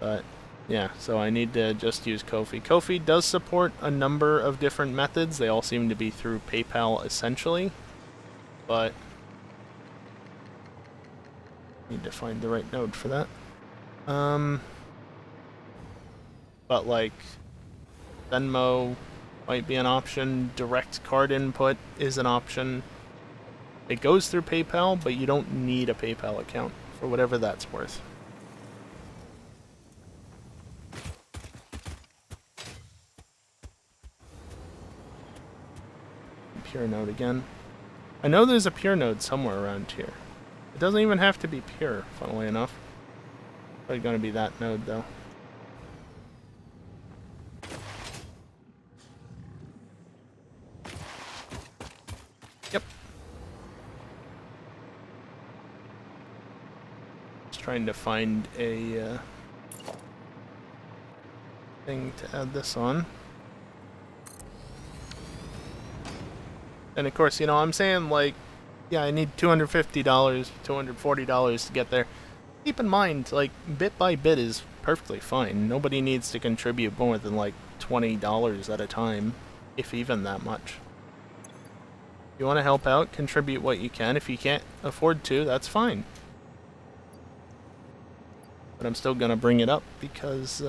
But, yeah, so I need to just use Ko-fi. Ko-fi does support a number of different methods. They all seem to be through PayPal, essentially. But need to find the right node for that. But like Venmo might be an option. Direct card input is an option. It goes through PayPal, but you don't need a PayPal account for whatever that's worth. Pure node again. I know there's a pure node somewhere around here. It doesn't even have to be pure, funnily enough. Probably gonna be that node, though. Yep. Just trying to find a thing to add this on. And of course, you know, I'm saying, like, yeah, I need $250, $240 to get there. Keep in mind, like, bit by bit is perfectly fine. Nobody needs to contribute more than, like, $20 at a time, if even that much. If you want to help out, contribute what you can. If you can't afford to, that's fine. But I'm still gonna bring it up because,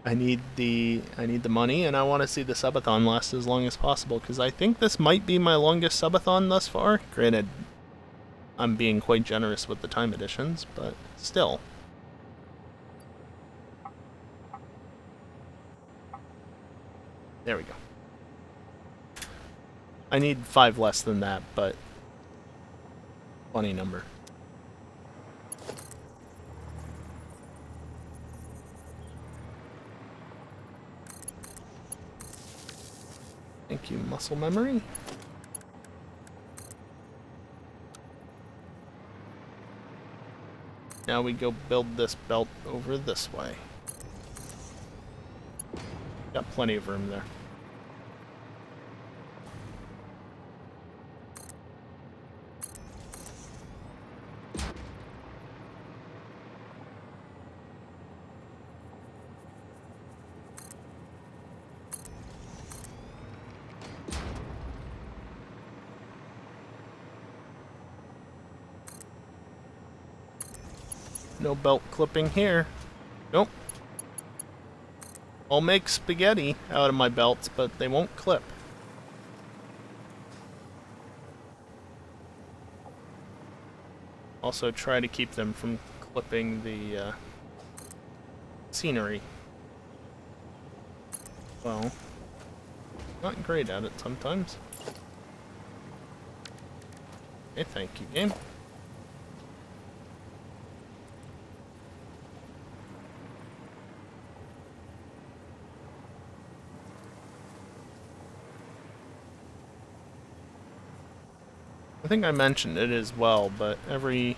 I need the money, and I want to see the subathon last as long as possible, because I think this might be my longest subathon thus far. Granted, I'm being quite generous with the time additions, but still. There we go. I need 5 less than that, but funny number. Thank you, muscle memory. Now we go build this belt over this way. Got plenty of room there. No belt clipping here. Nope. I'll make spaghetti out of my belts, but they won't clip. Also try to keep them from clipping the scenery. Well, not great at it sometimes. Okay, thank you, game. I think I mentioned it as well, but it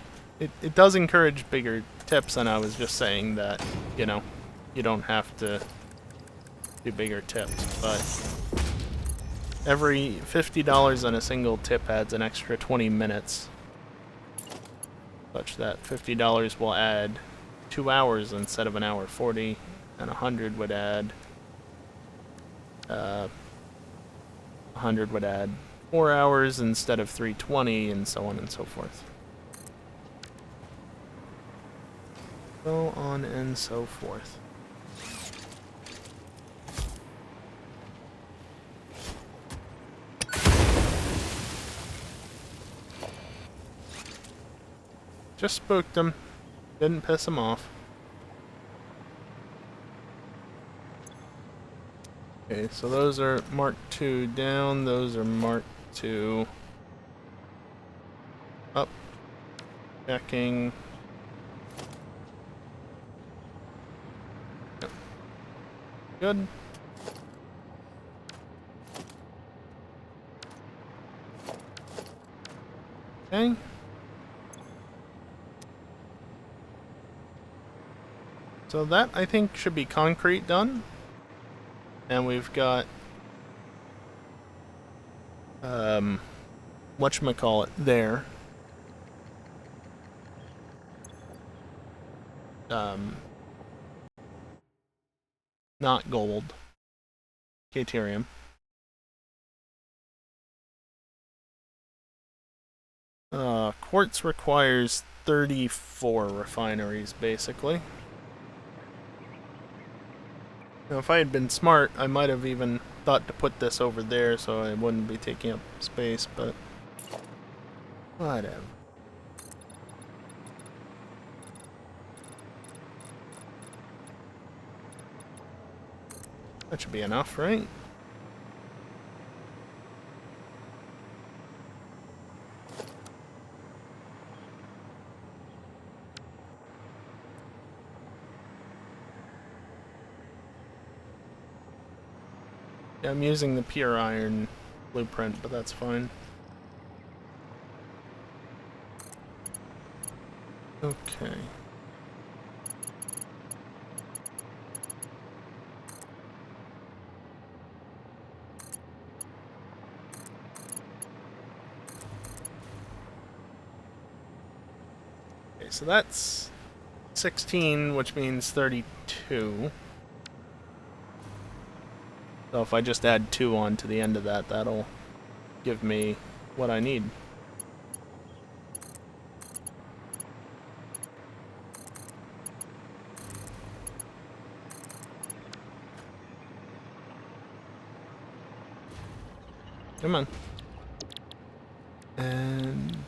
does encourage bigger tips, and I was just saying that, you know, you don't have to do bigger tips, but every $50 on a single tip adds an extra 20 minutes, such that $50 will add 2 hours instead of an hour 40, and 100 would add 100 would add 4 hours instead of 320, and so on and so forth. So on and so forth. Just spooked him. Didn't piss him off. Okay, so those are Mark II down, those are Mark II up. Checking. Yep. Good. Okay. So that, I think, should be concrete done. And we've got whatchamacallit there. Not gold. Caterium. Quartz requires 34 refineries, basically. Now, if I had been smart, I might have even thought to put this over there so I wouldn't be taking up space, but whatever. That should be enough, right? Yeah, I'm using the pure iron blueprint, but that's fine. Okay. Okay, so that's 16, which means 32. So if I just add 2 on to the end of that, that'll give me what I need. Come on. And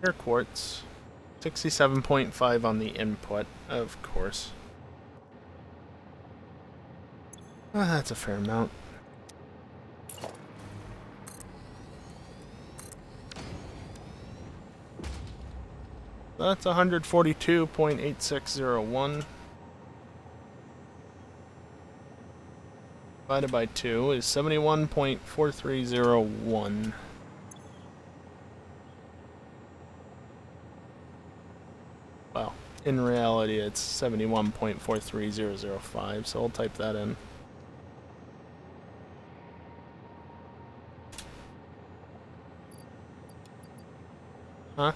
pure quartz. 67.5 on the input, of course. That's a fair amount. That's 142.8601. Divided by 2 is 71.4301. Well, in reality it's 71.43005, so I'll type that in. Huh?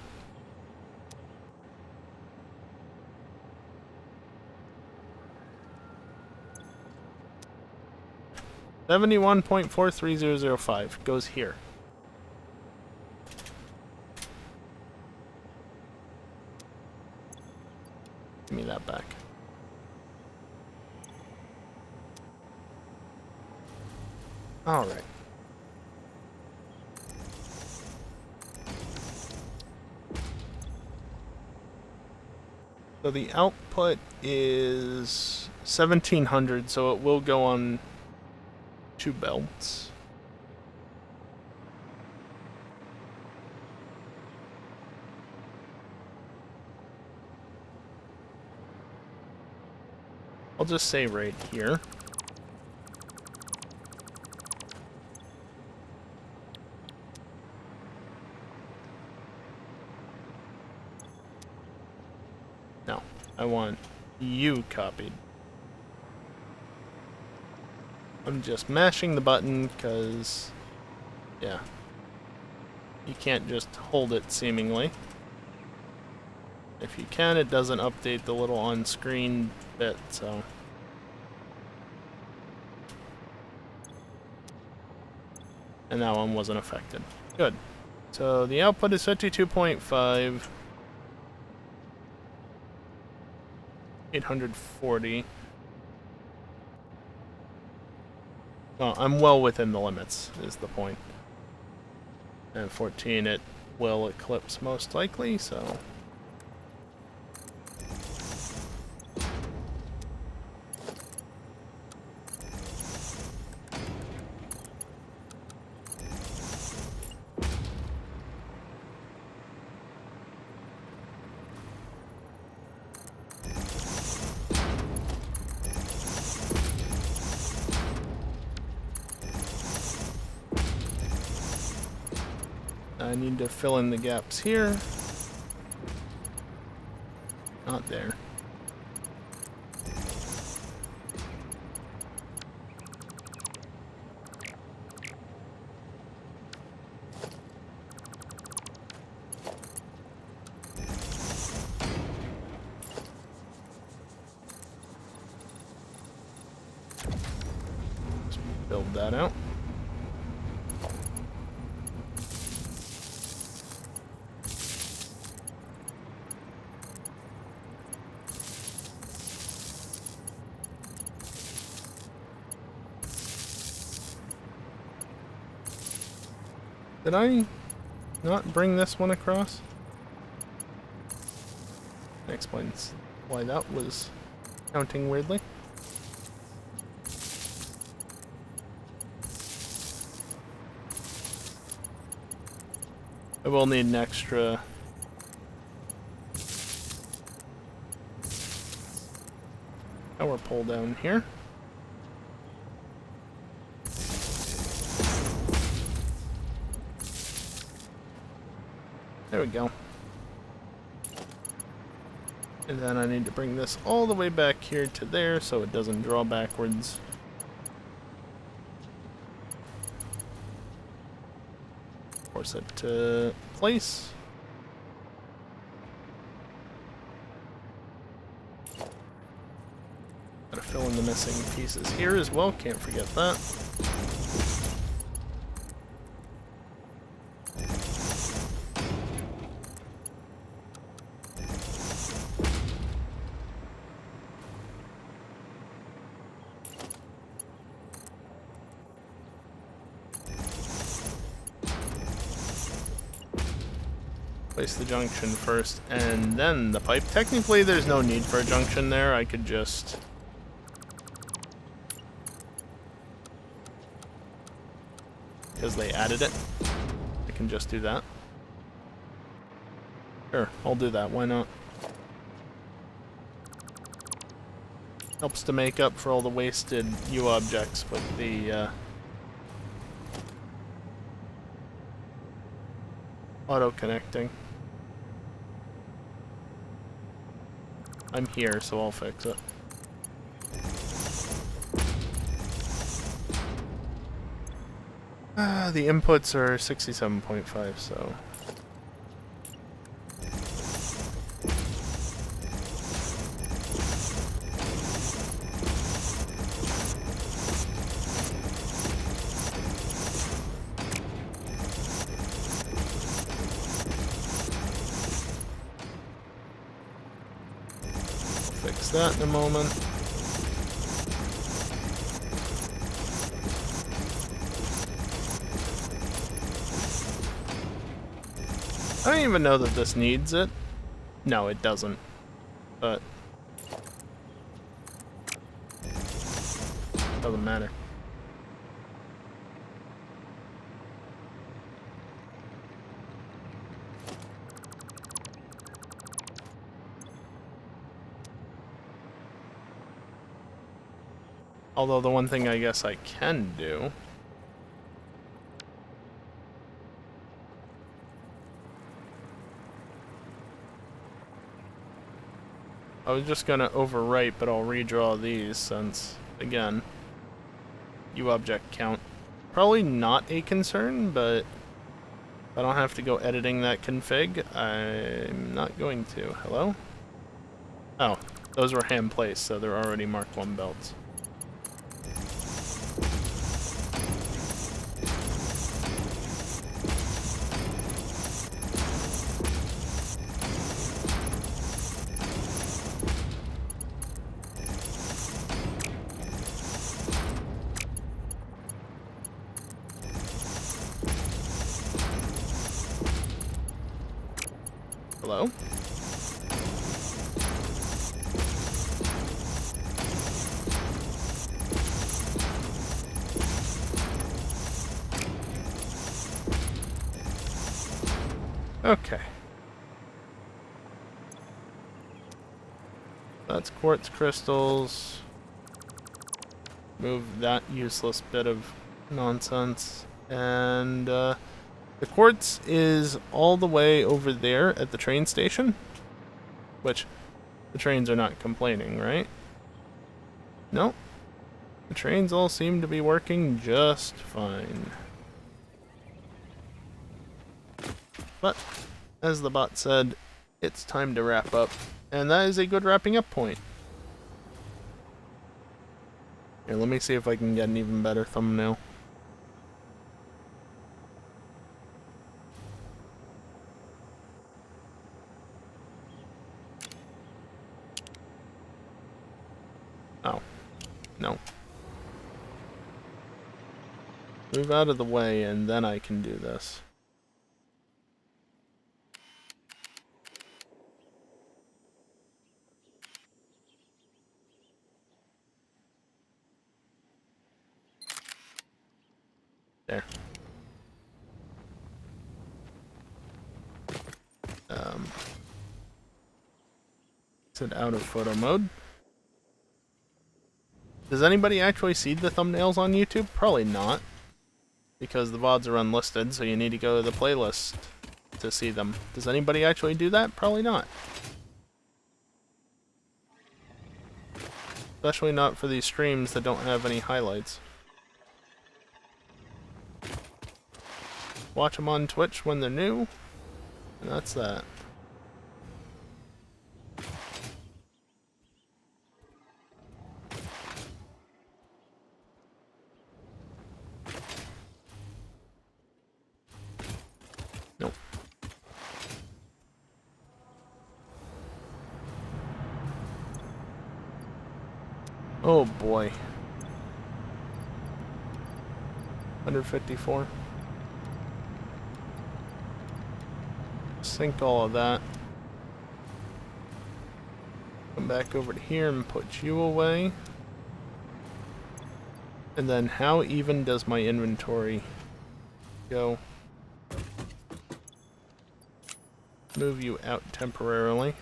$71.43005 goes here. Give me that back. All right. So the output is 1700, so it will go on 2 belts. I'll just say right here. No, I want you copied. I'm just mashing the button because, yeah, you can't just hold it seemingly. If you can, it doesn't update the little on-screen bit, so. And that one wasn't affected. Good. So the output is 52.5. 840. Well, I'm well within the limits, is the point. And 14 it will eclipse most likely, so. I need to fill in the gaps here. Not there. Let's build that out. Did I not bring this one across? That explains why that was counting weirdly. I will need an extra power pole down here. There we go. And then I need to bring this all the way back here to there so it doesn't draw backwards. Force it to place. Gotta fill in the missing pieces here as well, can't forget that. Place the junction first, and then the pipe. Technically, there's no need for a junction there. I could just... because they added it, I can just do that. Sure, I'll do that. Why not? Helps to make up for all the wasted U objects with the auto-connecting. I'm here, so I'll fix it. The inputs are 67.5, so... fix that in a moment. I don't even know that this needs it. No, it doesn't. But... doesn't matter. Although the one thing I guess I can do... I was just gonna overwrite, but I'll redraw these since, again, UObject count. Probably not a concern, but I don't have to go editing that config. I'm not going to. Hello? Oh, those were hand placed, so they're already Mark 1 belts. Hello? Okay. That's quartz crystals. Move that useless bit of nonsense. And, the quartz is all the way over there at the train station. Which, the trains are not complaining, right? Nope. The trains all seem to be working just fine. But, as the bot said, it's time to wrap up. And that is a good wrapping up point. Here, let me see if I can get an even better thumbnail. Oh. No. Move out of the way and then I can do this. There. Exit out of photo mode. Does anybody actually see the thumbnails on YouTube? Probably not. Because the VODs are unlisted, so you need to go to the playlist to see them. Does anybody actually do that? Probably not. Especially not for these streams that don't have any highlights. Watch them on Twitch when they're new, and that's that. Nope. Oh boy. 154. Sync all of that. Come back over to here and put you away. And then how even does my inventory go? Move you out temporarily.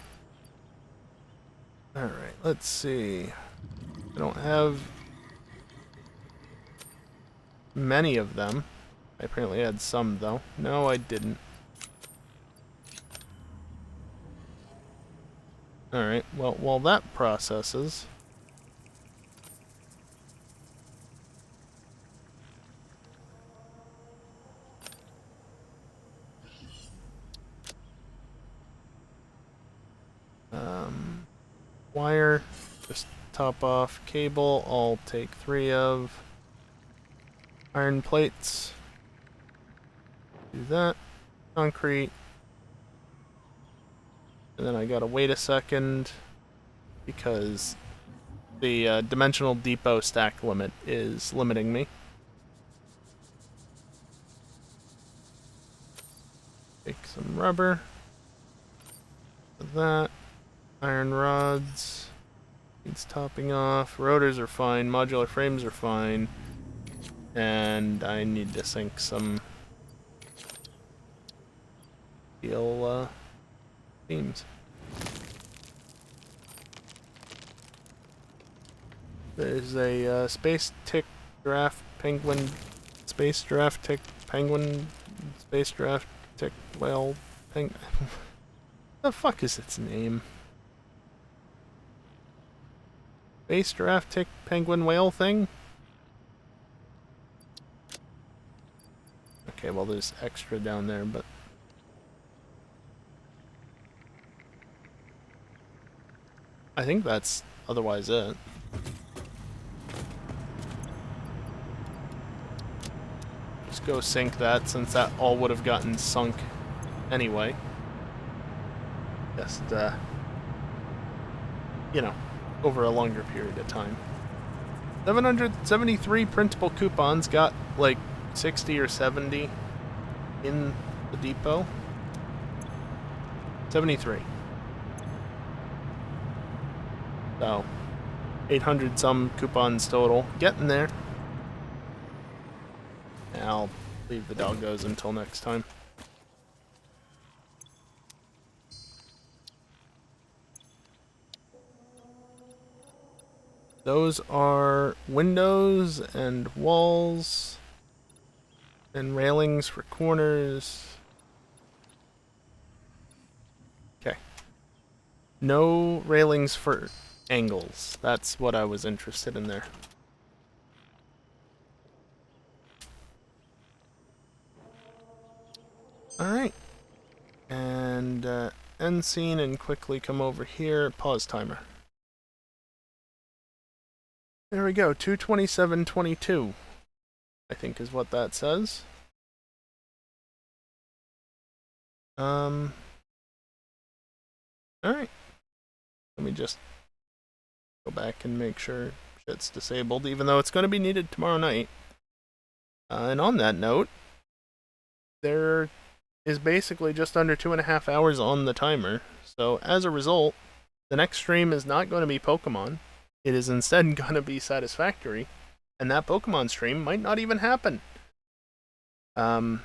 Alright, let's see. I don't have many of them. I apparently had some though. No, I didn't. Alright, well, while that processes... wire, just top off cable, I'll take 3 of. Iron plates. Do that. Concrete. And then I gotta wait a second because the dimensional depot stack limit is limiting me. Take some rubber. That. Iron rods. Needs topping off. Rotors are fine. Modular frames are fine. And I need to sink some steel beams. There's a space tick giraffe penguin, space giraffe tick penguin, space giraffe tick whale peng. The fuck is its name? Space giraffe tick penguin whale thing? Okay, well there's extra down there, but I think that's otherwise it. Just go sink that, since that all would have gotten sunk anyway. Just, you know, over a longer period of time. 773 printable coupons, got like 60 or 70 in the depot. 73. So, 800 some coupons total. Getting there. I'll leave the doggos until next time. Those are windows and walls and railings for corners. Okay. No railings for angles. That's what I was interested in there. Alright. And end scene and quickly come over here. Pause timer. There we go. 2:27:22. I think is what that says. Alright. Let me just go back and make sure shit's disabled, even though it's going to be needed tomorrow night. And on that note, there is basically just under 2.5 hours on the timer. So as a result, the next stream is not going to be Pokemon. It is instead going to be Satisfactory. And that Pokemon stream might not even happen. Yeah,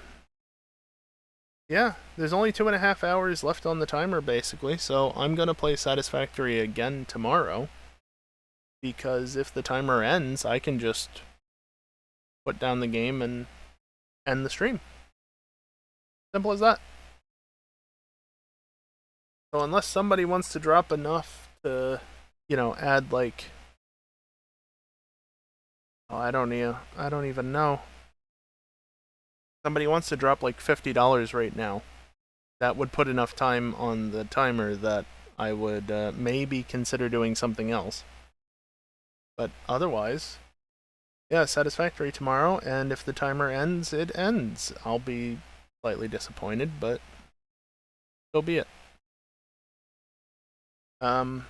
there's only 2.5 hours left on the timer, basically, so I'm gonna play Satisfactory again tomorrow. Because if the timer ends, I can just put down the game and end the stream. Simple as that. So unless somebody wants to drop enough to, you know, add like... Oh, I don't even know. Somebody wants to drop like $50 right now. That would put enough time on the timer that I would maybe consider doing something else. But otherwise, yeah, Satisfactory tomorrow, and if the timer ends, it ends. I'll be slightly disappointed, but so be it. Yeah,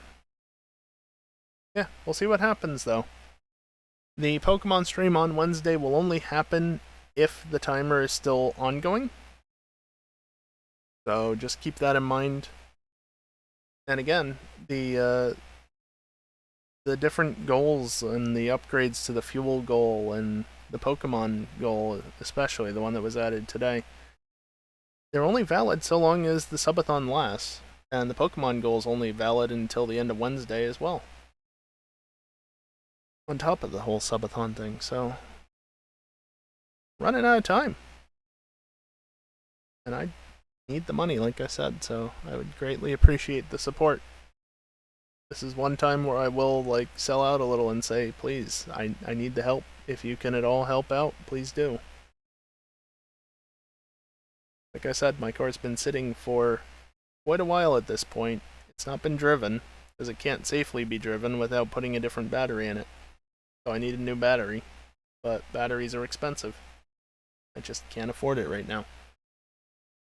we'll see what happens though. The Pokemon stream on Wednesday will only happen if the timer is still ongoing. So just keep that in mind. And again, the different goals and the upgrades to the fuel goal and the Pokemon goal, especially the one that was added today, they're only valid so long as the subathon lasts. And the Pokemon goal is only valid until the end of Wednesday as well. On top of the whole subathon thing, so running out of time. And I need the money, like I said, so I would greatly appreciate the support. This is one time where I will like sell out a little and say, please, I need the help. If you can at all help out, please do. Like I said, my car's been sitting for quite a while at this point. It's not been driven, because it can't safely be driven without putting a different battery in it. So I need a new battery, but batteries are expensive. I just can't afford it right now.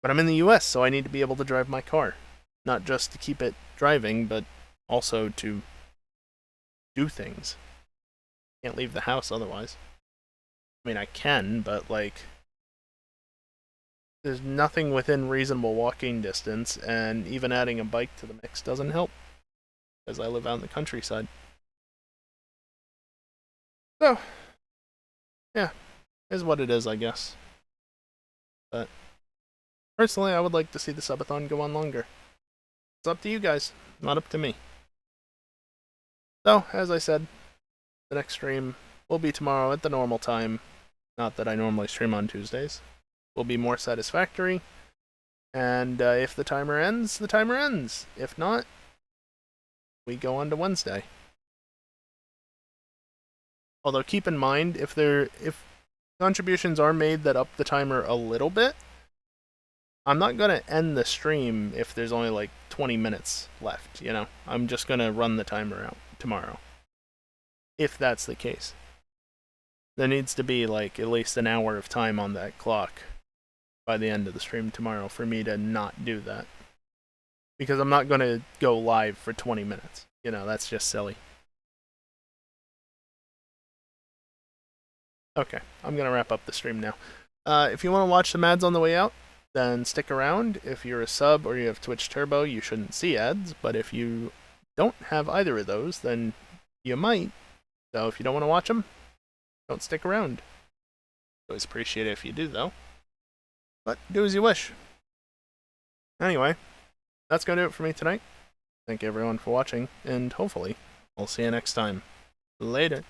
But I'm in the US, so I need to be able to drive my car. Not just to keep it driving, but also to do things. Can't leave the house otherwise. I mean, I can, but like... There's nothing within reasonable walking distance, and even adding a bike to the mix doesn't help. Because I live out in the countryside. So, yeah, is what it is, I guess. But personally, I would like to see the subathon go on longer. It's up to you guys, not up to me. So, as I said, The next stream will be tomorrow at the normal time. Not that I normally stream on Tuesdays. Will be more Satisfactory. And if the timer ends, the timer ends. If not, we go on to Wednesday. Although keep in mind, if contributions are made that up the timer a little bit, I'm not gonna end the stream if there's only like 20 minutes left, you know? I'm just gonna run the timer out tomorrow. If that's the case. There needs to be like at least an hour of time on that clock by the end of the stream tomorrow for me to not do that. Because I'm not gonna go live for 20 minutes. You know, that's just silly. Okay, I'm gonna wrap up the stream now. If you want to watch some ads on the way out, then stick around. If you're a sub or you have Twitch Turbo, you shouldn't see ads, but if you don't have either of those, then you might. So if you don't want to watch them, don't stick around. Always appreciate it if you do, though. But do as you wish. Anyway, that's going to do it for me tonight. Thank you everyone for watching, and hopefully, I'll see you next time. Later.